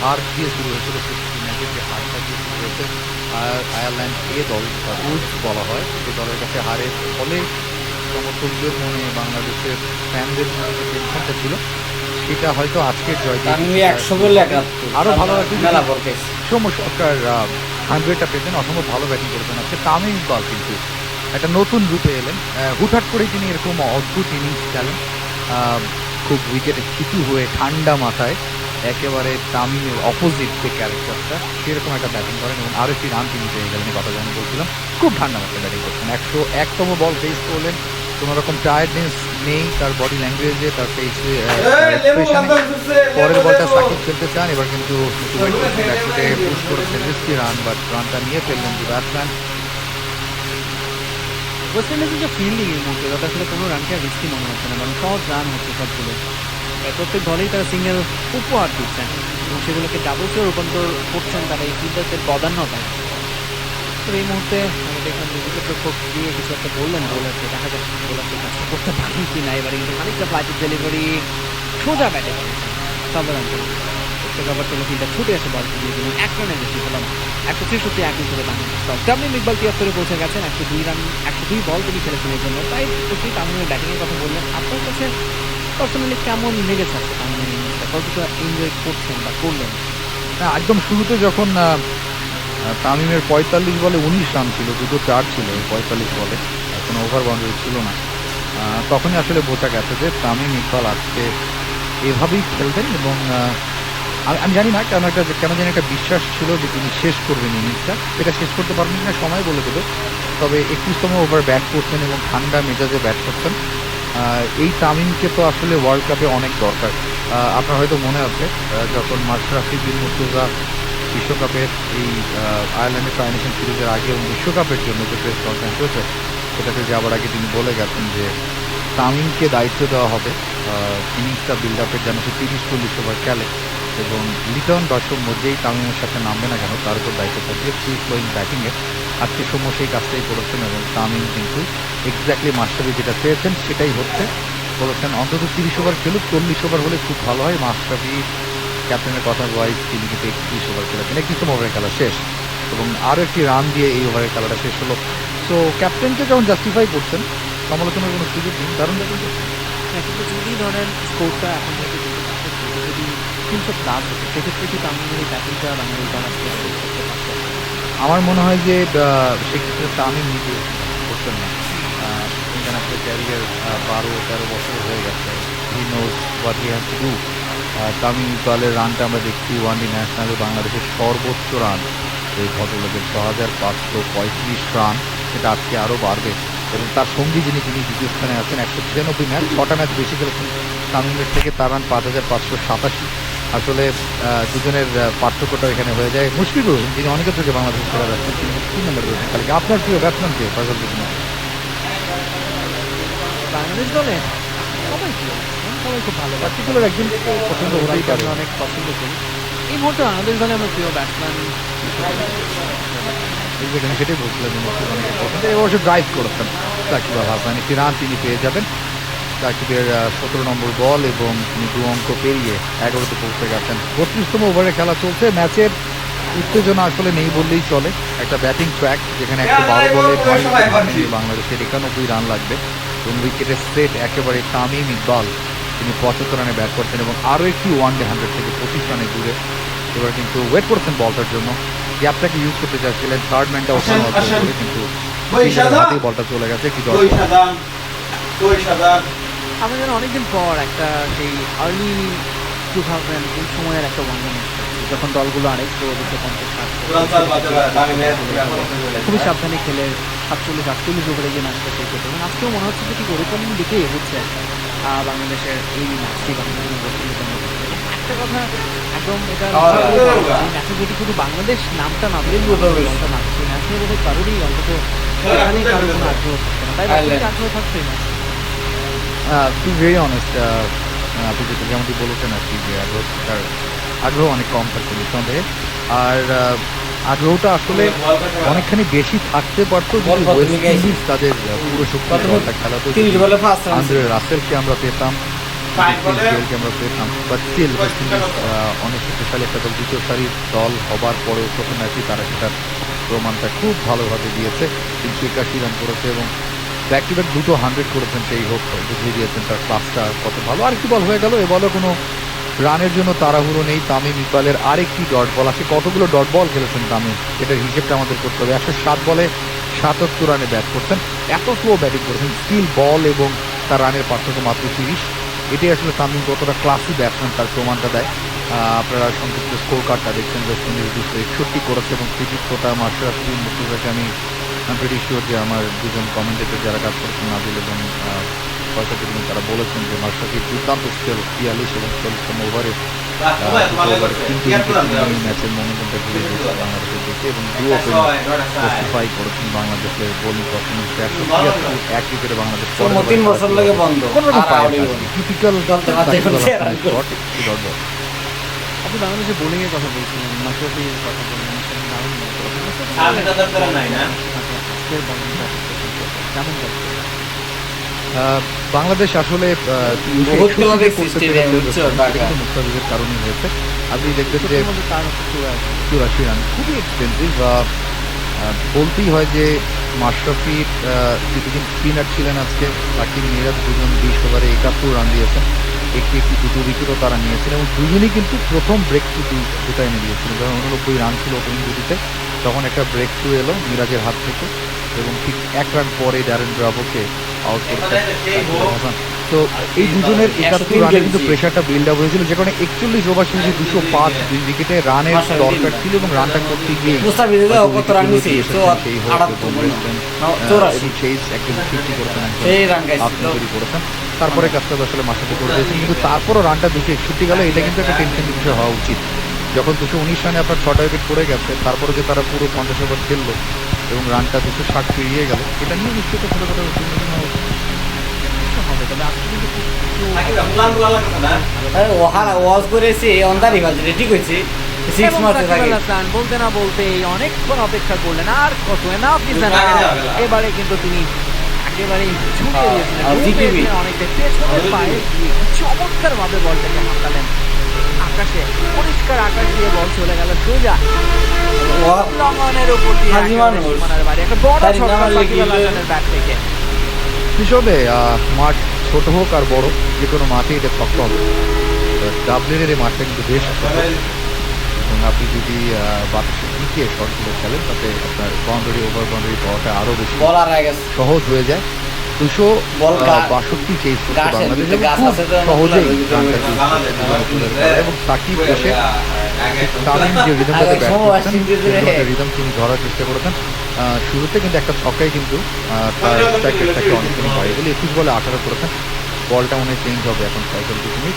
হার দিয়ে শুরু হয়েছিল ম্যাচের যে হারটা দিয়ে শুরু হয়েছে আয়ারল্যান্ড এ দল উলস বলা হয় সেই দলের কাছে হারের ফলে সমর্থকদের মনে বাংলাদেশের ফ্যানদের মনে যে টেনশনটা ছিল সেটা হয়তো আজকের জয় আরো ভালো লাগবে সৌম্য সরকার 100টা পেতেন অসম্ভব ভালো ব্যাটিং করেছেন আজকে তামিম ইকবাল কিন্তু একটা নতুন রূপে এলেন হুটহাট করেই তিনি এরকম অদ্ভুত ইনিংস খেলেন খুব উইকেটে থিতু হয়ে ঠান্ডা মাথায় একেবারে তামিমের অপোজিট যে ক্যারেক্টারটা সেরকম একটা ব্যাটিং করেন এবং আরও একটি রান তিনি পেয়ে গেলেন কথা যেমন বলছিলাম খুব ঠান্ডা মাথায় ব্যাটিং করছেন 101তম বল ফেস করলেন কোনো রকম টায়ার্ডনেস নেই তার বডি ল্যাঙ্গুয়েজে তার ফেসে পরের বলটা সাকিব খেলতে চান এবার কিন্তু ব্যাটফুটে পুশ করেছেন রিস্কি রান বাট রানটা নিয়ে ফেললেন যে ব্যাটসম্যান ওয়েস্ট ইন্ডিজের যে ফিল্ডিং এর মধ্যে তাতে আসলে কোনো রানকে আর রিস্কি মনে হচ্ছে না কারণ সহজ রান হচ্ছে সবগুলো প্রত্যেক দলেই তারা সিঙ্গেল উপহার দিচ্ছেন এবং সেগুলোকে ডাবলসে রূপান্তর করছেন তারা এই ফিল্ডারদের প্রাধান্যতায় তো এই মুহূর্তে আমি দেখলাম যে উইকেট রক্ষক দিয়ে কিছু একটা বললেন বোলারকে দেখা যাচ্ছে বোলারকে কাজটা করতে পারেন কি না এবারে কিন্তু খানিকটা ফ্লাইটের ডেলিভারি সোজা ব্যাটে করেছেন সাবধান প্রত্যেক ওভার থেকে ফিল্ডার ছুটে এসে বল দিয়ে দিলেন 1 রানে বেশি পেলাম 163 উইকেটে বাংলাদেশ দল তামিম ইকবাল 73 পৌঁছে গেছেন 102 রান 102 বল তিনি খেলেছেন এই জন্য তাই সেই তামিমের ব্যাটিংয়ের কথা বললেন আপনার কাছে পার্সোনালি কেমন লেগেছে আজকে তামিমের ইনিংসটা কতটা এনজয় করছেন বা করলেন না একদম শুরুতে যখন তামিমের 45 বলে 19 রান ছিল দুটো 4 ছিল 45 বলে কোনো ওভার বাউন্ডারি ছিল না তখনই আসলে বোঝা গেছে যে তামিম ইকবাল আজকে এভাবেই খেলবেন এবং আমি জানি না কেন জানি একটা বিশ্বাস ছিল যে তিনি শেষ করবেন ইনিংসটা এটা শেষ করতে পারবেন কিনা সময় বলে দেবে তবে 21তম ওভার ব্যাট করছেন এবং ঠান্ডা মেজাজে ব্যাট করছেন এই তামিমকে তো আসলে ওয়ার্ল্ড কাপে অনেক দরকার আপনার হয়তো মনে আছে যখন মাশরাফি বিন মুর্তজা বিশ্বকাপের এই আয়ারল্যান্ডের ট্রাইনেশন সিরিজের আগে এবং বিশ্বকাপের জন্য যে প্রেস কনফারেন্স হয়েছে সেটাতে যাওয়ার আগে তিনি বলে গেছেন যে তামিমকে দায়িত্ব দেওয়া হবে ইনিংসটা বিল্ড আপের যেন সে 30-40 ওভার খেলে এবং লিটন বা সৌম্য যেই তামিমের সাথে নামবে না কেন তার উপর দায়িত্ব থাকবে ফ্রি ফ্লোয়িং ব্যাটিংয়ে আজকে সৌম্য সেই কাজটাই করেছেন এবং তামিম কিন্তু এক্স্যাক্টলি মাশরাফি যেটা চেয়েছেন সেটাই হচ্ছে বলেছেন অন্তত 30 ওভার খেলুক 40 ওভার হলে খুব ভালো হয় মাশরাফি ক্যাপ্টেনের কথা ওয়াইজ তিনি কিন্তু 31 ওভার খেলেছেন 31তম ওভারের খেলা শেষ এবং আরও একটি রান দিয়ে এই ওভারের খেলাটা শেষ হলো সো ক্যাপ্টেনকে যখন জাস্টিফাই করছেন সমালোচনার কোনো সুযোগ নেই দারুণ ব্যাটিং করছেন কিন্তু যদি ধরেন স্কোরটা এখন থেকে যদি 300+ হতো সেক্ষেত্রে কি তামিমের এই ব্যাটিংটা বাংলাদেশ দল আজকে করতে পারতো আমার মনে হয় যে সেক্ষেত্রে তামিম নিজে করছেন না ইন্টারন্যাশনাল ক্যারিয়ার 12-13 বছর হয়ে গেছে he knows what he has to do Tamim ইকবালের রানটা আমরা দেখছি ওয়ানডে ন্যাশনালে বাংলাদেশের সর্বোচ্চ রান এই ভদ্রলোকের 6535 রান সেটা আজকে আরও বাড়বে এবং তার সঙ্গী যিনি দ্বিতীয় স্থানে আছেন 196 ম্যাচ 6টা ম্যাচ বেশি খেলেছেন তামিমের থেকে তার রান 5587 আসলে দুজনের পার্থক্যটা এখানে হয়ে যায় মুশফিকুর রহিম যিনি অনেকের চোখে বাংলাদেশের সেরা ব্যাটসম্যান তিনি 3 নম্বরে রয়েছেন তাহলে আপনার প্রিয় ব্যাটসম্যান কে ফয়সাল হোসেন বাংলাদেশ দলে সবাই প্রিয় সবাই খুব ভালো পার্টিকুলার একজন পছন্দ হতেই পারে। আমরা অনেক পছন্দ করি এই মুহূর্তে বাংলাদেশ দলে আমার প্রিয় ব্যাটসম্যান যেখানে সেটাই বলছিলেন যে মুশফিক অনেকে পছন্দ। এবছর ড্রাইভ করেছেন সাকিব আল হাসান, একটি রান তিনি পেয়ে যাবেন। সাকিবের 17 নম্বর বল এবং তিনি 2 অঙ্ক পেরিয়ে 11তে পৌঁছে গেছেন। 32তম ওভারে খেলা চলছে। ম্যাচের উত্তেজনা আসলে নেই বললেই চলে। একটা ব্যাটিং ট্র্যাক যেখানে 112 বলে বাংলাদেশের 91 রান লাগবে এবং উইকেটের সেট একেবারে তামিম ইকবাল, তিনি 75 রানে ব্যাট করছেন এবং আরও একটি ওয়ানডে 100 থেকে 25 রানে দূরে। এবার কিন্তু ওয়েট করছেন বলটার জন্য, গ্যাপটাকে ইউজ করতে চাচ্ছিলেন, থার্ড ম্যানটা ওখানে করে কিন্তু বলটা চলে গেছে। একটি আমরা যেন অনেকদিন পর একটা সেই আর্লি 2000 এই সময়ের একটা ওয়ানডে ম্যাচ যখন দলগুলো আরেক 250 খুবই সাবধানে খেলে 47-48 ওভারে যে ম্যাচটা শেষ হতো এবং আজকেও মনে হচ্ছে যে ঠিক ওরকম দিকে এগোচ্ছে বাংলাদেশের এই ম্যাচটি একটা কথা একদম এটা ম্যাচে যদি শুধু বাংলাদেশ নামটা না বলে দলটা নামছে ম্যাচ নিয়ে বোধহয় কারোরই অন্তত এখানে কারোর কোনো আগ্রহ থাকছে না, তাই আগ্রহ থাকছে ম্যাচ। টু ভেরি অনেস্ট, আপনি যেমনটি বলেছেন আর কি, যে আগ্রহ অনেক কম থাকছে নিঃসন্দেহে। আর আগ্রহটা আসলে অনেকখানি বেশি থাকতে পারতো যদি ওয়েস্ট ইন্ডিজ তাদের পুরো শক্তি খেলাতো। আন্দ্রে রাসেলকে আমরা পেতাম, আমরা পেতাম, বাট স্টিল ওয়েস্ট ইন্ডিজ অনেক শক্তিশালী একটা দল, দ্বিতীয় সারির দল হবার পরেও প্রথম ম্যাচেই তারা সেটার প্রমাণটা খুব ভালোভাবে দিয়েছে। 381 রান করেছে এবং ব্যাক টু ব্যাক 2 100 করেছেন, সেই হোক বুঝিয়ে দিয়েছেন তার ক্লাসটা কত ভালো। আরেকটি বল হয়ে গেল, এ বলে কোনো রানের জন্য তাড়াহুড়ো নেই। তামিম ইকবালের আরেকটি ডট বল আছে। কতগুলো ডট বল খেলেছেন তামিম, এটার হিসেবটা আমাদের করতে হবে। 107 বলে 77 রানে ব্যাট করছেন, এত স্লো ব্যাটিং করেছেন, স্টিল বল এবং তার রানের পার্থক্য মাত্র 30। এটাই আসলে তামিম কতটা ক্লাসি ব্যাটসম্যান তার প্রমাণটা দেয়। আপনারা সংক্ষিপ্ত স্কোর কার্ডটা দেখছেন, ওয়েস্ট ইন্ডিজ 261 করেছে এবং কৃতিত্বটা মাশরাফি মুস্তাফিজকে আমি প্রিটি শিওর যে আমার দুজন কমেন্টেটর যারা কাজ করেছেন নাজিল এবং তারা বলেছেন যে মাশরাফির দুর্দান্ত স্কেল 42 এবং 40তম ওভারে ম্যাচের মোমেন্টামটা ঘুরে দিয়েছে বাংলাদেশের দিকে এবং জস্টিফাই করেছেন বাংলাদেশের বোলিং পারফরমেন্স। 173 এক উইকেটে বাংলাদেশ আপনি বাংলাদেশের বোলিং এর কথা বলছিলেন, মাশরাফির কথা বললেন, বাংলাদেশ আসলে মুস্তাফিজের কারণে হয়েছে। আপনি দেখবেন যে 84 রান খুবই এক্সপেন্সিভ। বলতেই হয় যে মাশরাফির দুজন স্পিনার ছিলেন আজকে, সাকিব মিরাজ দুজন 20 ওভারে 71 রান দিয়েছেন, একটি 2 উইকেটও তারা নিয়েছেন এবং দুজনেই কিন্তু প্রথম ব্রেক থ্রু দুটা এনে দিয়েছিলেন। যখন 89 রান ছিল ওপেনিং জুটিতে তখন একটা ব্রেক থ্রু এলো মিরাজের হাত থেকে এবং ঠিক 1 রান পরে ড্যারেন ব্রাভোকে আউট করেছেন হাসান। তো এই দুজনের 71 রানে কিন্তু প্রেশারটা বিল্ড আপ হয়েছিল, যে কারণে 41 ওভার শেষে 205 2 উইকেটে রানের দরকার ছিল এবং রানটা করতে গিয়ে সেই হোক চেজ একদম 50 করেছেন, হাফ সেঞ্চুরি করেছেন। তারপরে কাজটা আসলে মাসাতে করে দিয়েছেন, কিন্তু তারপরও রানটা 261 গেল, এটা কিন্তু একটা টেনশনের বিষয় হওয়া উচিত। যখন 219 রানে আপনার 6টা উইকেট পড়ে গেছে, তারপরে যে তারা পুরো 50 ওভার খেললো এবং রানটা 260 পেরিয়ে গেল, এটা নিয়ে নিশ্চয়ই একটা ছোটোখাটো চিন্তা হবে। তবে আজকে বলতে না বলতে অনেকক্ষণ অপেক্ষা করলেন, আর কত এবারে কিন্তু তিনি একেবারে অনেকটা পেছনের পায়ে গিয়ে চমৎকার ভাবে বলটাকে হাঁকালেন আকাশে, পরিষ্কার আকাশ দিয়ে বল চলে গেল সোজা লঙ্ঘনের উপর দিয়ে সীমানার বাইরে। একটা বড় ব্যাট থেকে হিসেবে মাঠ ছোট হোক আর বড়, যে কোনো মাঠে এটা শক্ত হবে। ডাবলিনের এই মাঠটা কিন্তু বেশ ছোট এবং আপনি যদি বাতাসের দিকে শর্টগুলো খেলেন তাতে আপনার বাউন্ডারি ওভার বাউন্ডারি পাওয়াটা আরো বেশি সহজ হয়ে যায়। 262 চেজ করতে বাংলাদেশ সহজেই এবং সাকিব এসে তামিম যে রিদমটাতে ব্যাট করছেন রিদম তিনি ধরার চেষ্টা করেছেন। শুরুতে কিন্তু একটা ছক্কায় কিন্তু তার স্ট্রাইক রেটটাকে অনেকখানি বাড়িয়ে দিলে 21 বলে 18 করেছেন। বলটা মনে হয় চেঞ্জ হবে এখন 45 মিনিট।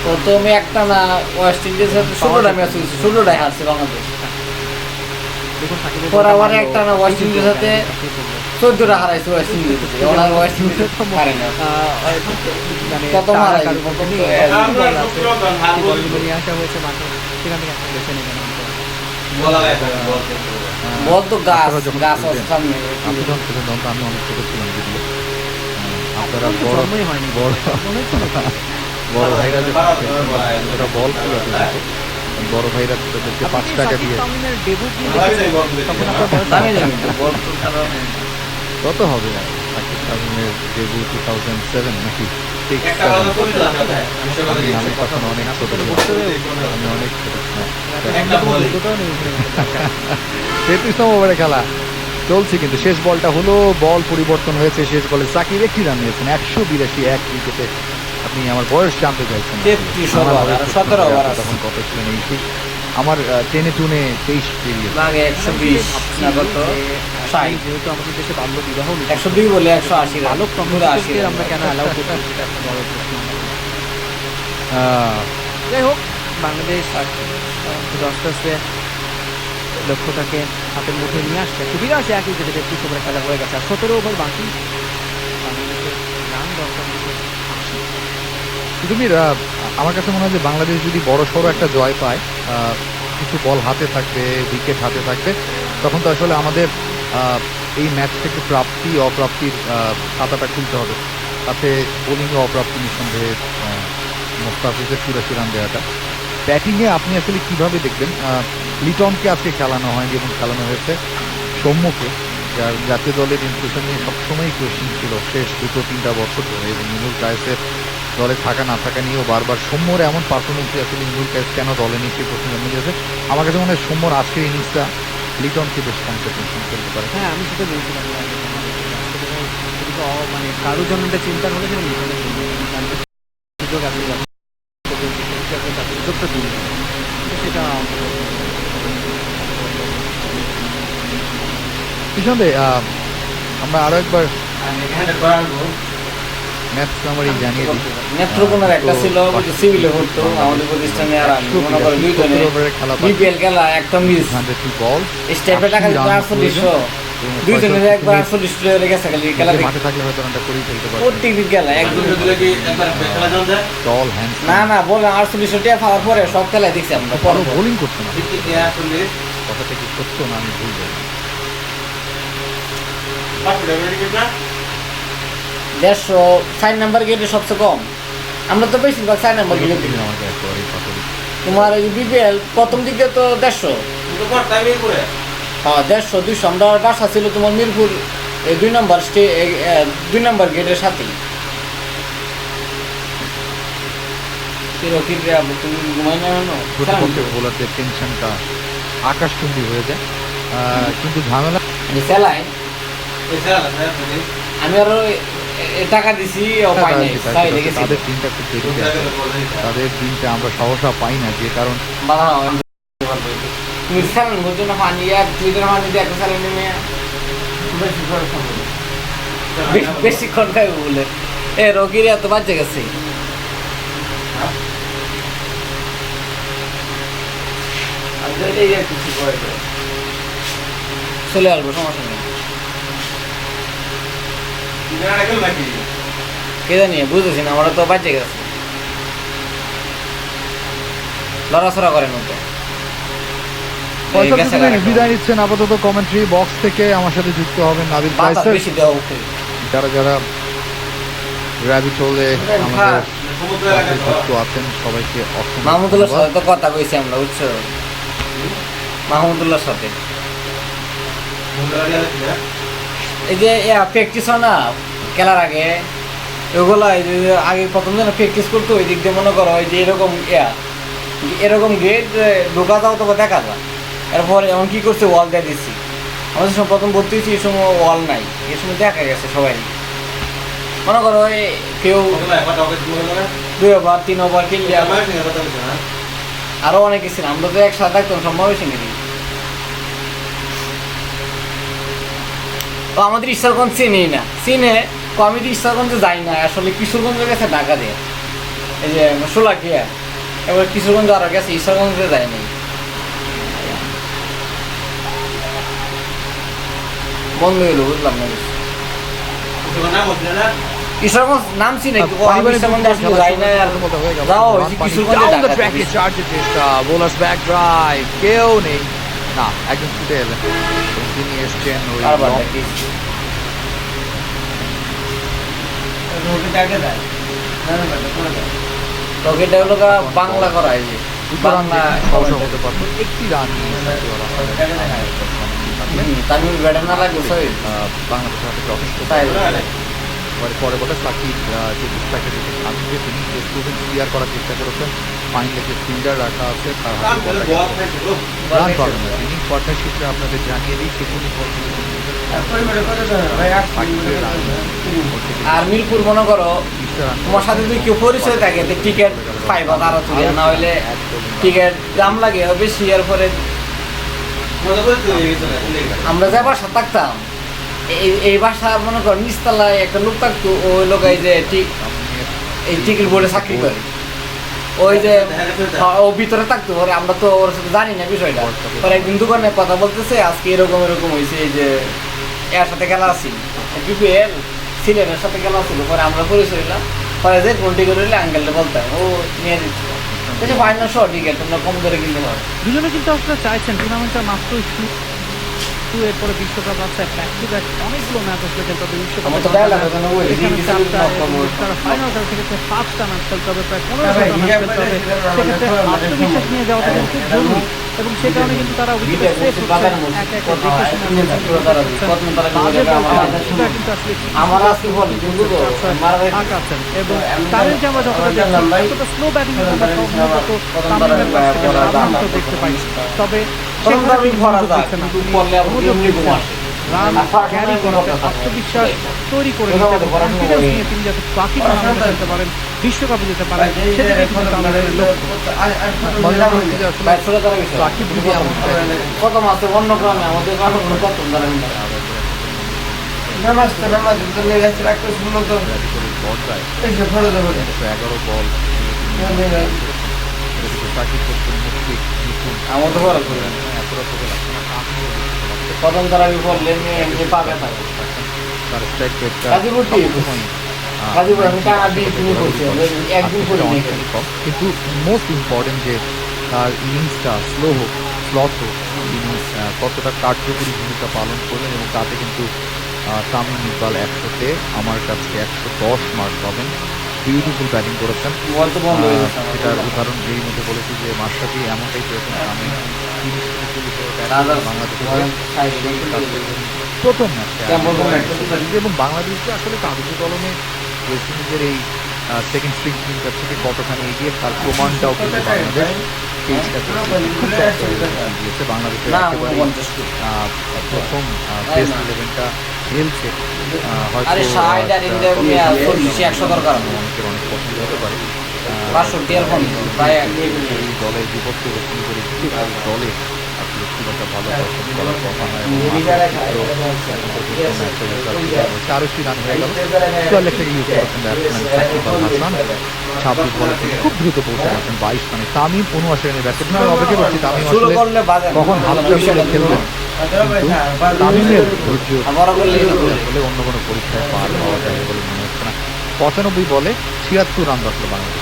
প্রথমে একটা না ওয়েস্ট ইন্ডিজের 16টা ম্যাচ হয়েছে, 16টাই হারছে বাংলাদেশ। দেখুন সাকিবের ওরা আবার একটা না ওয়েস্ট ইন্ডিজের সাথে 14টা হারাইছে ওয়েস্ট ইন্ডিজ ওরা ওয়েস্ট ইন্ডিজ পারে না মানে কত মারাই বলগুলো নিয়ে আসা হয়েছে মাঠে সেখান থেকে একটা বেছে নেবেন বল তো গাছ গাছ সামনে আপনি যখন খেলেন তখন তো আমি অনেক ছোট ছিলাম যদিও আপনারা বড় হয়নি বড় ভাইরা ওটা বল ছিল বড় ভাইরা তাদেরকে 5 টাকা দিয়ে কত হবে সাকিব তামিমের ডেবু 2007 নাকি 6 আমি তখন অনেক ছোট আমি অনেক ছোট 33তম ওভারে খেলা চলছে কিন্তু শেষ বলটা হলো বল পরিবর্তন হয়েছে শেষ বলে সাকিব একটি রান নিয়েছেন 182 এক উইকেটে। আপনি আমার বয়স জানতে চাইছেন তখন কত ছিলেন এই ঠিক আমার টেনে টুনে 23 পেরিয়ে 120 যেহেতু আমাদের দেশে বাল্য বিবাহ 102 বলে 180 বালক কমিউনিটিকে আমরা কেন অ্যালাউ করতে সেটা একটা বড় প্রশ্ন। যাই হোক বাংলাদেশ আস্তে আস্তে লক্ষ্যটাকে হাতের মুঠে নিয়ে আসছে সুবিধা আছে একই যেটা 33 ওভারে খেলা হয়ে গেছে আর 17 ওভার বাকি বাংলাদেশের রান দরকার তুমি আমার কাছে মনে হয় যে বাংলাদেশ যদি বড় সড়ো একটা জয় পায় কিছু বল হাতে থাকবে উইকেট হাতে থাকবে তখন তো আসলে আমাদের এই ম্যাচ থেকে প্রাপ্তি অপ্রাপ্তির খাতাটা খুলতে হবে তাতে বোলিংয়ে অপ্রাপ্তি নিঃসন্দেহে মোস্তাফিজের 84 রান দেওয়াটা ব্যাটিংয়ে আপনি আসলে কিভাবে দেখবেন লিটনকে আজকে খেলানো হয়নি এবং খেলানো হয়েছে সৌম্যকে যার জাতীয় দলের ইনক্লুশন নিয়ে সবসময়ই কোয়েশ্চেন ছিল শেষ 2-3 বছর ধরে এবং ইমরুল কায়েসের দলে থাকা না থাকা নিয়েও বারবার সৌম্যর এমন পারফরমেন্সে আসলে ইমরুল কায়েস কেন দলে নিয়ে সেই প্রশ্ন জন্মে গেছে। আমার কাছে মনে হয় সৌম্যর আজকের ইনিংসটা লিটনকে বেশ কনসেন্ট্রেশন করতে পারে। হ্যাঁ আমি সেটা বলছিলাম মানে কারোর জন্য একটা চিন্তা হলে সেটা লিটনের সুযোগ আছে সুযোগটা দিন সেটা পিছনে আমরা আরো একবার ম্যাচ সামারি জানিয়ে দিই নেত্রকোনার একটা ছিল সিভিলে হতো আমাদের প্রতিষ্ঠানে আর আমি মনে করি দুইজনে বিপিএল খেলা একটা মিস বল স্টেপে টাকা দিতে 800 দুইজনের একবার 800 প্লেয়ারে গেছে খালি খেলা মাঠে থাকলে হয়তো রানটা করেই ফেলতে পারে প্রত্যেকদিন খেলা একদিন দিলে কি একবার খেলা যান যায় টল হ্যান্ডস না বলে 800 টাকা পাওয়ার পরে সব খেলায় দেখছি আমরা পরে বোলিং করতে না কি আসলে কথাটা কি সত্য না আমি ভুল বলি 150 নাম্বার গেটে সবচেয়ে কম আমরা তো বেশিরভাগ 4 নাম্বার গেটে দিই তোমার এই বিপিএল প্রথম দিকে তো 150 হ্যাঁ 150 200 আমরা বাসা ছিল তোমার মিরপুর এই 2 নাম্বার গেটের সাথে তুমি ঘুমাই না বোলারদের টেনশনটা আকাশচুম্বী হয়ে যায় কিন্তু ঝামেলা আমি আরো টাকা দিছি তাদের দিনটা খুব দেরিতে আসে তাদের দিনটা আমরা সহসা পাই না যে কারণ তুমি স্যালান বলছো না পানি এক 2 লিটার পানি দিয়ে একটা স্যালান নিয়ে বেশিক্ষণ খাইবে বলে এ রোগীর এত বাচ্চা গেছে চলে আসবো সমস্যা নেই কে জানি বুঝতেছি না আমরা তো বাচ্চা গেছে লড়াছড়া করেন তো বিদায় নিচ্ছেন আপাতত কমেন্ট্রি বক্স থেকে আমার সাথে যুক্ত হবেন নাবিল কায়সার যারা র্যাবিট হোলে আমাদের যুক্ত আছেন সবাইকে মাহমুদুল্লাহর সাথে তো কথা কইছি আমরা বুঝছো মাহমুদুল্লাহর সাথে এই যে প্র্যাকটিস হয় না খেলার আগে এগুলো আগে প্রথম দিন প্র্যাকটিস করতো ওই দিক দিয়ে মনে করো ওই যে এরকম গেট ঢোকা যাও তোকে দেখা যায় এরপর এমন কি করছে ওয়াল দিয়ে দিচ্ছি আমাদের সময় প্রথম ভর্তি হয়েছি এই সময় ওয়াল নাই এই সময় দেখা গেছে সবাই মনে করো কেউ 2 ওভার 3 ওভার খেললে আরো অনেকে ছিল আমরা তো একসাথে থাকতাম সম্ভব হয়েছে নাকি তো আমাদের ঈশ্বরগঞ্জ চিনেই না চিনে আমি তো ঈশ্বরগঞ্জে যাই না আসলে কিশোরগঞ্জে গেছে ঢাকা দিয়ে এই যে সোলাকিয়া এবার কিশোরগঞ্জ আরো গেছে ঈশ্বরগঞ্জে যায়নি বন্ধ হইলো বুঝলাম না কিশোরগঞ্জ নামছি নাকি কিশোরগঞ্জ আসলে যাই না আর যাও Down the track এ চার্জের চেষ্টা, বোলার্স ব্যাক ড্রাইভ, কেউ নেই না, একজন ছুটে এলেন এবং তিনি এসছেন ওই এটা হলো বাংলা করা এই যে বাংলা হতে পারতো একটি রান তামিল ব্যাটার না লাগে বাংলাদেশের হাতে যথেষ্ট পরে বলে সাকিব যে স্ট্রাইকার সামনে তিনি ক্লিয়ার করার চেষ্টা করেছেন, ফাইন লেগে ফিল্ডার রাখা আছে তার হাতে রান পাবেন না তিনি। পার্টনারশিপে আপনাদের জানিয়ে দিই সেখানে আর মিরপুর মনে করো তোমার সাথে যদি কেউ পরিচয় থাকে টিকিট পাইবা তারা তুলে, না হইলে টিকিট দাম লাগে বেশি। এরপরে আমরা যে বাসা থাকতাম এই বাসা মনে করো নিচতলায় একটা লোক থাকতো, ওই লোক এই যে এই টিকিট বোর্ডে চাকরি করে, ওই যে ও ভিতরে থাকতো, পরে আমরা তো ওর সাথে জানি না বিষয়টা। পরে একদিন দোকানে কথা বলতেছে আজকে এরকম এরকম হয়েছে, এই যে এর সাথে খেলা আছিল বিপিএল সিলেটের সাথে খেলা ছিল। পরে আমরা পরিচয় হইলাম, পরে যে কোন টিকিট হইলে আঙ্কেলটা বলতাম ও নিয়ে দিচ্ছে ফাইনাল শো টিকিট তোমরা কম করে কিনতে পারো। দুজনে কিন্তু আপনারা চাইছেন টুর্নামেন্টটা মাত্র এরপরে বিশ্বকাপ আছে, ব্যাক টু ব্যাক অনেকগুলো ম্যাচ আসলে খেলতে হবে বিশ্বকাপে, তারা ফাইনাল খেলা সেক্ষেত্রে 5টা ম্যাচ খেলতে হবে, প্রায় 15টা ম্যাচ খেলতে হবে, সেক্ষেত্রে আত্মবিশ্বাস নিয়ে যাওয়াটা কিন্তু খুব জরুরি এবং সে কারণে কিন্তু তারা উইকেটে সেফ হচ্ছে এক এক দেখে আঁকাচ্ছেন এবং তাদের যে আমরা যতটা দেখছি স্লো ব্যাটিং আমরা সম্ভবত তামিমের কাছ থেকে সাধারণত দেখতে পাই, তবে রান ক্যারি করাতে আত্মবিশ্বাস তৈরি করে নিতে এবং কনফিডেন্স নিয়ে তিনি যাতে বাকি টুর্নামেন্টে খেলতে পারেন, বিশ্বকাপে যেতে পারেন, সেটাই কিন্তু তাদের লক্ষ্য। কত মাসে অন্য গ্রামে আমাদের কত প্রথম তারা বিপরলে এমনি পাবে থাকে কিন্তু মোস্ট ইম্পর্টেন্ট যে তার ইনিংসটা স্লো হোক স্লথ হোক, তিনি কতটা কার্যকরী ভূমিকা পালন করলেন এবং তাতে কিন্তু তামিম ইকবাল 100-তে আমার কাছে 110 মার্ক পাবেন। বিউটিফুল ব্যাটিং করেছেন, সেটার উদাহরণ এই মধ্যে বলেছি যে মাশরাফি এমনটাই করেছেন। আমি প্রথম ম্যাচে এবং বাংলাদেশকে আসলে কাগজে কলমে ওয়েস্ট ইন্ডিজের এই সেকেন্ড স্ট্রিং টিমটার থেকে কতখানি এগিয়ে তার প্রমাণটাও কিন্তু বাংলাদেশ দিয়েছে। বাংলাদেশের প্রথম টেস্ট 11টা খেলছে, হয়তো অনেকের অনেক পছন্দ হতে পারে এই দলের বিপক্ষে দলে আসলে খুব একটা ভালো পারফর্ম করার কথা নয়। 4টি রান হয়ে গেল, 44 থেকে ইউজ করেছেন ব্যাটসম্যান সাকিব আল হাসান, 26 বলে তিনি খুব দ্রুত পৌঁছে গেছেন 22 রানে। তামিম 79 রানে ব্যাট করছেন। আমি অপেক্ষা করছি তামিম আসলে কখন হালকা করে খেলবেন, কিন্তু তামিমের ধৈর্য আসলে অন্য কোনো পরীক্ষায় পার পাওয়া যাবে বলে মনে হচ্ছে না। 95 বলে 76 রান দখল বাংলাদেশ।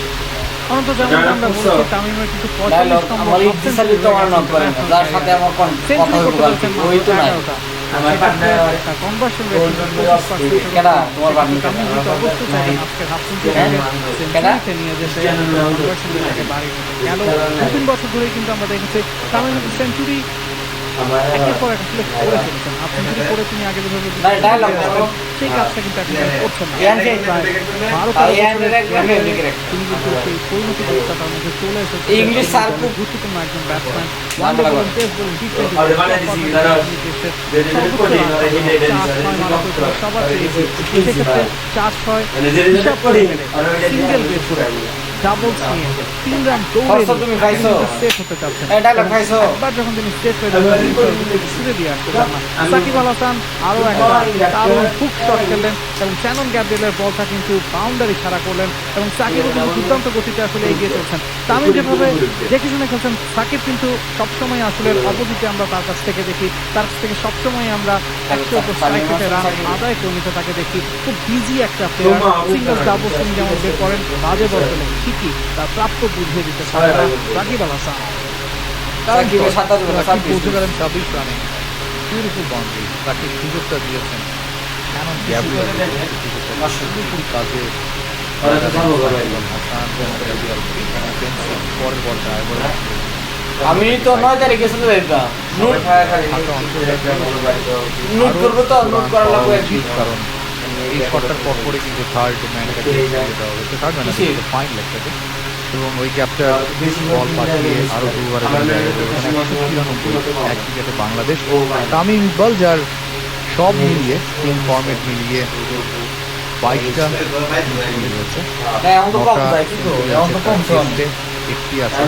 অনন্ত যেমন আমরা বলছি তামিমের কিন্তু 45 কনভার্সন রেট নিয়ে যেতে কনভার্সন রেটকে বাড়িয়ে গেল 2-3 বছর ধরেই কিন্তু আমরা দেখেছি তামিম সেঞ্চুরি একের পর এক আসলে করে চলেছেন। হাফ সেঞ্চুরি করে তিনি আগে যেভাবে সেই কাজটা কিন্তু এখন করছেন না। তিনি কিন্তু সেই পরিণতি পরীক্ষা তার মধ্যে চলে এসেছে। গুরুত্বপূর্ণ একজন ব্যাটসম্যান, ওয়ানডে বলুন, টেস্ট বলুন, সবার সেক্ষেত্রে 4-6 সিঙ্গেল বেস ডাবলস নিয়ে 3 রান দৌড়ে খরচ তুমি খাইছো? সেট হতে চাচ্ছেন। এই ডায়লগ খাইছো? একবার যখন তিনি সেট হয়ে যাবেন ছুড়ে দিয়ে আসতে চান না। সাকিব আল হাসান আরও একটা দারুণ হুক শট খেললেন এবং শ্যানন গ্যাব্রিয়েলের বলটা কিন্তু বাউন্ডারি ছাড়া করলেন এবং সাকিবও কিন্তু দুর্দান্ত গতিতে আসলে এগিয়ে চলছেন। তামিম যেভাবে দেখে শুনে খেলছেন, সাকিব কিন্তু সবসময় আসলে অপোজিটে আমরা তার কাছ থেকে দেখি, তার কাছ থেকে সবসময় আমরা 100 উপর স্ট্রাইক রেটে রান আদায় করে নিতে তাকে দেখি। খুব বিজি একটা প্লেয়ার, সিঙ্গল ডাবল সুইং যেমন বের করেন, বাজে বল পেলে ঠিকই তার প্রাপ্য বুঝিয়ে দিতে পারে সাকিব আল হাসান। সাকিব পৌঁছে গেলেন 26 রানে, বিউটিফুল বাউন্ডারি, তাকে সুযোগটা দিয়েছেন শ্যানন গ্যাব্রিয়েল কাজে পরের বলটা আমি তো 9 তারিখে চলে যাইতাম নোট করবো তো নোট করা লাগবে কারণ এই শটটার পর পরে কিন্তু থার্ড ম্যানকে দেওয়া হয়েছে, থার্ড ম্যান ফাইন লেগটাকে এবং ওই ক্যাপটা বল পাঠিয়ে আরো দুবার 193 এক উইকেটে বাংলাদেশ। তামিম ইকবাল যার সব মিলিয়ে তিন ফর্মেট মিলিয়ে 22টা রয়েছে, একটি আছে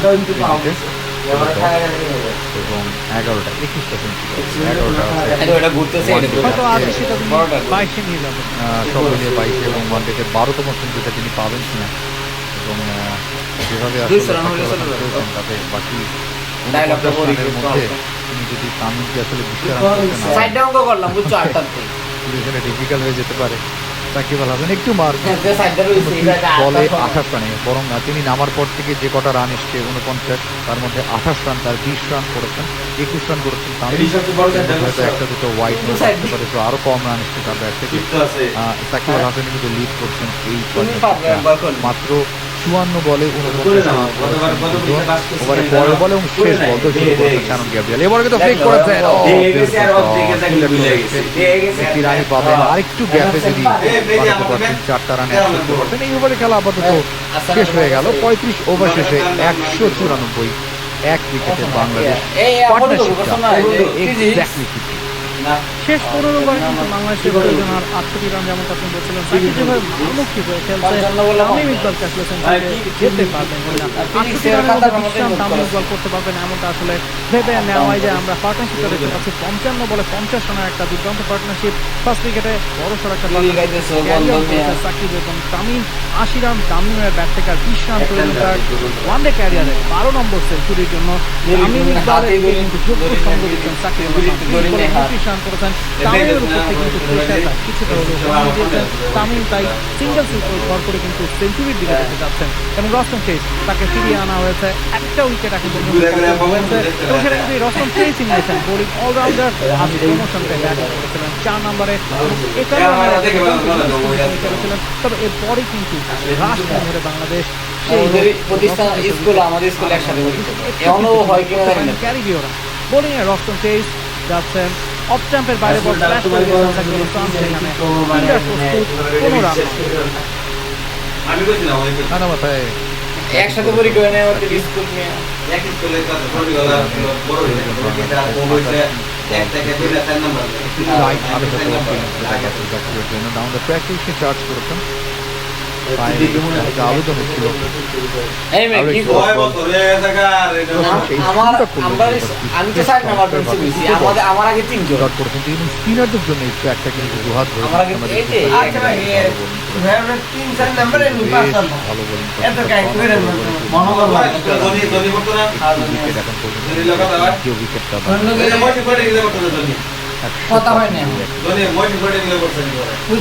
এবং 11টা 21টা সব মিলিয়ে 22 এবং ওয়ানডেতে 12তম সেঞ্চুরিটা তিনি পাবেন কিনা এবং যেভাবে তাতে বাকি মধ্যে তিনি যদি তামিমকে আসলে 20টা রান ডিফিকাল্ট হয়ে যেতে পারে। সাকিব আল হাসান একটু মার বলে 28 রানে, বরং তিনি নামার পর থেকে যে কটা রান এসছে 49, তার মধ্যে 28 রান, তার 20 রান করেছেন, 21 রান করেছেন তামিম, হয়তো একটা দুটো ওয়াইড করতে পারে, তো আরো কম রান এসছে তার ব্যাট থেকে। সাকিব আল হাসান কিন্তু লিড করছেন এই মাত্র 54 বলে 49 রান ওভারে পরের বলে এবং শেষ বল তো শুরু করেছেন শ্যানন গ্যাব্রিয়েল। এবারে কিন্তু ফেক করেছেন, একটি রানই পাবেন, আরেকটু গ্যাপে যদি 4টা রানে 100 করতেন। এই ওভারে খেলা আপাতত শেষ হয়ে গেল। 35 ওভার শেষে 194 এক উইকেটে বাংলাদেশ শেষ 15 ওভারে কিন্তু বাংলাদেশের প্রয়োজন আর 68 রান, যেমন আপনি বলছিলেন সাকিব যেভাবে মুখোমুখি হয়ে খেলছে তামিম ইকবালকে আসলে সেঞ্চুরি যেতে পারবেন না। 68 রানের মধ্যে 20 রান তামিম ইকবাল করতে পারবেন এমনটা আসলে ভেবে নেওয়াই যায়। আমরা পার্টনারশিপটা দেখতে পাচ্ছি 55 বলে 50 রানের একটা দুর্দান্ত পার্টনারশিপ। ফার্স্ট উইকেটে বড়সড় একটা সাকিব এবং তামিম 80 রান তামিমের ব্যাট থেকে আর 20 রান তৈরি তার ওয়ানডে ক্যারিয়ারে 12 নম্বর সেঞ্চুরির জন্য। তামিম ইকবালের কিন্তু যোগ্য সঙ্গ দিচ্ছেন সাকিব করেছেন তামিমের উপর থেকে কিন্তু প্রেশারটা কিছুটা হলেও কমিয়ে দিয়েছেন তামিম, তাই সিঙ্গেলস উপর ভর করে কিন্তু সেঞ্চুরির দিকে যেতে যাচ্ছেন এবং রস্তম চেজ তাকে ফিরিয়ে আনা হয়েছে, একটা উইকেট এখন পর্যন্ত এবং সেটা কিন্তু রস্তম চেজই নিয়েছেন। বোলিং অলরাউন্ডার আজ প্রমোশন পেয়ে ব্যাটিং করেছিলেন 4 নম্বরে, করেছিলেন। তবে এরপরেই কিন্তু রাষ্ট্র ধরে বাংলাদেশ ক্যারিবীয়রা বোলিং এ রস্তম চেজ যাচ্ছেন অফ স্ট্যাম্পের বাইরে বল ফ্ল্যাশ করে দিয়েছেন সাকিব আল হাসান, সেখানে ফিল্ডার প্রস্তুত, কোনো রান আমি কইছিলাম না মাথায় একসাথে পরি করে নেয় আমাদের স্কুল নিয়ে এক স্কুলে কাজ পড়ি গলা বড় হয়ে গেল এটা হইছে এক থেকে 2 নাম্বার রাইট আগে তো ডাউন দ্য ট্র্যাক এসে চার্জ করেছেন আবেদন ছিল আমার আগে 3 জন স্পিনারদের জন্য এই ট্র্যাকটা কিন্তু দুহাত ধরে ভালো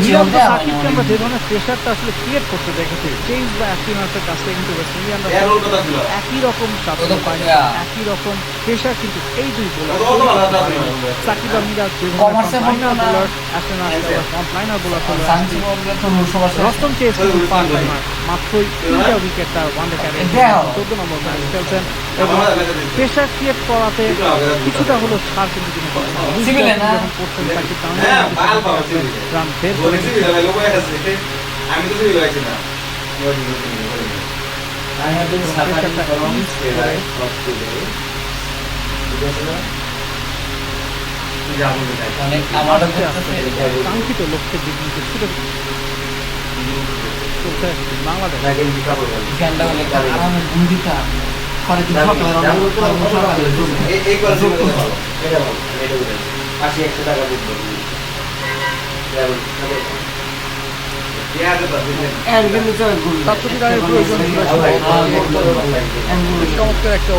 সাকিবকে আমরা যে ধরনের প্রেশারটা আসলে ক্রিয়েট করতে দেখেছি চেঞ্জ বা অ্যাক্টিনার্সের কাছ থেকে কিন্তু ওয়েস্ট ইন্ডিয়ানরা একই রকম সাফল্য পায় না, একই রকম প্রেশার কিন্তু এই দুই বোলার সাকিব আর মিরাজ যে ধরনের bowler frontliner bowler Roston Chase কিন্তু মাত্রই 3টা উইকেট তার ওয়ানডে ক্যারিয়ার 14 নম্বর ম্যাচ খেলছেন এবং প্রেশার ক্রিয়েট করাতে কিছুটা হলো ছাড় কিন্তু তিনি যখন করছেন সাকিব রান বের করে আমি তো সিভিল হইছি না কাঙ্ক্ষিত লক্ষ্যের দিকে ছুটে চলছে বাংলাদেশ। চমৎকার একটা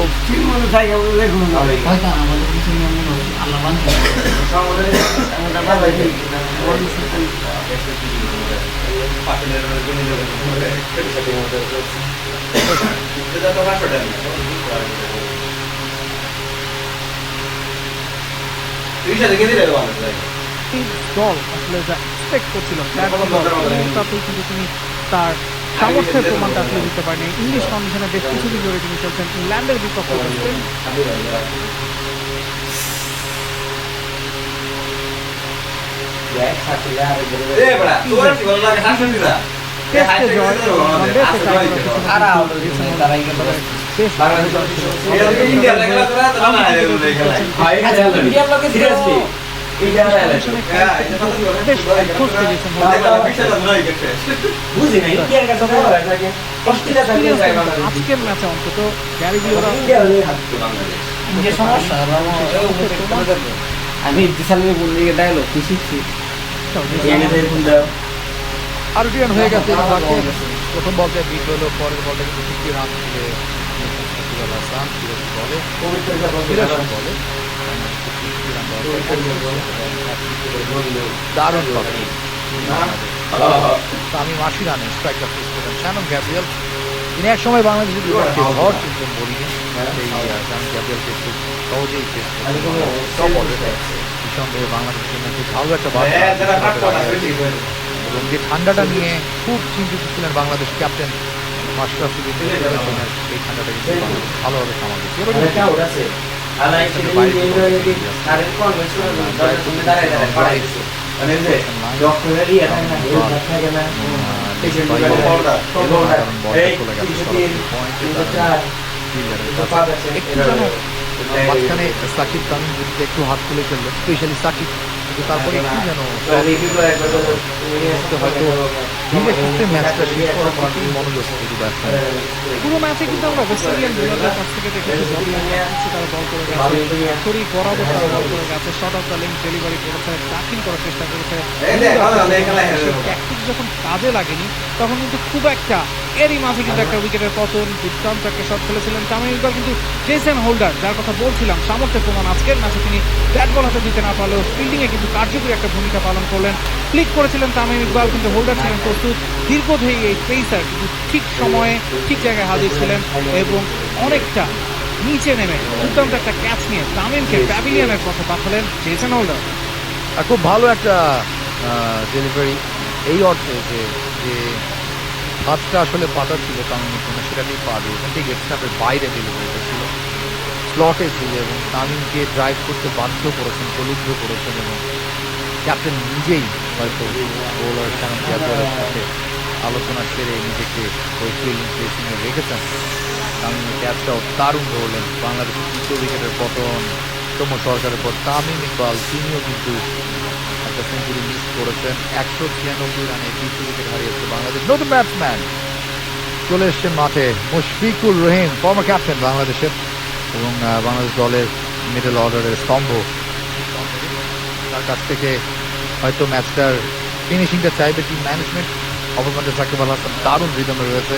দল আসলে যা এক্সপেক্ট করছিল তাতেই কিন্তু তিনি তার সামর্থ্যের প্রমাণটা আসলে দিতে পারেনি। ইংলিশ কন্ডিশনে বেশ কিছুদিন ধরে তিনি চলছেন ইংল্যান্ডের বিপক্ষে। আজকের ম্যাচে অন্তত আমি ইতিসালের বল দিকে ডায়লগ কি শিখছি আরবিয়ান হয়ে গেছে। প্রথম বলটা বিট হলো, পরের বলটা কিন্তু 50 রান ছিল হাসান বলে বলে দারুণ তামিম 80 রানে স্ট্রাইক আউট করেন। শ্যানন গ্যাব্রিয়েল তিনি এক সময় বাংলাদেশের বিপক্ষে ঝড় তুলতেন বোলিংয়ে, সেই শ্যানন গ্যাব্রিয়েলকে খুব সহজেই ফেস করতেন। নিঃসন্দেহে বাংলাদেশের জন্য খুব ভালো একটা বার্তা এবং যে ঠান্ডাটা নিয়ে খুব চিন্তিত ছিলেন বাংলাদেশ ক্যাপ্টেন মাশরাফি বিন মুর্তজা, সেই ঠান্ডাটা কিন্তু ভালোভাবে সামাল দিচ্ছে। মাঝখানে সাকিব তামিম যদি একটু হাত তুলে ফেললো, স্পেশালি সাকিব, কিন্তু তারপরে একটু যেন হয়তো ধীরে সুস্থে ম্যাচটা শেষ করার পর মনোযোগ যদি ব্যাটসম্যান। পুরো ম্যাচে কিন্তু আমরা ওয়েস্ট ইন্ডিয়ান বোলারদের কাছ থেকে দেখেছি তারা বল করে গেছে, শরীর বরাবর তারা বল করে গেছে, short of the length delivery করেছে, ডাকিং করার চেষ্টা করেছে। ট্যাকটিক যখন কাজে লাগেনি তখন কিন্তু খুব একটা, এরই মাঝে কিন্তু একটা উইকেটের পতন, দুর্দান্ত একটা শট খেলেছিলেন তামিম ইকবাল। কিন্তু জেসন হোল্ডার, যার কথা বলছিলাম, সামর্থ্যের প্রমাণ আজকের ম্যাচে তিনি ব্যাট বল হাতে দিতে না পারলেও ফিল্ডিংয়ে কিন্তু কার্যকরী একটা ভূমিকা পালন করলেন। ফ্লিক করেছিলেন তামিম ইকবাল, কিন্তু হোল্ডার ছিলেন প্রস্তুত। দীর্ঘদেহী এই পেসার কিন্তু ঠিক সময়ে ঠিক জায়গায় হাজির ছিলেন এবং অনেকটা নিচে নেমে দুর্দান্ত একটা ক্যাচ নিয়ে তামিমকে প্যাভিলিয়নের পথে পাঠালেন জেসন হোল্ডার। খুব ভালো একটা ডেলিভারি, এই অর্থে যে যে হাতটা আসলে পাতা ছিল তামিমের জন্য সেটাতেই পা দিয়েছেন, ঠিক স্টাম্পের বাইরে ডেলিভারিটা ছিল, স্লটে ছিল এবং তামিমকে ড্রাইভ করতে বাধ্য করেছেন, প্রলুব্ধ করেছেন এবং ক্যাপ্টেন নিজেই হয়তো বোলার শ্যানন গ্যাব্রিয়েলের সাথে আলোচনা সেরে নিজেকে ওই ফিল্ডিং প্লেসিংয়ে রেখেছেন। তামিমের ক্যাচটাও দারুণ ধরলেন। বাংলাদেশের 2 উইকেটের পতন সৌম্য সরকারের পর তামিম ইকবাল তিনিও কিন্তু একটা সেঞ্চুরি মিস করেছেন। 196 রানে 20 উইকেট হারিয়েছে বাংলাদেশ। নতুন ব্যাটসম্যান চলে এসছেন মাঠে, মুশফিকুর রহিম, ফর্মার ক্যাপ্টেন বাংলাদেশের এবং বাংলাদেশ দলের মিডল অর্ডারের স্তম্ভ। তার কাছ থেকে হয়তো ম্যাচটার ফিনিশিংটা চাইবে টিম ম্যানেজমেন্ট। অপরপক্ষে সাকিব আল হাসান দারুণ রিদমে রয়েছে,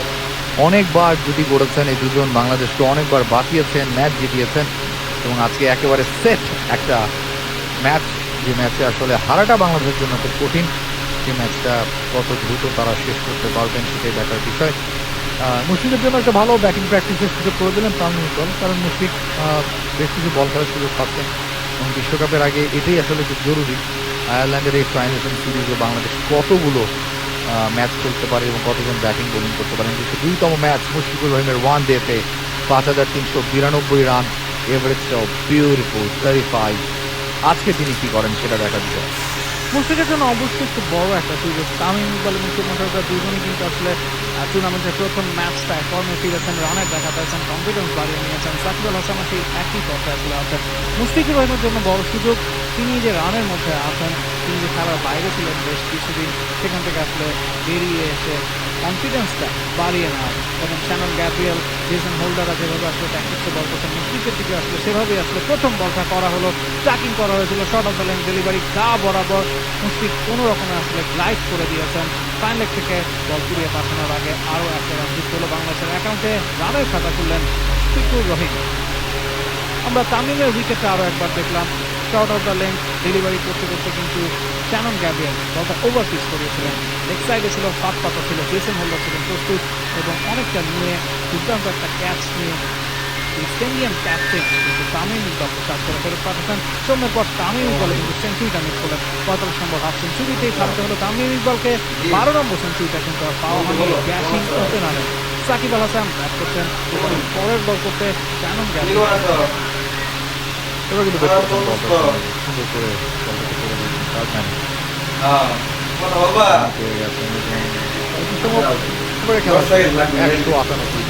অনেকবার জুটি করেছেন এই দুজন, বাংলাদেশকে অনেকবার বাঁচিয়েছেন, ম্যাচ জিতিয়েছেন এবং আজকে একেবারে সেট একটা ম্যাচ, যে ম্যাচে আসলে হারাটা বাংলাদেশের জন্য খুব কঠিন। যে ম্যাচটা কত দ্রুত তারা শেষ করতে পারবেন সেটাই দেখার বিষয়। মুশফিকের জন্য একটা ভালো ব্যাটিং প্র্যাকটিসের সুযোগ করে দিলেন তামিম ইকবাল, কারণ মুশফিক বেশ কিছু বল খেলার সুযোগ পাচ্ছেন এবং বিশ্বকাপের আগে এটাই আসলে খুব জরুরি। আয়ারল্যান্ডের এই ট্রাইনেশন সিরিজে বাংলাদেশ কতগুলো ম্যাচ খেলতে পারে এবং কতজন ব্যাটিং বোলিং করতে পারেন। 202তম ম্যাচ মুশফিকুর রহিমের ওয়ান ডেতে 5392 রান, এভারেজটাও বিউটিফুল 35। আজকে তিনি কি করেন সেটা দেখা বিষয়। মুশফিকের জন্য অবশ্যই খুব বড় একটা সুযোগ। তামিম ইকবাল এবং সৌম্য সরকার দুজনই কিন্তু আসলে টুর্নামেন্টের প্রথম ম্যাচটায় ফর্মে ফিরেছেন, রানের দেখা পেয়েছেন, কনফিডেন্স বাড়িয়ে নিয়েছেন। সাকিব আল হাসান সেই একই পথে আসলে আছেন। মুশফিকুর রহিমের জন্য বড় সুযোগ, তিনি যে রানের মধ্যে আছেন, তিনি যে খেলার বাইরে ছিলেন বেশ কিছুদিন, সেখান থেকে আসলে বেরিয়ে এসে কনফিডেন্সটা বাড়িয়ে নেওয়া এবং শ্যানন গ্যাব্রিয়েল, জেসন হোল্ডাররা যেভাবে আসলে ট্যাকটিক্সে বল করছেন নিশ্চিতের দিকে আসলে সেভাবেই আসলে প্রথম বলটা করা হলো, ট্র্যাকিং করা হয়েছিল, short of the length delivery গা বরাবর মুশফিক কোনো রকমে আসলে গ্লাইড করে দিয়েছেন। ফাইন লেগ থেকে বল কুড়িয়ে পাঠানোর আগে আরও একটা রান যুক্ত হলো বাংলাদেশের অ্যাকাউন্টে, রানের খাতা খুললেন মুশফিকুর রহিম। আমরা তামিমের উইকেটটা আরও একবার দেখলাম, short of the length delivery করতে করতে কিন্তু শ্যানন গ্যাব্রিয়েল বলটা ওভার পিচ করিয়েছিলেন। লেগ সাইডে ছিল, ফাস্ট পাতা ছিল, জেসন হোল্ডার ছিলেন প্রস্তুত এবং অনেকটা নিয়ে দুর্দান্ত একটা ক্যাচ নিয়ে ইস্টেন্ডিয়ান ক্যাপ্টেন কিন্তু তামিম ইকবালকে সার্চ করে ফেরত পাঠাচ্ছেন। সময়ের পর তামিম ইকবালে কিন্তু সেঞ্চুরিটা মিস করলেন। 45 নম্বর হাফ সেঞ্চুরিতেই ছাড়তে হলো তামিম ইকবালকে। 12 নম্বর সেঞ্চুরিটা কিন্তু আর পাওয়া হয়নি ব্যাটিং ওপেনারে। সাকিব আল হাসান ব্যাট করছেন, পরের বল করতে শ্যানন গ্যাব্রিয়েল এবার কিন্তু সুন্দর করে বলটাকে করে দিয়েছেন তাজম্যান। খেলা 198।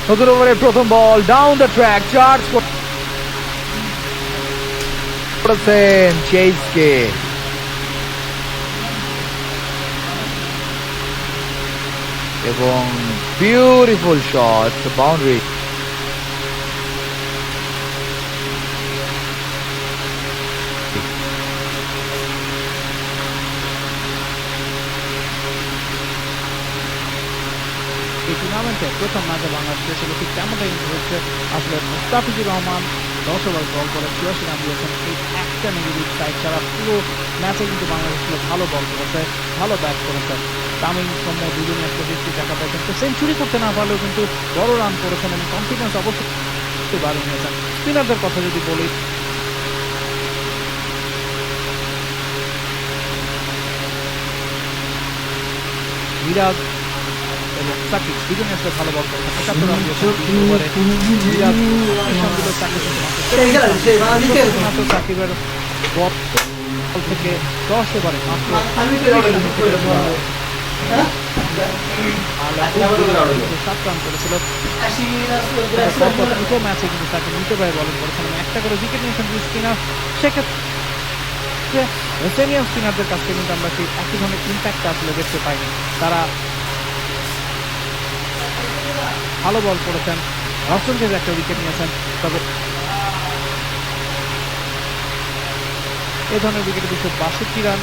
নতুন ওভারের প্রথম বল, ডাউন দ্য ট্র্যাক, চার্জ করেছেন চেজকে এবং বিউটিফুল শট, বাউন্ডারি। এই টুর্নামেন্টে প্রথম ম্যাচে বাংলাদেশ ছিল ঠিক তেমনটাই হচ্ছে আসলে মুস্তাফিজুর রহমান 10 ওভার বল করে 86 রান দিয়েছেন। এই একটা নেগেটিভ সাইড ছাড়া পুরো ম্যাচে কিন্তু বাংলাদেশ ছিল ভালো বল করেছে, ভালো ব্যাট করেছে। তামিম সৌম্য দুজনে একটা বৃষ্টি দেখা পাচ্ছেন, তো সেঞ্চুরি করতে না পারলেও কিন্তু বড় রান করেছেন এবং কনফিডেন্স অবশ্যই বাড়িয়ে নিয়েছেন। স্পিনারদের কথা যদি বলি, মিরাজ এবং সাকিব দুজনে আসলে ভালো বল করেছেন। 71 রান দিয়েছেন ওভারে। মিরাজ দিল সাকিবের বল থেকে 10 ওভারে মাত্র 7 রান করেছিল। দুটো ম্যাচে কিন্তু তাকে নিতে পারে বলিং করেছেন, একটা করে উইকেট নিয়েছেন দুই স্পিনার। সেক্ষেত্রে অস্ট্রেলিয়ান স্পিনারদের কাছ থেকে কিন্তু আমরা সেই একই ধরনের ইম্প্যাক্টটা আসলে দেখতে পাইনি। তারা ভালো বল করেছেন, রসন চেজ একটা উইকেট নিয়েছেন, তবে এই ধরনের উইকেটে 262 রান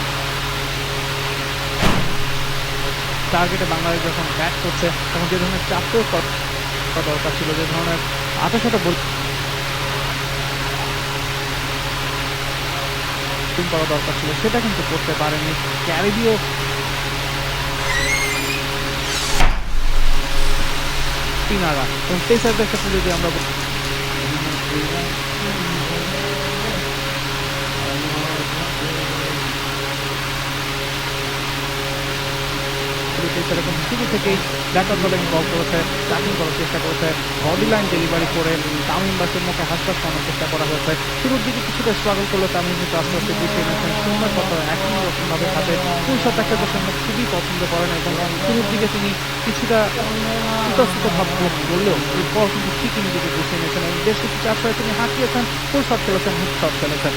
টার্গেটে বাংলাদেশ যখন ব্যাট করছে তখন যে ধরনের চাপ প্রয়োগ করা দরকার ছিল, যে ধরনের 28টা বল করা দরকার ছিল, সেটা কিন্তু করতে পারেনি ক্যারিবীয় স্পিনাররা। এবং পেসারদের ক্ষেত্রে যদি আমরা এরকম শুরু থেকেই ব্যাকআপ বোলিং বল করেছে, ব্যাটিং করার চেষ্টা করেছে, বডি লাইন ডেলিভারি করে তামিম বা সৌম্যকে হাসপাস করানোর চেষ্টা করা হয়েছে। শুরুর দিকে কিছুটা স্ট্রাগল করলো তামিম, কিন্তু আস্তে আস্তে গুছিয়ে নিয়েছেন। সময় কত একই রকমভাবে থাকে, ফুল শট একটা সৌম্য খুবই পছন্দ করেন এবং শুরুর দিকে তিনি কিছুটা ইতস্তত ভাব করলেও এরপর কিন্তু ঠিকই নিজেকে গুছিয়ে নিয়েছেন এবং বেশ কিছু চার ছয় তিনি হাঁকিয়েছেন, ফুল শট খেলেছেন, হুক শট খেলেছেন।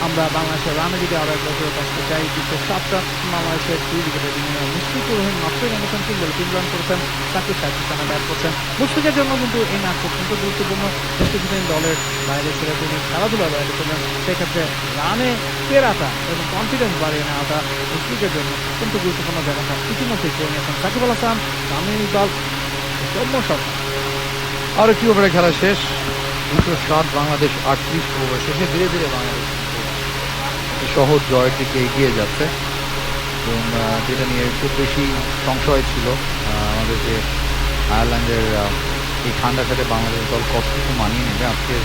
আমরা বাংলাদেশের রানে যদি আরও একবার ফেরত আসতে চাই 207 রান বাংলাদেশের 2 উইকেটে বিনিময়ে মুশফিকুর রহিম মাত্রই নেমেছেন 3 বলে 3 রান করেছেন, সাকিব 37 রানে ব্যাট করছেন। মুশফিকের জন্য কিন্তু এই ম্যাচ অত্যন্ত গুরুত্বপূর্ণ, বেশ কিছুদিন দলের বাইরে ছিল, তিনি খেলাধুলার বাইরে ছিলেন, সেক্ষেত্রে রানে ফেরাটা এবং কনফিডেন্স বাড়িয়ে নেওয়াটা মুশফিকের জন্য অত্যন্ত গুরুত্বপূর্ণ, যেমনটা ইতিমধ্যেই করে নিয়েছেন সাকিব আল হাসান, তামিম ইকবাল, সৌম্য সরকার। আর একটি ওভারে খেলা শেষ, 207 বাংলাদেশ 38 ওভার শেষে ধীরে ধীরে বাংলাদেশ সহজ জয়ের দিকে এগিয়ে যাচ্ছে এবং যেটা নিয়ে খুব বেশি সংশয় ছিল আমাদের যে আয়ারল্যান্ডের এই ঠান্ডার সাথে বাংলাদেশ দল কতটুকু মানিয়ে নেবে। আজকের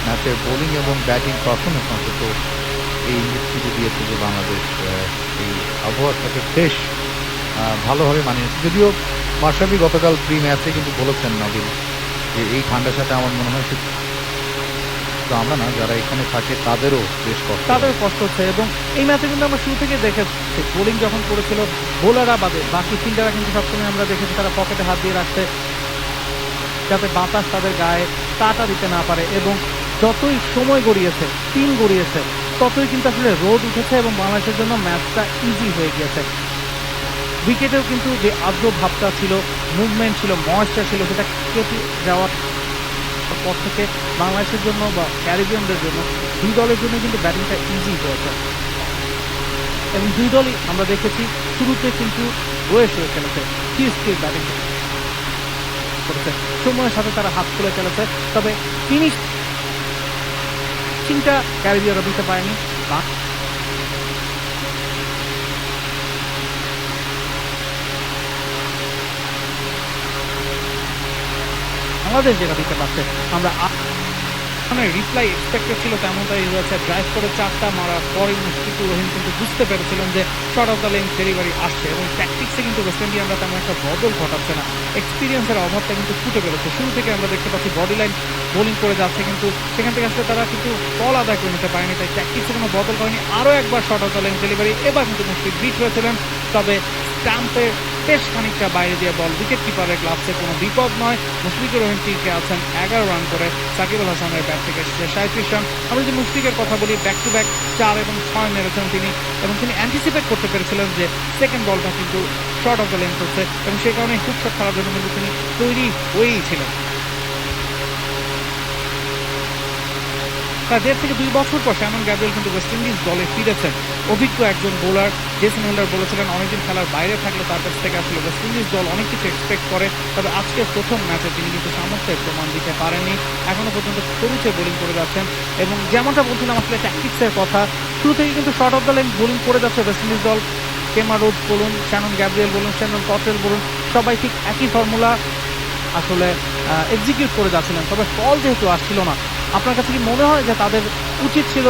ম্যাচের বোলিং এবং ব্যাটিং পারফরমেন্স অন্তত এই ইঙ্গিতটুকু দিয়েছে যে বাংলাদেশ এই আবহাওয়ার সাথে বেশ ভালোভাবে মানিয়ে নিচ্ছে। যদিও মাশরাফি গতকাল প্রি ম্যাচে কিন্তু বলেছেন নবীন যে এই ঠান্ডার সাথে আমার মনে হয় শুধু আমরা না, যারা এখানে থাকে তাদেরও বেশ কষ্ট হচ্ছে। এবং এই ম্যাচে কিন্তু আমরা শুরু থেকে দেখেছি বোলিং যখন করেছিল বোলাররা বাদে বাকি ফিল্ডাররা কিন্তু সবসময় আমরা দেখেছি তারা পকেটে হাত দিয়ে রাখতে, যাতে বাতাস তাদের গায়ে কাটা দিতে না পারে। এবং যতই সময় গড়িয়েছে, দিন গড়িয়েছে, ততই কিন্তু আসলে রোদ উঠেছে এবং বাংলাদেশের জন্য ম্যাচটা ইজি হয়ে গিয়েছে। উইকেটেও কিন্তু যে আর্দ্র ভাবটা ছিল, মুভমেন্ট ছিল, ময়েশ্চার ছিল, সেটা কেটে যাওয়ার পর থেকে বাংলাদেশের জন্য বা ক্যারিবিয়ানদের জন্য দুই দলের জন্য কিন্তু ব্যাটিংটা ইজি হয়েছে। এবং দুই দলই আমরা দেখেছি শুরুতে কিন্তু রয়ে শুয়ে খেলেছে, স্থির ব্যাটিং করেছে, সময়ের সাথে তারা হাত খুলে খেলেছে, তবে ফিনিশিংটা ক্যারিবিয়ানরা দিতে পারেনি। বাংলাদেশ যেটা দিতে পারছে, আমরা রিপ্লাই এক্সপেক্টেড ছিল তেমনটাই হয়েছে। ড্রাইভ করে 4টা মারার পরে মুশফিকুর রহিম কিন্তু বুঝতে পেরেছিলেন যে short of the length delivery আসছে এবং ট্যাকটিক্সে কিন্তু ওয়েস্ট ইন্ডিয়ানরা তেমন একটা বদল ঘটাচ্ছে না, এক্সপিরিয়েন্সের অভাবটা কিন্তু ফুটে পেরেছে। শুরু থেকে আমরা দেখতে পাচ্ছি বডি লাইন বোলিং করে যাচ্ছে, কিন্তু সেখান থেকে আসলে তারা কিন্তু বল আদায় করে নিতে পারেনি, তাই ট্যাকটিক্সে কোনো বদল করেনি। আরও একবার short of the length delivery, এবার কিন্তু মুশফিক বিট হয়েছিলেন, তবে স্টাম্পের বেশ খানিকটা বাইরে দিয়ে বল, উইকেট কিপারের গ্লাভসে কোনো বিপদ নয়। মুশফিকুর রহিম টিকে আছেন 11 রান করে, সাকিব আল হাসানের ব্যাট থেকে এসেছে 37 রান। আমি যদি মুশফিকের কথা বলি, ব্যাক টু ব্যাক 4 এবং 6 মেরেছেন তিনি, এবং তিনি অ্যান্টিসিপেট করতে পেরেছিলেন যে সেকেন্ড বলটা কিন্তু শর্ট অফ দ্য লেন্থ হচ্ছে এবং সেই কারণে হুক শট খেলার জন্য কিন্তু তিনি তৈরি হয়েই ছিলেন। তার 1.5 থেকে 2 বছর পর শ্যামন গ্যাব্রিয়েল কিন্তু ওয়েস্ট ইন্ডিজ দলে ফিরেছেন, অভিজ্ঞ একজন বোলার। জেসন হোল্ডার বলেছিলেন অনেকদিন খেলার বাইরে থাকলে তার কাছ থেকে আসলে ওয়েস্ট ইন্ডিজ দল অনেক কিছু এক্সপেক্ট করে, তবে আজকের প্রথম ম্যাচে তিনি কিন্তু সামর্থ্যের প্রমাণ দিতে পারেননি, এখনো পর্যন্ত সরুচে বোলিং করে যাচ্ছেন। এবং যেমনটা বলছিলাম আসলে ট্যাকটিক্সের কথা, শুরু থেকে কিন্তু short of the length bowling করে যাচ্ছে ওয়েস্ট ইন্ডিজ দল। কেমা রোডস বলুন, শ্যানন গ্যাব্রিয়েল বলুন, শ্যানন কটরেল বলুন, সবাই ঠিক একই ফর্মুলা আসলে এক্সিকিউট করে যাচ্ছিলেন, তবে ফল যেহেতু আসছিল না, আপনার কাছে কি মনে হয় যে তাদের উচিত ছিল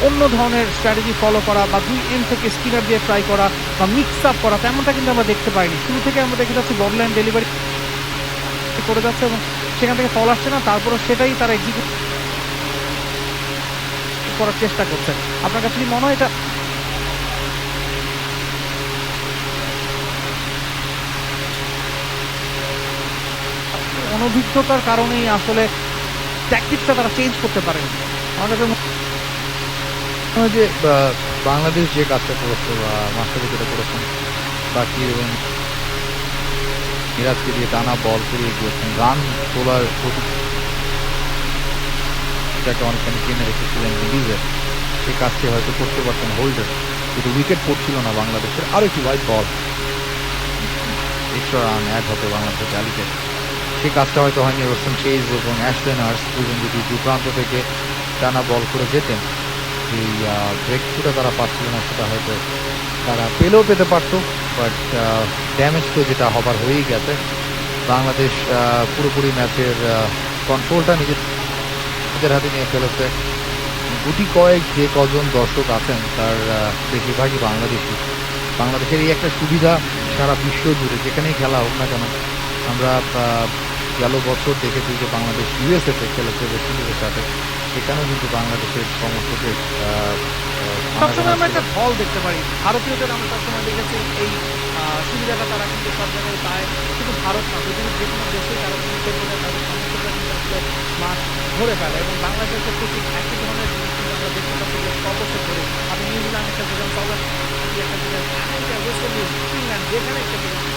অন্য ধরনের স্ট্র্যাটেজি ফলো করা বা 2 এন্ড থেকে স্পিনার দিয়ে ট্রাই করা বা মিক্স আপ করা? তেমনটা কিন্তু আমরা দেখতে পাইনি। শুরু থেকে আমরা দেখে যাচ্ছি বল লাইন ডেলিভারি করে যাচ্ছে এবং সেখান থেকে ফল আসছে না, তারপরে সেটাই তারা এক্সিকিউট করার চেষ্টা করছে। আপনার কাছে কি মনে হয় এটা অনভিজ্ঞতার কারণেই আসলে ট্যাকটিক্সটা তারা চেঞ্জ করতে পারেন? আমার কাছে মনে হয় যে বাংলাদেশ যে কাজটা করেছে বা মাশরাফি যেটা করেছেন, বাকি এবং মিরাজকে দিয়ে টানা বল করিয়ে গিয়েছেন, রান তোলার প্রতিটাকে অনেকখানি টেনে রেখেছিলেন রিলিজে, সেই কাজটি হয়তো করতে পারতেন হোল্ডার, কিন্তু উইকেট পড়ছিল না বাংলাদেশের। আরও একটি white ball, extra run add হতো বাংলাদেশের ট্যালিতে, সেই কাজটা হয়তো হয়নি। রোশন চেজ এবং অ্যাশলেন হার্স দুজন যদি দুপ্রান্ত থেকে টানা বল করে যেতেন, এই ব্রেক থ্রুটা তারা পাচ্ছিল না, সেটা হয়তো তারা পেলেও পেতে পারতো, বাট ড্যামেজ তো যেটা হবার হয়েই গেছে। বাংলাদেশ পুরোপুরি ম্যাচের কন্ট্রোলটা নিজেদের হাতে নিয়ে ফেলেছে। গুটি কয়েক যে কজন দর্শক আছেন তার বেশিরভাগই বাংলাদেশি। বাংলাদেশের এই একটা সুবিধা সারা বিশ্ব জুড়ে যেখানেই খেলা হোক না কেন, আমরা গেল বছর দেখেছি যে বাংলাদেশ ইউএসএতে খেলেছে ওয়েস্ট ইন্ডিজের সাথে, সেখানেও কিন্তু বাংলাদেশের সমর্থকের সবসময় আমরা একটা ফল দেখতে পারি। ভারতীয়দের আমরা সবসময় দেখেছি এই সুবিধাটা তারা কিন্তু সব জায়গায় পায়, শুধু ভারত না, পৃথিবীর যে কোনো দেশে তারা কিন্তু তাদের সমর্থকরা কিন্তু আসলে মাঠ ধরে ফেলে এবং বাংলাদেশের ক্ষেত্রে ঠিক একই ধরনের জিনিস কিন্তু আমরা দেখতে পাচ্ছি যে সর্বশেষ খেলতেছেন, সাউথ আফ্রিকা খেলতেছেন, আমেরিকা, ওয়েস্ট ইন্ডিজ, ইংল্যান্ড, যেখানে খেলতেছেন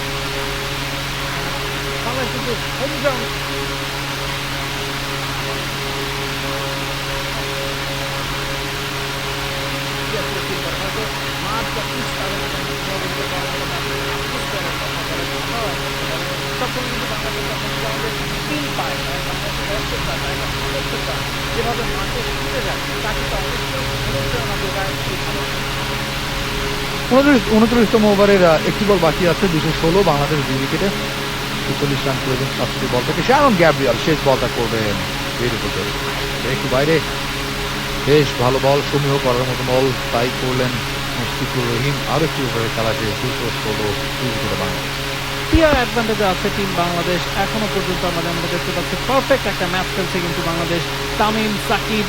বাংলাদেশ কিন্তু হোম গ্রাউন্ড সবসময় কিন্তু বাংলাদেশ তিন পায় যেভাবে মাঠে ছুটে যায় তা কিন্তু অবশ্যই অনুপ্রেরণা যোগায় এই খেলা। 29তম ওভারের একটি বল বাকি আছে, 216 বাংলাদেশ 2 উইকেটে 46 রান প্রয়োজন 67 বল থেকে। শ্যারন গ্যাব্রিয়েল শেষ বলটা করবেন একটু বাইরে, বেশ ভালো বল, সমীহ করার মতো বল, তাই করলেন মুশফিকুর রহিম। আরো একটি ওভারে খেলা শেষ, 216 2 উইকেটে বাংলাদেশ। ক্লিয়ার অ্যাডভান্টেজে আছে টিম বাংলাদেশ এখনো পর্যন্ত। আমরা দেখতে পাচ্ছি পারফেক্ট একটা ম্যাচ খেলছে কিন্তু বাংলাদেশ। তামিম, সাকিব,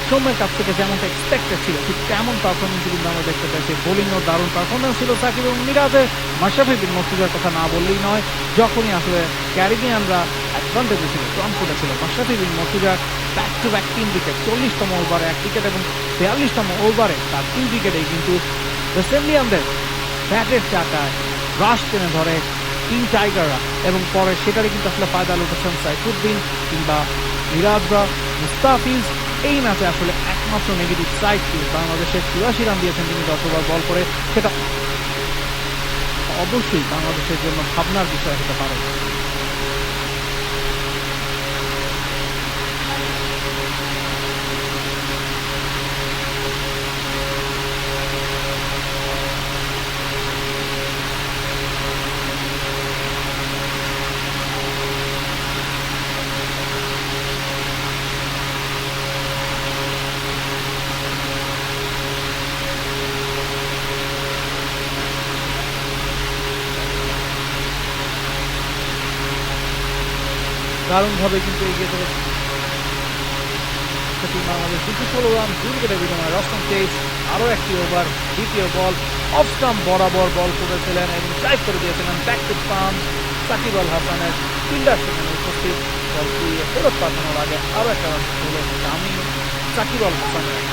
সৌম্যের কাছ থেকে যেমনটা এক্সপেক্টেড ছিল ঠিক তেমন পারফরমেন্স কিন্তু আমরা দেখতে পাচ্ছি। বোলিংও দারুণ পারফরমেন্স ছিল সাকিব এবং মিরাজের। মাশরাফি বিন মুর্তজার কথা না বললেই নয়, যখনই আসলে ক্যারিবিয়ানরা অ্যাডভান্টেজে ছিল, ফ্রন্টফুটে ছিল, মাশরাফি বিন মুর্তজার ব্যাক টু ব্যাক 3 উইকেট, 40তম ওভারে 1 উইকেট এবং 42তম ওভারে তার 2 উইকেটেই কিন্তু ওয়েস্ট ইন্ডিয়ানদের ব্যাটের চাকায় রাশ টেনে ধরে টিম টাইগাররা এবং পরে সেটারই কিন্তু আসলে ফায়দা লুটেছেন সাইফুদ্দিন কিংবা মিরাজরা, মুস্তাফিজ। এই ম্যাচে আসলে একমাত্র নেগেটিভ সাইড ছিল বাংলাদেশের 84 রান দিয়েছেন তিনি 10 ওভার বল করে, সেটা অবশ্যই বাংলাদেশের জন্য ভাবনার বিষয় হতে পারে। দারুণভাবে কিন্তু এগিয়ে চলেছে বাংলাদেশ। 216 রান 2 উইকেটের বিনিময়ে রস্তম চেজ আরও একটি ওভার, দ্বিতীয় বল অফ স্টাম্প বরাবর বল করেছিলেন এবং ড্রাইভ করে দিয়েছিলেন back to pump. Shakib Al হাসানের ফিল্ডার সেখানে উপস্থিত, বল কুড়িয়ে ফেরত পাঠানোর আগে আরও একটা রান হলো তামিম সাকিব আল হাসানের।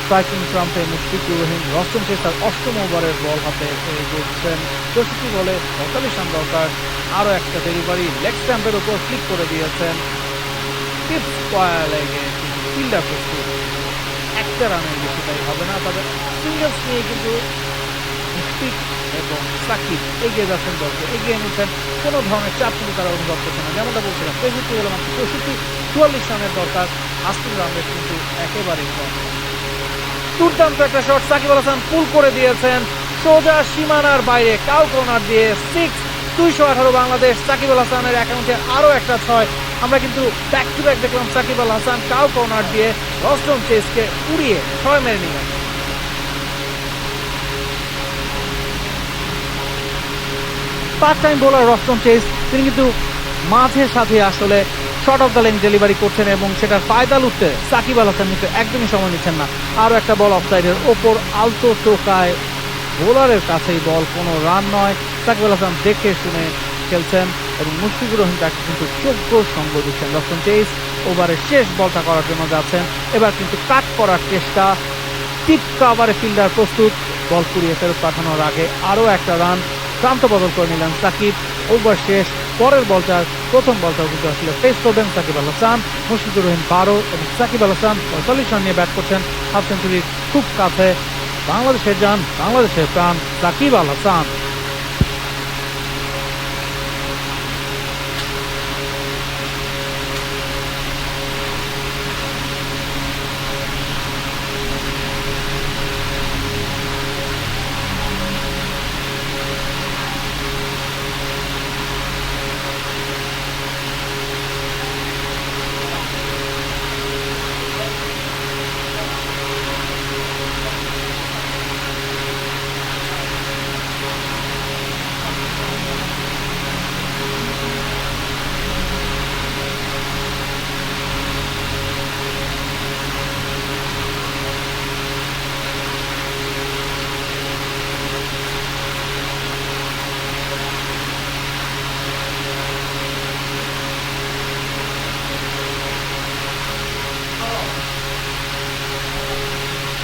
Striking ট্রাম্পে Mushfiqur Rahim, Rustam Chase তার 8ম ওভারের বল হাতে করছেন। 64 বলে 45 রান দরকার। আরও একটা ডেলিভারি লেগ স্ট্যাম্পের উপর ক্লিক করে দিয়েছেন। টিপস লেগে ফিল্ডার প্রস্তুত, একটা রানের বেশি তাই হবে না, তবে সিঙ্গলস নিয়ে কিন্তু মুশফিক এবং সাকিব এগিয়ে যাচ্ছেন, দলকে এগিয়ে নিচ্ছেন। কোনো ধরনের চাপ কিন্তু তারা অনুভব করছে না। যেমনটা বলছিলাম 63 বলে মাত্র 44 রানের দরকার, 80 রানের কিন্তু একেবারেই কম। দুর্দান্ত একটা শট, সাকিব আল হাসান পুল করে দিয়েছেন সোজা সীমানার বাইরে, কাউ কর্নার দিয়ে 6। 218 বাংলাদেশ। সাকিব আল হাসানের অ্যাকাউন্টে আরও একটা 6। আমরা কিন্তু ব্যাক টু ব্যাক দেখলাম সাকিব আল হাসান কাউ কর্নার দিয়ে রস্তম চেজকে উড়িয়ে 6 মেরে নিলেন। Part time bowler Roston Chase, তিনি কিন্তু মাঝে সাথে আসলে short of the length delivery করছেন এবং সেটার ফায়দা লুটতে সাকিব আল হাসান কিন্তু একদমই সময় নিচ্ছেন না। আরও একটা বল অফসাইডের ওপর আলতো টোকায় বোলারের কাছেই বল, কোনো রান নয়। সাকিব আল হাসান দেখে শুনে খেলছেন এবং মুশফিকুর রহিম তাকে কিন্তু যোগ্য সঙ্গ দিচ্ছেন। রস্তম চেজ ওভারের শেষ বলটা করার জন্য যাচ্ছেন, এবার কিন্তু কাট করার চেষ্টা, টিপ কাভারে ফিল্ডার প্রস্তুত, বল কুড়িয়ে ফেরত পাঠানোর আগে আরও একটা রান। প্রান্ত বদল করে নিলেন সাকিব, ওভার শেষ। পরের বলটার প্রথম বলটাও কিন্তু আসলে ফেস করবেন সাকিব আল হাসান। মুশফিকুর রহিম 12 এবং সাকিব আল হাসান 45 রান নিয়ে ব্যাট করছেন, হাফ সেঞ্চুরির খুব কাছে। বাংলাদেশের যান, বাংলাদেশের প্রাণ সাকিব আল হাসান।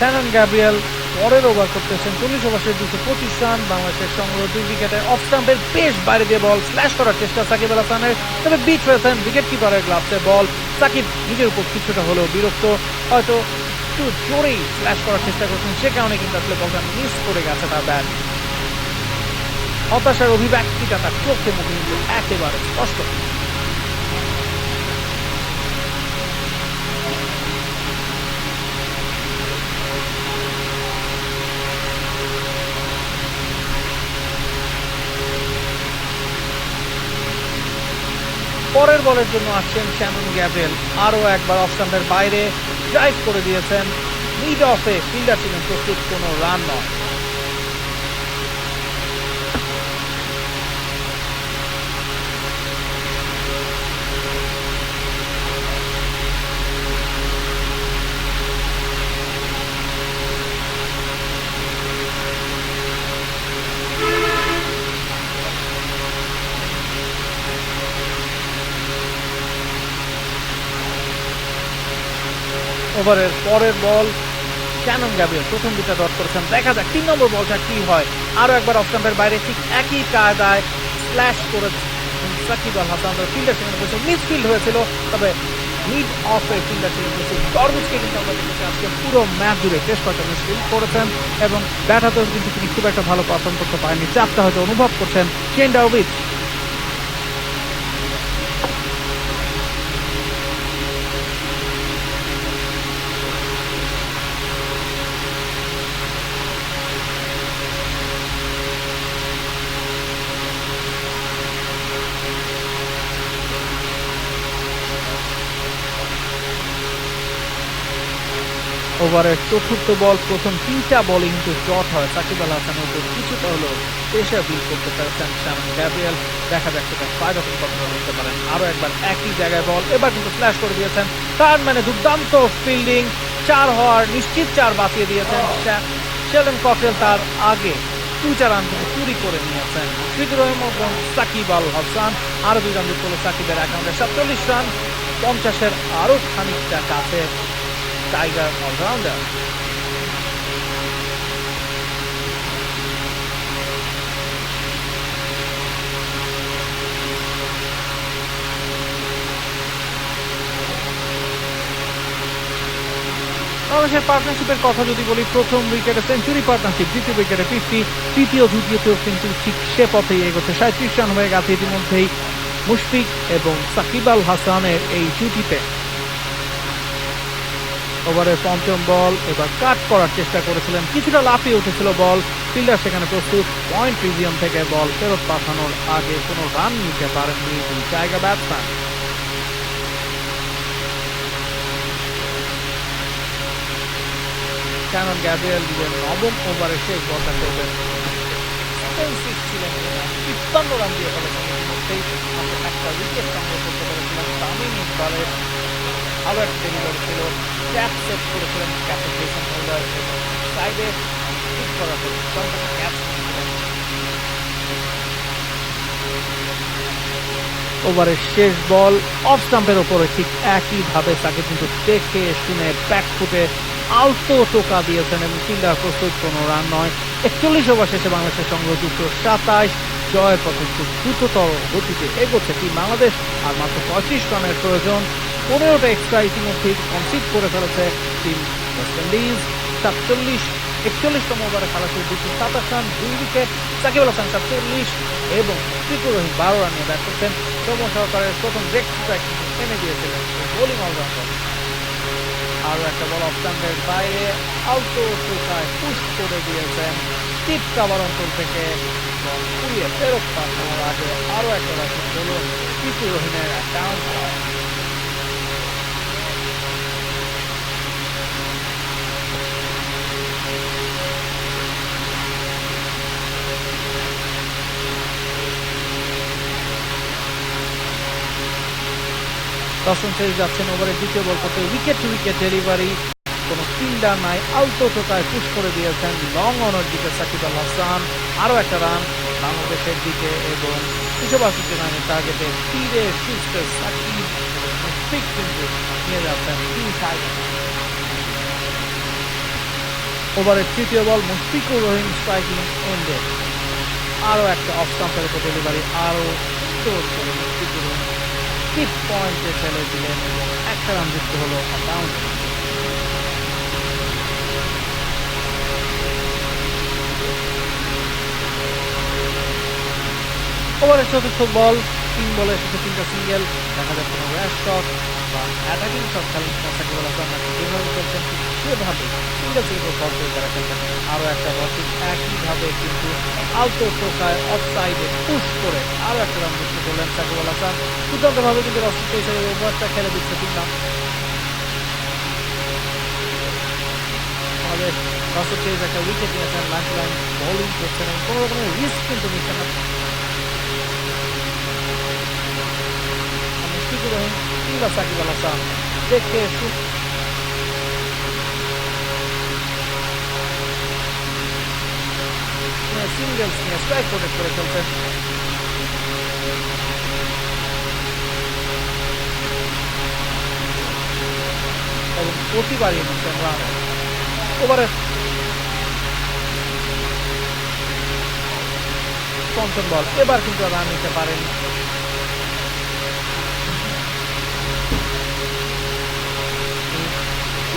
শ্যানন গ্যাব্রিয়েল পরের ওভার করতেছেন 40 ওভারে 225 রান। বাংলাদেশের সংগ্রহ 2 উইকেটে। অফ স্টাম্পের বেশ বাইরে দিয়ে বল স্ল্যাশ করার চেষ্টা সাকিব আল হাসানের, তবে বিট হয়েছেন উইকেট কিপারের গ্লাভসে বল। সাকিব নিজের উপর কিছুটা হলেও বিরক্ত, হয়তো একটু জোরেই স্ল্যাশ করার চেষ্টা করছেন, সে কারণে কিন্তু আসলে বলটা মিস করে গেছে তার ব্যাট। হতাশার অভিব্যক্তিটা তার চোখে মুখে কিন্তু একেবারে স্পষ্ট। পরের বলের জন্য আসছেন শ্যানন গ্যাব্রিয়েল, আরও একবার অফ স্টাম্পের বাইরে ড্রাইভ করে দিয়েছেন। মিড অফে ফিল্ডার ছিলেন প্রস্তুত, কোনো রান নয়। ওভারের পরের বল শ্যানন গ্যাব্রিয়েল প্রথম দুটা ডট করেছেন, দেখা যাক 3 নম্বর বলটা কি হয়। আরো একবার অফ স্টাম্পের বাইরে ঠিক একই কায়দায় স্ল্যাশ করে সাকিব আল হাসান, ফিল্ডার সেখানে বসে মিসফিল্ড হয়েছিল, তবে মিড অফে ফিল্ডার সেখানে বসে দরবুজকে কিন্তু আমরা দেখেছি আজকে পুরো ম্যাচ জুড়ে বেশ কয়েকটা মিসফিল্ড করেছেন এবং ব্যাট হাতেও কিন্তু তিনি খুব একটা ভালো পারফর্ম করতে পারেননি, চাপটা হয়তো অনুভব করছেন শেন ডারউইচ। ওভারের চতুর্থ বল, প্রথম 3টা বলে কিন্তু ডট হয়। সাকিব আল হাসানের উপর কিছুটা হলো প্রেশার বিল্ড করতে পারছেন শ্যানন গ্যাব্রিয়েল, দেখা যাক সেটা 5 রকম কতটা করতে পারেন। আরো একবার একই জায়গায় বল, এবার কিন্তু স্ল্যাশ করে দিয়েছেন। তার মানে দুর্দান্ত ফিল্ডিং, 4 হওয়ার নিশ্চিত 4 বাঁচিয়ে দিয়েছেন শেলডন ককরেল। তার আগে 2টা রান কিন্তু চুরি করে নিয়েছেন মুশফিকুর রহিম এবং সাকিব আল হাসান। আরো 2 রান যোগ করলো সাকিবের অ্যাকাউন্টে, 47 রান, 50-এর আরো খানিকটা কাছে টাইগার অলরাউন্ডার। বাংলাদেশের পার্টনারশিপের কথা যদি বলি, প্রথম উইকেটে সেঞ্চুরি পার্টনারশিপ, দ্বিতীয় উইকেটে 50, তৃতীয় তৃতীয়তেও কিন্তু ঠিক সে পথেই এগোচ্ছে। 37 রান হয়ে গেছে ইতিমধ্যেই মুশফিক এবং সাকিব আল হাসানের এই জুটিতে। ওভারের পঞ্চম বল, এবার কাট করার চেষ্টা করেছিলেন, কিছুটা লাফিয়ে উঠেছিল বল, ফিল্ডার সেখানে প্রস্তুত পয়েন্ট রিজিয়ন থেকে বল ফেরত পাঠানোর আগে কোনো রান নিতে পারেননি দুই টাইগার ব্যাটসম্যান। শ্যানন গ্যাব্রিয়েল নিজের 9ম ওভারে শেষ বলটা করবেন, ছিলেন 53 রান দিয়ে ফেলেছেন ইতিমধ্যেই। একটা উইকেট সংগ্রহ করতে পেরেছিলেন তামিম ইকবালের, আরো একটা ডেলিভারি ছিল, ট্যাপ সেট করেছিলেন ক্যাপ্টেন জেসন হোল্ডার এবং সাইডে ঠিক করার পর ক্যাচ নিয়েছিলেন। ওভারের শেষ বল অফ স্টাম্পের ওপরে ঠিক একইভাবে সাকিব কিন্তু দেখে শুনে ব্যাক ফুটে আলতো টোকা দিয়েছেন এবং ফিল্ডার প্রস্তুত, কোনো রান নয়। 41 ওভার শেষে বাংলাদেশের সংগ্রহ 227, জয়ের পথে খুব দ্রুততর গতিতে এগোচ্ছে টিম বাংলাদেশ। আর মাত্র 35 রানের প্রয়োজন, 15টা এক্সট্রা ইতিমধ্যেই কনসিড করে ফেলেছে টিম ওয়েস্ট ইন্ডিজ। 41তম ওভারে খেলা শুরু 227 রান, 2 উইকেট। সাকিব আল হাসান 47 এবং মুশফিকুর রহিম 12 রান নিয়ে ব্যাট করছেন। সৌম্য সরকারের প্রথম ব্রেক স্ট্রাইক কিন্তু এনে দিয়েছিলেন বোলিং অলরাউন্ডার। আরো একটা বল অফ স্টাম্পের বাইরে আলতো টোকায় পুশ করে দিয়েছেন, টিপ কাভার অঞ্চল থেকে বল কুড়িয়ে ফেরত পাঠানোর আগে আরো একটা রান হলো মুশফিকুর রহিমের অ্যাকাউন্ট। দশম শেষ যাচ্ছেন ওভারের দ্বিতীয় বল করতে, উইকেট টু উইকেট ডেলিভারি, কোনো ফিল্ডার নাই, আলতো টোকায় পুশ করে দিয়েছেন লং অনের দিকে সাকিব আল হাসান। আরো একটা রান বাংলাদেশের দিকে এবং 262 রানের টার্গেটে ফিরে সুস্থ সাকিব মুশফিক কিন্তু নিয়ে যাচ্ছেন 2 সাইড। ওভারের তৃতীয় বল, মুশফিকুর রহিম স্ট্রাইকিং এন্ডে আরও একটা অফ স্টাম্পের উপর ডেলিভারি, আরও জোর করে মুশফিকুর রহিম কিক পয়েন্টে ফেলে দিলেন এবং একটা রান যুক্ত হলো অ্যাকাউন্ট। ওভারের চতুর্থ বল, 3 বলে এসেছে 3টা সিঙ্গেল, দেখা যাচ্ছে কোনো র্যাশ শট বা অ্যাটাকিং শট খেলেন সাকিব আল হাসান নাকি যেভাবে খেলছেন ঠিক সেভাবে সিঙ্গেল সিঙ্গেল বল করে তারা খেলছেন। আরও একটা বল ঠিক একইভাবে কিন্তু আলতো টোকায় অফ সাইডে পুশ করে আরও একটা রান যুক্ত করলেন সাকিব আল হাসান। দুর্দান্তভাবে কিন্তু অস্ট্রেলিয়া হিসেবে ওভারটা খেলে দিচ্ছে তিনটা। আমাদের অস্ট্রেলিয়া একটা উইকেট নিয়েছেন, লাইন বোলিং করছেন এবং কোনো রকমের রিস্ক কিন্তু নিচ্ছেন না। রহিম কিংবা সাকিব আল হাসান দেখে সিঙ্গেলস নিয়ে স্ট্রাইক প্রোটেক্ট করে খেলছেন। এবং প্রতিবারই নিচ্ছেন রান। ওভারের পঞ্চম বল, এবার কিন্তু রান নিতে পারেনি।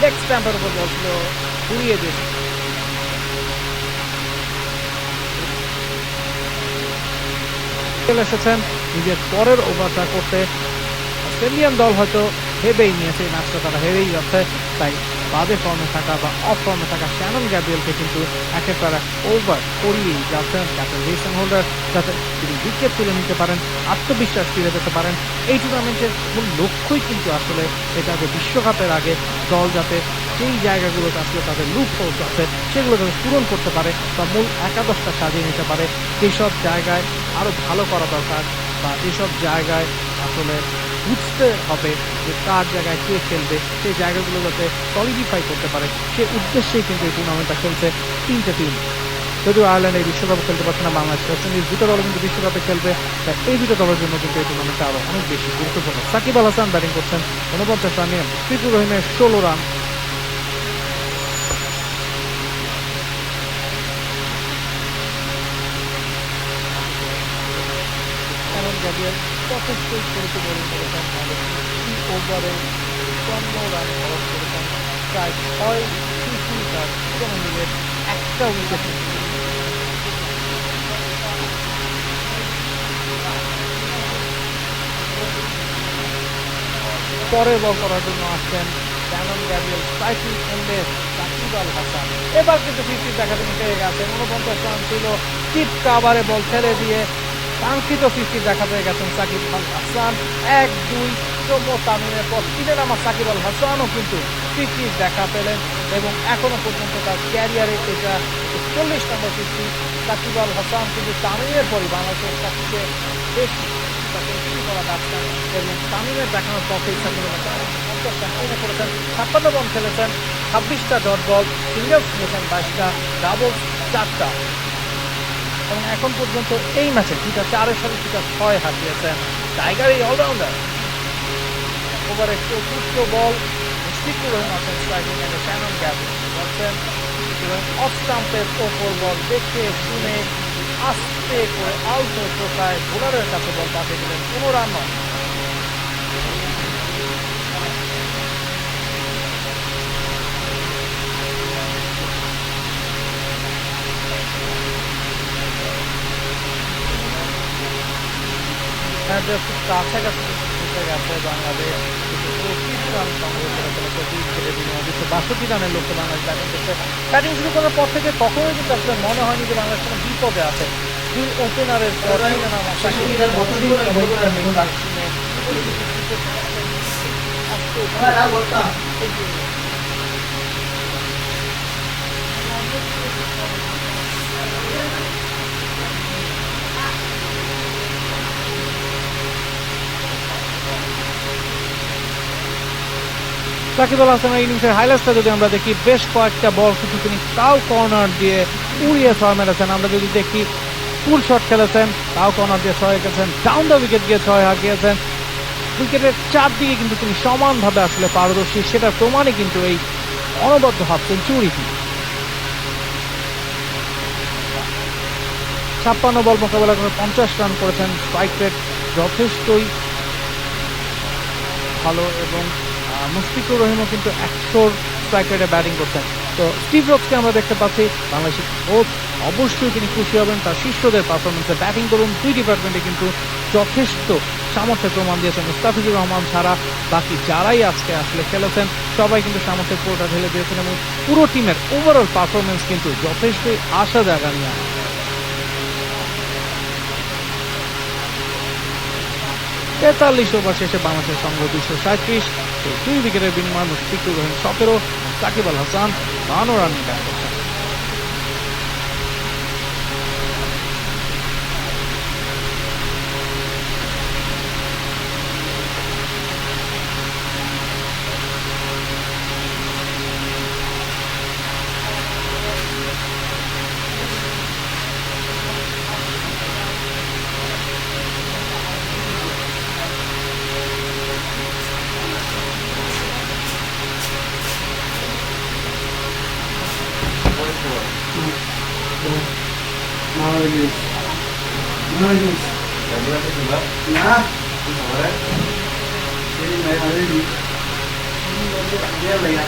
লেগ স্ট্যাম্পের উপর বল ছিল, ঘুরিয়ে দিয়েছে। এসেছেন নিজের পরের ওভারটা করতে। অস্ট্রেলিয়ান দল হয়তো ভেবেই নিয়েছে এই ম্যাচটা তারা হেরেই যাচ্ছে, তাই বাদে ফর্মে থাকা বা অফ ফর্মে থাকা শ্যানন গ্যাব্রিয়েলকে কিন্তু একের পর এক ওভার করিয়েই যাচ্ছেন ক্যাপ্টেন জেসন হোল্ডার, যাতে তিনি উইকেট তুলে নিতে পারেন, আত্মবিশ্বাস ফিরে পেতে পারেন। এই টুর্নামেন্টের মূল লক্ষ্যই কিন্তু আসলে এটা যে বিশ্বকাপের আগে দল যাতে যেই জায়গাগুলোতে আসলে তাদের লুপ হোলস আছে সেগুলো যাতে পূরণ করতে পারে বা মূল একাদশটা সাজিয়ে নিতে পারে। যেসব জায়গায় আরও ভালো করা দরকার বা যেসব জায়গায় আসলে বুঝতে হবে যে কার জায়গায় কে খেলবে, সেই জায়গাগুলো যাতে সলিডিফাই করতে পারে, সে উদ্দেশ্যেই কিন্তু এই টুর্নামেন্টটা খেলছে 3টে টিম। যদিও আয়ারল্যান্ড এই বিশ্বকাপে খেলতে পারছে না, বাংলাদেশ ওয়েস্ট ইন্ডিজ দুটো দল কিন্তু বিশ্বকাপে খেলবে, তাই এই দুটো দলের জন্য কিন্তু এই টুর্নামেন্টটা আরও অনেক বেশি গুরুত্বপূর্ণ। সাকিব আল হাসান ব্যাটিং করছেন 49 রানে, মুশফিকুর রহিমের 16 রান। যথেষ্টই শুরুতে বোলিং করেছেন, ওভারে 15 রান খরচ করেছেন, প্রায় 6 ফিফটিটার কোনো মিলে একটা উইকেট। পরের বল করার জন্য আসছেন শ্যানন গ্যাব্রিয়েল, স্ট্রাইকিং এন্ডে সাকিব আল হাসান। এবার কিন্তু 50 দেখাতে পেয়ে গেছেন, 49 রান ছিল, চিপ কাভারে বল ছেড়ে দিয়ে কাঙ্ক্ষিত 50 দেখা পেয়ে গেছেন সাকিব আল হাসান। 1-2 সৌম্য তামিমের পর কিনে নামা সাকিব আল হাসানও কিন্তু 50 দেখা পেলেন এবং এখনো পর্যন্ত তার ক্যারিয়ারে এটা 40 নম্বর 50। সাকিব আল হাসান কিন্তু তামিমের পরই বাংলাদেশের সবচেয়ে বেশি করা ব্যাটসম্যান এবং তামিমের দেখানোর পথেই সাকিব আল হাসান 50 রান এনে করেছেন। 56 বল খেলেছেন, 26টা ডট বল, সিঙ্গেলস নিয়েছেন 22টা, ডাবলস 4টা এবং এখন পর্যন্ত এই ম্যাচে 2টা 4-এর সাথে 2টা 6 হাঁকিয়েছেন টাইগার এই অলরাউন্ডার। ওভারের চতুর্থ বল, মুশফিকুর রহিম আছেন স্ট্রাইকিং এন্ডে, শ্যানন গ্যাব্রিয়েল বলছেন এবং অফ স্টাম্পের ওপর বল দেখে শুনে আস্তে করে আলতো টোকায় বোলারের কাছে বল পাঠিয়ে দিলেন, 15 রান নয়। খুব কাছাকাছি গেছে বাংলাদেশ, কিন্তু 25 রান সংগ্রহ করে ফেলেছে 2 উইকেটের বিনিময়ে। 262 রানের লক্ষ্যে বাংলাদেশ ব্যাটিং করছে। ব্যাটিং শুরু করার পর থেকে কখনোই কিন্তু আসলে মনে হয়নি যে বাংলাদেশ কোনো বিপদে আছে। 2 ওপেনারের পর সাকিব আল হাসানের ইনিংসের হাইলাইটসটা যদি আমরা দেখি, বেশ কয়েকটা বল কিন্তু তিনি তাও কর্নার দিয়ে উড়িয়ে 6 মেরেছেন। আমরা যদি দেখি ফুল শট খেলেছেন, তাও কর্নার দিয়ে 6 গেছেন, ডাউন দ্য উইকেট গিয়ে 6 হাঁকিয়েছেন। উইকেটের চারদিকে কিন্তু তিনি সমানভাবে আসলে পারদর্শী, সেটার প্রমাণই কিন্তু এই অনবদ্য হাফ সেঞ্চুরিটি। 56 বল মোকাবেলা করে 50 রান করেছেন। স্ট্রাইক রেট যথেষ্টই ভালো এবং মুশফিকুর রহিমও কিন্তু 100 স্ট্রাইক রেটে ব্যাটিং করছেন। তো স্টিভ রোজকে আমরা দেখতে পাচ্ছি বাংলাদেশি কোচ অবশ্যই তিনি খুশি হবেন তার শিষ্যদের পারফরমেন্সে। ব্যাটিং করুন দুই ডিপার্টমেন্টে কিন্তু যথেষ্ট সামর্থ্যের প্রমাণ দিয়েছেন। মুস্তাফিজুর রহমান ছাড়া বাকি যারাই আজকে আসলে খেলেছেন সবাই কিন্তু সামর্থ্যের পুরোটা ঢেলে দিয়েছেন এবং পুরো টিমের ওভারঅল পারফরমেন্স কিন্তু যথেষ্টই আশা জায়গা নিয়ে আসে। 43 ওভার শেষে বাংলাদেশের সংগ্রহ 237, সেই 2 উইকেটের বিনিময়ে মুশফিকুর রহিম 17, সাকিব আল হাসান 52 রান ব্যাট করছেন।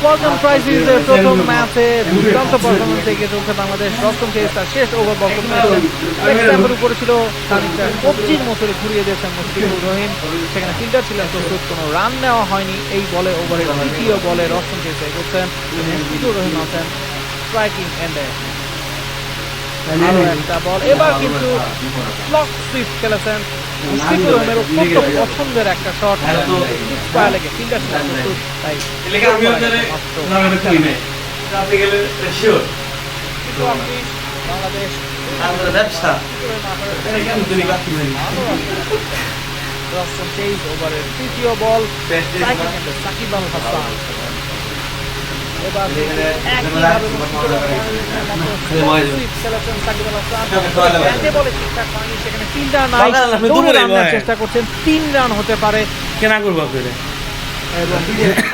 ওয়ালটন প্রাইজ সিরিজের প্রথম ম্যাচে দুর্দান্ত পারফরমেন্স এগিয়ে চলছে বাংলাদেশ। রস্তম চেস তার শেষ ওভার বল করেছেন, স্ট্যাম্পের উপরে ছিল খানিকটা কবজির মতোই ঘুরিয়ে দিয়েছেন মুশফিকুর রহিম। সেখানে ফিল্ডার ছিলেন প্রস্তুত, কোনো রান নেওয়া হয়নি এই বলে। ওভারের তৃতীয় বলে রস্তম চেস এগোচ্ছেন, মুশফিকুর রহিম আছেন স্ট্রাইকিং এন্ডে। আরো একটা বল, এবার কিন্তু স্লক সুইপ খেলেছেন মুশফিকুর রহিমের অত্যন্ত পছন্দের একটা শট, স্কয়ার লেগে ফিল্ডার ছিলেন প্রস্তুত, তাই বাংলাদেশ ব্যবসা রস্তম চেস ওভারের তৃতীয় বল সাকিব আল হাসান। এবার একইভাবে সেখানে 3 রান নাই, চেষ্টা করছেন 3 রান হতে পারে কেনা করবো এবং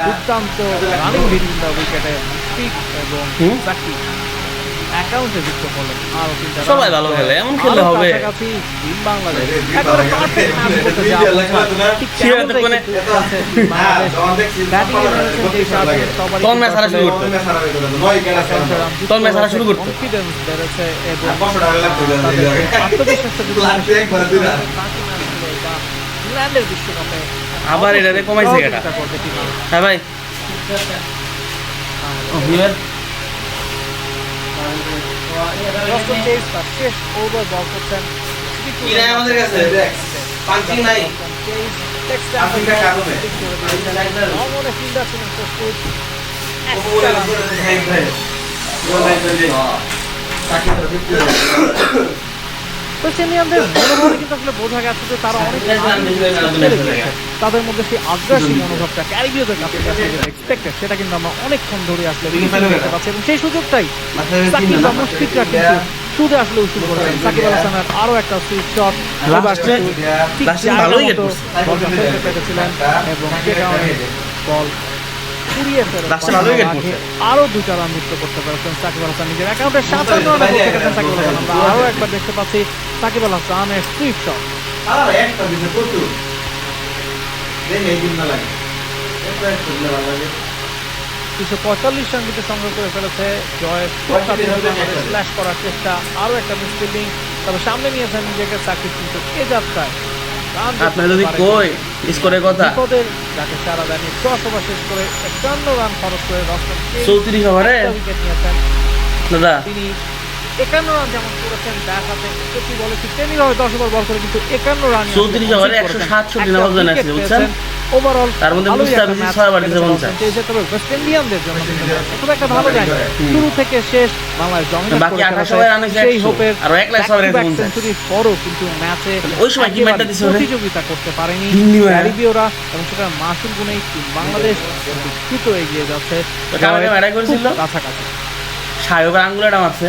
দুর্দান্ত রানিং বিটুইন দ্য উইকেটে মুশফিক এবং সাকিব অ্যাকাউন্টে যুক্ত করলেন। আরো 3টা সবাই ভালো খেলে, এমন খেললে হবে কাছাকাছি টিম বাংলাদেশ একবারে পারফেক্ট ম্যাচ করতে যাবে। ঠিক তেমনটাই ব্যাটিং এ রয়েছেন যে সাথে সবাই কোন ম্যাচ হারা শুরু করতে কোন ম্যাচ হারা শুরু করতে কনফিডেন্স বেড়েছে এবং আত্মবিশ্বাসটা ইংল্যান্ডের বিশ্বকাপে আবার এটারে কমাইছে এটা। হ্যাঁ ভাই রস্তম চেস তার শেষ ওভার বল করছেন, আমাদের কাছে পাঞ্চিং নাই ফিল্ডার ছিলেন প্রস্তুত। ওয়েস্ট মনোভাবে কিন্তু আসলে বোঝা গেছে যে তারা অনেক তাদের মধ্যে সেই আগ্রাসী মনোভাবটা ক্যারিবীয়দের কাছে এক্সপেক্টেড, সেটা কিন্তু আমরা অনেকক্ষণ ধরে আসলে দেখতে পাচ্ছি এবং সেই সুযোগটাই সাকিব বা মুশফিকরা কিন্তু শুধু আসলে উসুল করেছেন। সাকিব আল হাসানের আরো একটা সুইপ শট পেরেছিলেন এবং যে কারণে বল কুড়িয়ে ফেলে আরো 2টা রান যুক্ত করতে পেরেছেন সাকিব আল হাসান নিজের অ্যাকাউন্টে 57 রানে পৌঁছে গেছেন সাকিব আল হাসান। আমরা আরো একবার দেখতে পাচ্ছি সাকিব আল হাসানের সুইপ শট। 245 রান কিন্তু সংগ্রহ করে ফেলেছে জয়ের স্ল্যাশ করার চেষ্টা, আরো একটা মিস ফিল্ডিং, তবে সামনে নিয়েছেন নিজেকে সাকিব কিন্তু এ যাত্রায় আপনার যদি কই স্কোরের কথা বিপদের যাকে সারা দেয়নি 10 ওভার শেষ করে 51 রান খরচ করে রস্তম 34 ওভারে উইকেট নিয়েছেন দাদা। তিনি 51 রান যেমন করেছেন ব্যাট হাতে প্রতি বলে ঠিক তেমনি ভাবে 10 ওভার বল করে কিন্তু 51 রান 34 ওভারে 167 রান আউট আছে বুঝছেন ওভারঅল। তার মধ্যে মুস্তাফিজ 6 বার দিতে বলছেন তবে ওয়েস্ট ইন্ডিয়ানদের জন্য খুব একটা ভালো যায় শুরু থেকে শেষ বাংলাদেশ ডমিনেট করে বাকি 28 রান হয়েছে সেই হোপের আর 1 লাখ সেঞ্চুরি পরও কিন্তু ম্যাচে ওই সময় কি ম্যাচটা দিছে প্রতিযোগিতা করতে পারেনি ক্যারিবীয়রা এবং সেটা মাসুল গুনেই টিম বাংলাদেশ দ্রুত এগিয়ে যাচ্ছে। কাছাকাছি সায়ক আঙ্গুলটা মারছে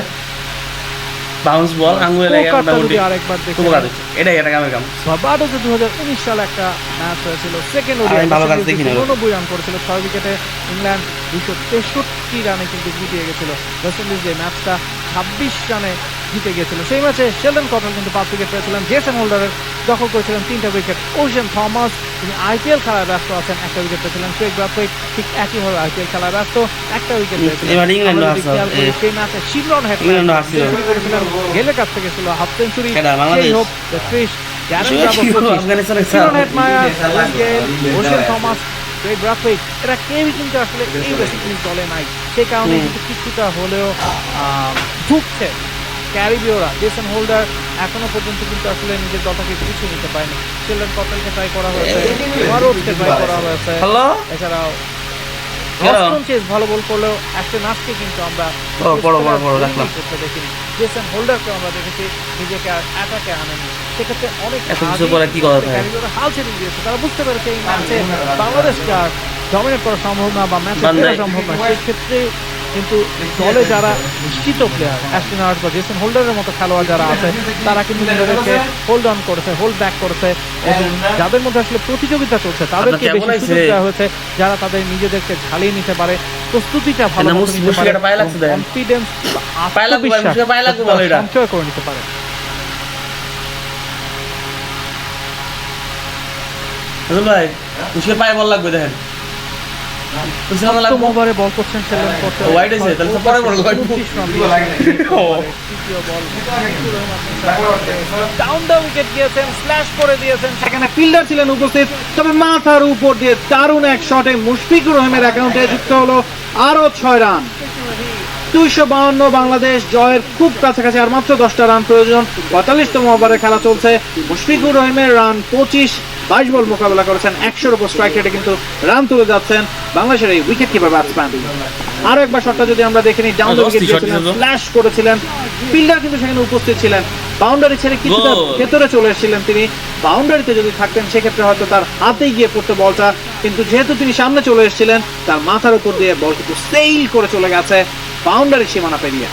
বাউন্স বল আঙ্গুলে লাগে স্কোর কার্ডটা মোটামুটি যদি আরেকবার দেখি উপকার হচ্ছে। এটাই এটা কামের কাম। বার্বাডোসে 2019 সালে একটা ম্যাচ হয়েছিল, সেকেন্ড আমি ভালো কাজ দেখি না। 89 রান করেছিল, 6 উইকেটে ইংল্যান্ড 263 রানে কিন্তু জিতে গেছিল ওয়েস্ট ইন্ডিজ। যে ম্যাচটা 26 রানে জিতে গিয়েছিল। সেই ম্যাচে শেলডন কটল কিন্তু 5 উইকেট পেয়েছিলেন, জেসন হোল্ডারের দখল করেছিলেন 3টা উইকেট। ওশেন থমাস তিনি আইপিএল খেলায় ব্যস্ত আছেন, 1টা উইকেট পেয়েছিলেন। ক্রেগ ব্রাথওয়েট ঠিক একইভাবে আইপিএল খেলায় ব্যস্ত, 1টা উইকেট পেয়েছিলেন। এবার ইংল্যান্ড আমরা যদি খেয়াল করি, সেই ম্যাচে শিমরন হেটমায়ার গেলের কাছ থেকে ছিল হাফ সেঞ্চুরি। সেই হোপ দ্য ফিশ গ্যারেন্ট Shimron Hetmyer, Oshane Thomas, Craig Brathwaite এরা কেউই কিন্তু আসলে এই ওয়েস্ট ইন্ডিজ দলে নাই। সেই কারণে কিন্তু কিছুটা হলেও ঢুকছে ক্যারিবীয়রা। জেসন হোল্ডার এখনো পর্যন্ত কিন্তু আসলে নিজের দলটাকে পিছিয়ে নিতে পারেনি। শেলডন কটলকে ট্রাই করা হয়েছে, ওয়ারোডকে ট্রাই করা হয়েছে, এছাড়াও অস্টন চেস ভালো বল করলেও একটা নাচকে কিন্তু আমরা করতে দেখিনি। জেসন হোল্ডারকে আমরা দেখেছি নিজেকে আর অ্যাটাকে আনেনি, সেক্ষেত্রে অনেক ক্যারিবীয়রা হাল ছেড়ে দিয়েছে। তারা বুঝতে পেরেছে এই ম্যাচে বাংলাদেশকে আর ডমিনেট করা সম্ভব না বা ম্যাচে খেলা সম্ভব না। সেই ক্ষেত্রে কিন্তু দলে যারা নিশ্চিত প্লেয়ার অ্যাস্টন হার্ট বা জেসন হোল্ডারের মতো খেলোয়াড় যারা আছে, তারা কিন্তু নিজেদেরকে হোল্ড অন করেছে, হোল্ড ব্যাক করেছে, এবং যাদের মধ্যে আসলে প্রতিযোগিতা চলছে তাদেরকে বেশি সুযোগ দেওয়া হয়েছে, যারা তাদের নিজেদেরকে ঝালিয়ে নিতে পারে, প্রস্তুতিটা ভালো নিতে পারে, কনফিডেন্স আত্মবিশ্বাস সঞ্চয় করে নিতে পারে। ভাই মুশকিল পায়ে বল লাগবে, দেখেন ওভারে বল করছেন শেলডন কটল, ওয়াইড আছে তাহলে তো পরে বল লাগবে। ডাউন দ্য উইকেট গিয়েছেন, স্ল্যাশ করে দিয়েছেন। সেখানে ফিল্ডার ছিলেন উপস্থিত, তবে মাথার উপর দিয়ে দারুণ এক শটে মুশফিকুর রহিমের অ্যাকাউন্টে যুক্ত হলো আরো 6 রান। 252 বাংলাদেশ জয়ের খুব কাছাকাছি, আর মাত্র 10টা রান প্রয়োজন। 45তম ওভারে খেলা চলছে। মুশফিকুর রহিমের রান 25, 22 বল মোকাবেলা করেছেন, 100-র উপর স্ট্রাইক রেটে কিন্তু রান তুলে যাচ্ছেন বাংলাদেশের এই উইকেট কিপার ব্যাটসম্যান। আরো একবার শটটা যদি আমরা দেখে নিই, ডাউন দ্য উইকেট গিয়েছিলেন, ফ্ল্যাশ করেছিলেন, ফিল্ডার কিন্তু সেখানে উপস্থিত ছিলেন, বাউন্ডারি ছেড়ে কিছুটা ভেতরে চলে এসেছিলেন তিনি। বাউন্ডারিতে যদি থাকতেন সেক্ষেত্রে হয়তো তার হাতেই গিয়ে পড়তো বলটা, কিন্তু যেহেতু তিনি সামনে চলে এসেছিলেন, তার মাথার উপর দিয়ে বল কিন্তু সেইল করে চলে গেছে বাউন্ডারি সীমানা পেরিয়ে।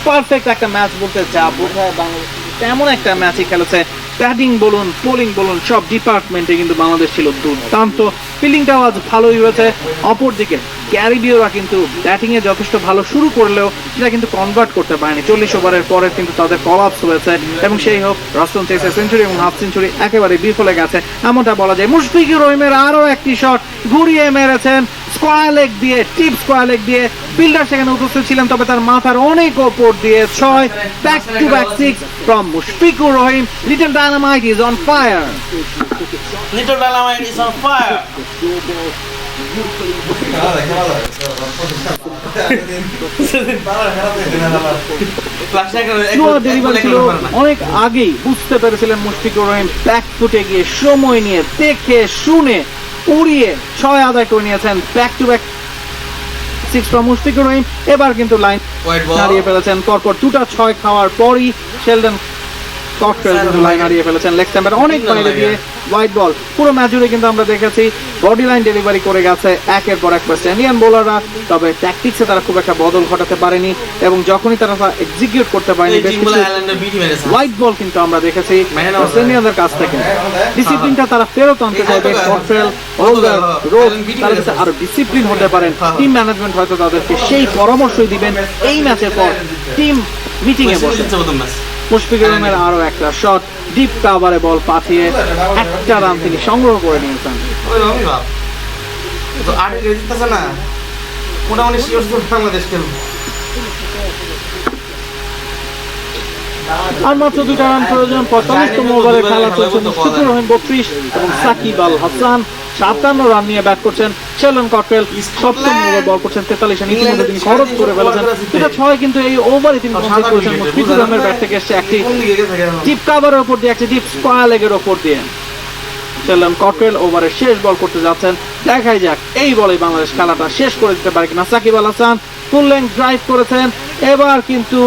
পারফেক্ট একটা ম্যাচ বলতে যা বোঝায় বাংলাদেশ তেমন একটা ম্যাচই খেলেছে। ব্যাটিং বলুন, বোলিং বলুন, সব ডিপার্টমেন্টে কিন্তু বাংলাদেশ ছিল দুর্দান্ত। ফিল্ডিংটাও আজ ভালোই হয়েছে। অপরদিকে ক্যারিবীয়রা কিন্তু ব্যাটিং এ যথেষ্ট ভালো শুরু করলেও সেটা কিন্তু কনভার্ট করতে পারেনি। 40 ওভারের পরে কিন্তু তাদের কলাপস হয়েছে, এবং সেই হোক রস্টন চেসের সেঞ্চুরি এবং হাফ সেঞ্চুরি একেবারে বিফলে গেছে এমনটা বলা যায়। মুশফিকুর রহিমের আরো একটি শট ঘুরিয়ে মেরেছেন স্কোয়ার লেগ দিয়ে, টিপ স্কোয়ার লেগ দিয়ে। ফিল্ডার সেখানে উপস্থিত ছিলেন, তবে তার মাথার অনেক ওপর দিয়ে 6, back to back 6 from Mushfiqur Rahim. Little dynamite is on fire. Little dynamite is on fire. অনেক আগেই বুঝতে পেরেছিলেন মুশফিকুর রহিম, ব্যাক ফুটে গিয়ে সময় নিয়ে দেখে শুনে উড়িয়ে 6 আদায় করে নিয়েছেন। Back to back 6 from Mushfiqur Rahim. এবার কিন্তু লাইন হারিয়ে ফেলেছেন, পরপর 2টা 6 খাওয়ার পরই শেলডন কটল কিন্তু লাইন হারিয়ে ফেলেছেন। লেগ স্ট্যাম্পের অনেক বাইরে দিয়ে হোয়াইট বল। পুরো ম্যাচ জুড়ে কিন্তু আমরা দেখেছি বডি লাইন ডেলিভারি করে গেছে একের পর এক ওয়েস্ট ইন্ডিয়ান বোলাররা, তবে ট্যাকটিক্সে তারা খুব একটা বদল ঘটাতে পারেনি, এবং যখনই তারা এক্সিকিউট করতে পারেনি হোয়াইট বল কিন্তু আমরা দেখেছি ওয়েস্ট ইন্ডিয়ানদের কাছ থেকে। ডিসিপ্লিনটা তারা ফেরত আনতে চাইবে। কট্রেল, হোল্ডার, রোড তারা যাতে আরো ডিসিপ্লিন হতে পারেন। টিম ম্যানেজমেন্ট হয়তো তাদেরকে সেই পরামর্শই দিবেন এই ম্যাচের পর টিম মিটিং এ বসে। মুশফিকুর রহিমের আরো একটা শট, ডিপ কাভারে বল পাঠিয়ে 1টা রান তিনি সংগ্রহ করে নিয়েছেন। আর মাত্র 2টা রান প্রয়োজন। 45তম ওভারে খেলা চলছে। মুশফিকুর রহিম 32 এবং সাকিব আল হাসান 57 রান নিয়ে ব্যাট করছেন। শেলডন কটল 7ম ওভার বল করছেন 43 রান, ইতিমধ্যে তিনি খরচ করে ফেলেছেন। এটা 6 কিন্তু এই ওভারে তিনি কমপ্লিট করেছেন। মুশফিকুর রহিমের ব্যাট থেকে এসেছে একটি ডিপ কাভারের উপর দিয়ে, একটি ডিপ স্কোয়ার লেগের উপর দিয়ে। শেলডন কটল ওভারে শেষ বল করতে যাচ্ছেন। দেখাই যাক এই বলে বাংলাদেশ খেলাটা শেষ করে দিতে পারে কিনা। Shakib Al Hasan full length drive করেছেন, এবার কিন্তু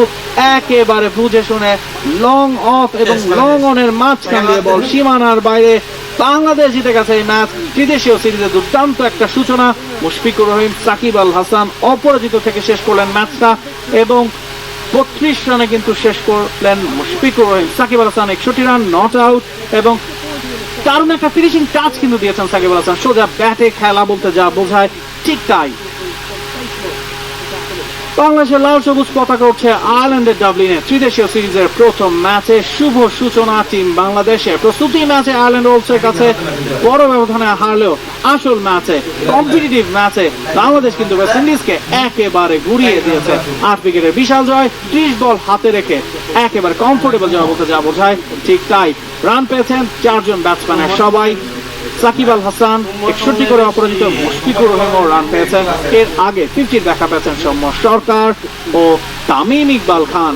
একেবারে বুঝে শুনে লং অফ এবং লং অনের মাঝখান দিয়ে বল সীমানার বাইরে বাংলাদেশ জিতে গেছে এই ম্যাচ। ত্রিদেশীয় সিরিজে দুর্দান্ত একটা সূচনা। মুশফিকুর রহিম, সাকিব আল হাসান অপরাজিত থেকে শেষ করলেন ম্যাচটা এবং 32 রানে কিন্তু শেষ করলেন Mushfiqur Rahim. Shakib Al Hasan 61 run, not out, এবং দারুণ একটা ফিনিশিং টাচ কিন্তু দিয়েছেন সাকিব আল হাসান। সোজা ব্যাটে খেলা বলতে যা বোঝায় ঠিক তাই। বাংলাদেশের লাল সবুজ পতাকা উঠছে আয়ারল্যান্ডের ডাবলিনে ত্রিদেশীয় সিরিজের প্রথম ম্যাচে। শুভ সূচনা টিম বাংলাদেশের। প্রস্তুতি ম্যাচে আয়ারল্যান্ড ওলসের কাছে বড় ব্যবধানে হারলেও আসল ম্যাচে, কম্পিটিটিভ ম্যাচে বাংলাদেশ কিন্তু ওয়েস্ট ইন্ডিজকে একেবারে গুড়িয়ে দিয়েছে। 8 উইকেটের বিশাল জয়, 30 বল হাতে রেখে একেবারে কমফোর্টেবল জয় বলতে যা বোঝায় ঠিক তাই। রান পেয়েছেন 4 জন ব্যাটসম্যানের সবাই। সাকিব আল হাসান 61 করে অপরাজিত, মুশফিকুর রহিমও রান পেয়েছেন। এর আগে 50 দেখা পেয়েছেন সৌম্য সরকার ও তামিম ইকবাল খান।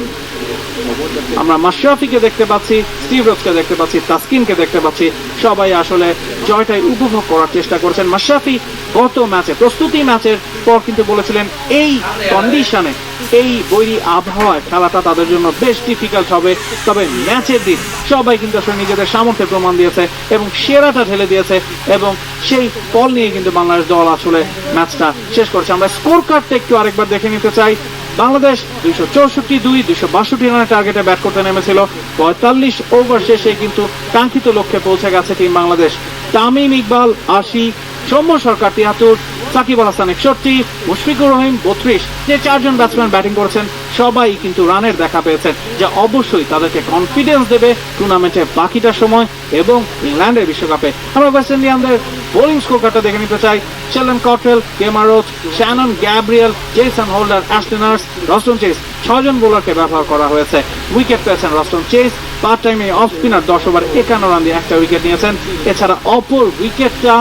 আমরা মাশরাফিকে দেখতে পাচ্ছি, স্টিভ রোজকে দেখতে পাচ্ছি, তাসকিনকে দেখতে পাচ্ছি। সবাই আসলে জয়টাই উপভোগ করার চেষ্টা করছেন। মাশরাফি গত ম্যাচে, প্রস্তুতি ম্যাচের পর কিন্তু বলেছিলেন এই কন্ডিশনে, এই বৈরী আবহাওয়ায় খেলাটা তাদের জন্য বেশ ডিফিকাল্ট হবে। তবে ম্যাচের দিন সবাই কিন্তু আসলে নিজেদের সামর্থ্যের প্রমাণ দিয়েছে এবং সেরাটা ঢেলে দিয়েছে এবং সেই ফল নিয়ে কিন্তু বাংলাদেশ দল আসলে ম্যাচটা শেষ করেছে। আমরা স্কোর কার্ডটা একটু আরেকবার দেখে নিতে চাই। বাংলাদেশ 262 রানের টার্গেটে ব্যাট করতে নেমেছিল। 45 ওভার শেষে কিন্তু কাঙ্ক্ষিত লক্ষ্যে পৌঁছে গেছে টিম বাংলাদেশ। তামিম ইকবাল 80, সৌম্য সরকার 73, সাকিব আল হাসান 61, মুশফিকুর রহিম 32, যে 4 জন ব্যাটসম্যান ব্যাটিং করেছেন সবাই কিন্তু রানের দেখা পেয়েছেন, যা অবশ্যই তাদেরকে কনফিডেন্স দেবে টুর্নামেন্টের বাকিটা সময় এবং ইংল্যান্ডের বিশ্বকাপে। আমরা ওয়েস্ট ইন্ডিয়ানদের বোলিং স্কোর কার্ডটা দেখে নিতে চাই। Sheldon Cottrell, Kemar Roach, Shannon Gabriel, Jason Holder, Ashton Hurst, Roston Chase 6 জন বোলারকে ব্যবহার করা হয়েছে। উইকেট পেয়েছেন রস্টন চেস, পার্ট টাইমে অফ স্পিনার 10 ওভার 51 রান দিয়ে একটা উইকেট নিয়েছেন। এছাড়া অপর উইকেটটা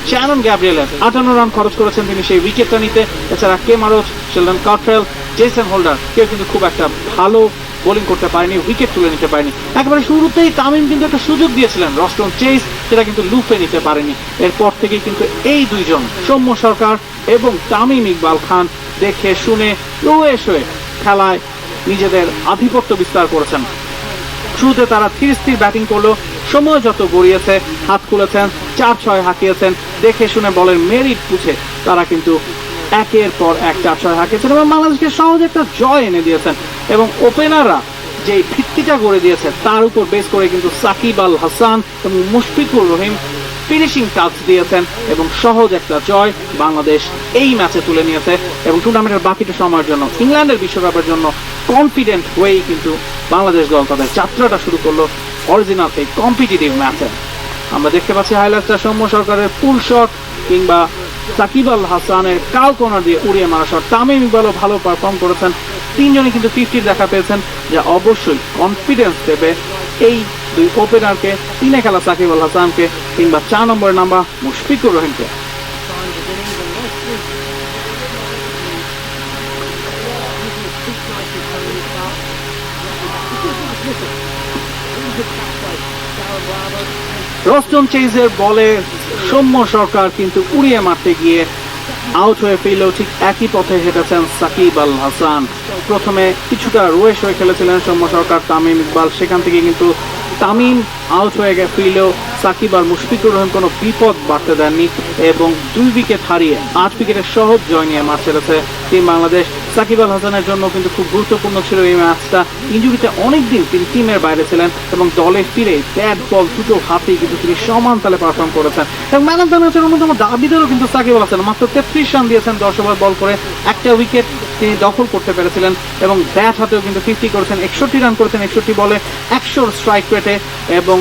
শ্যানন গ্যাব্রিয়েলের 58 রান খরচ করেছেন তিনি সেই উইকেটটা নিতে। এছাড়া Kemar Roach, Sheldon Cottrell, Jason Holder কেউ কিন্তু খুব একটা ভালো বোলিং করতে পারেনি, উইকেট তুলে নিতে পারেনি। একেবারে শুরুতেই তামিম কিন্তু একটা সুযোগ দিয়েছিলেন রস্টন চেস, সেটা কিন্তু লুফে নিতে পারেনি। এরপর থেকেই কিন্তু এই দুইজন সৌম্য সরকার এবং তামিম ইকবাল খান দেখে শুনে রোয়ে শোয়ে খেলায় নিজেদের আধিপত্য বিস্তার করেছেন। শুরুতে তারা স্থির ব্যাটিং করলো, সময় যত গড়িয়েছে হাত খুলেছেন, 4-6 হাঁকিয়েছেন, দেখে শুনে বলের মেরিট বুঝে তারা কিন্তু একের পর এক 4-6 হাঁকিয়েছেন এবং বাংলাদেশকে সহজ একটা জয় এনে দিয়েছেন। এবং ওপেনাররা যে ভিত্তিটা গড়ে দিয়েছে তার উপর বেস করে কিন্তু সাকিব আল হাসান এবং মুশফিকুর রহিম ফিনিশিং টাচ দিয়েছেন এবং সহজ একটা জয় বাংলাদেশ এই ম্যাচে তুলে নিয়েছে এবং টুর্নামেন্টের বাকিটা সময়ের জন্য, ইংল্যান্ডের বিশ্বকাপের জন্য কনফিডেন্ট হয়েই কিন্তু বাংলাদেশ দল তাদের যাত্রাটা শুরু করলো অরিজিনাল এই কম্পিটিটিভ ম্যাচে। আমরা দেখতে পাচ্ছি হাইলাইটসটা সৌম্য সরকারের পুল শট কিংবা সাকিব আল হাসানের কাল কর্নার দিয়ে উড়িয়ে মারা শট। তামিম ইকবালও ভালো পারফর্ম করেছেন, 3 জনই কিন্তু 50 দেখা পেয়েছেন, যা অবশ্যই কনফিডেন্স দেবে এই দুই ওপেনারকে, 3-এ খেলা সাকিব আল হাসানকে কিংবা 4 নম্বরের নাম্বার মুশফিকুর রহিমকে। রস্টন চেজের বলে সৌম্য সরকার কিন্তু উড়িয়ে মারতে গিয়ে আউট হয়ে ফিরলেও ঠিক একই পথে হেঁটেছেন সাকিব আল হাসান। প্রথমে কিছুটা রোয়েশ হয়ে খেলেছিলেন সৌম্য সরকার, তামিম ইকবাল, সেখান থেকে কিন্তু তামিম আউট হয়ে ফিরলেও সাকিব আর মুশফিকুর রহিম কোনো বিপদ বাড়তে দেননি এবং 2 উইকেট হারিয়ে 8 উইকেটের সহজ জয় নিয়ে মাঠ ছেড়েছে টিম বাংলাদেশ। সাকিব আল হাসানের জন্য কিন্তু খুব গুরুত্বপূর্ণ ছিল এই ম্যাচটা। ইনজুরিতে অনেকদিন তিনি টিমের বাইরে ছিলেন এবং দলে ফিরে ব্যাট বল দুটো হাতেই কিন্তু তিনি সমান তালে পারফর্ম করেছেন এবং ম্যান অফ দ্য ম্যাচের অন্যতম দাবিদারও কিন্তু সাকিব আল হাসান। মাত্র 33 রান দিয়েছেন 10 ওভার বল করে, একটা উইকেট তিনি দখল করতে পেরেছিলেন এবং ব্যাট হাতেও কিন্তু 50 করেছেন, 61 রান করেছেন 61 বলে 100 স্ট্রাইক রেটে এবং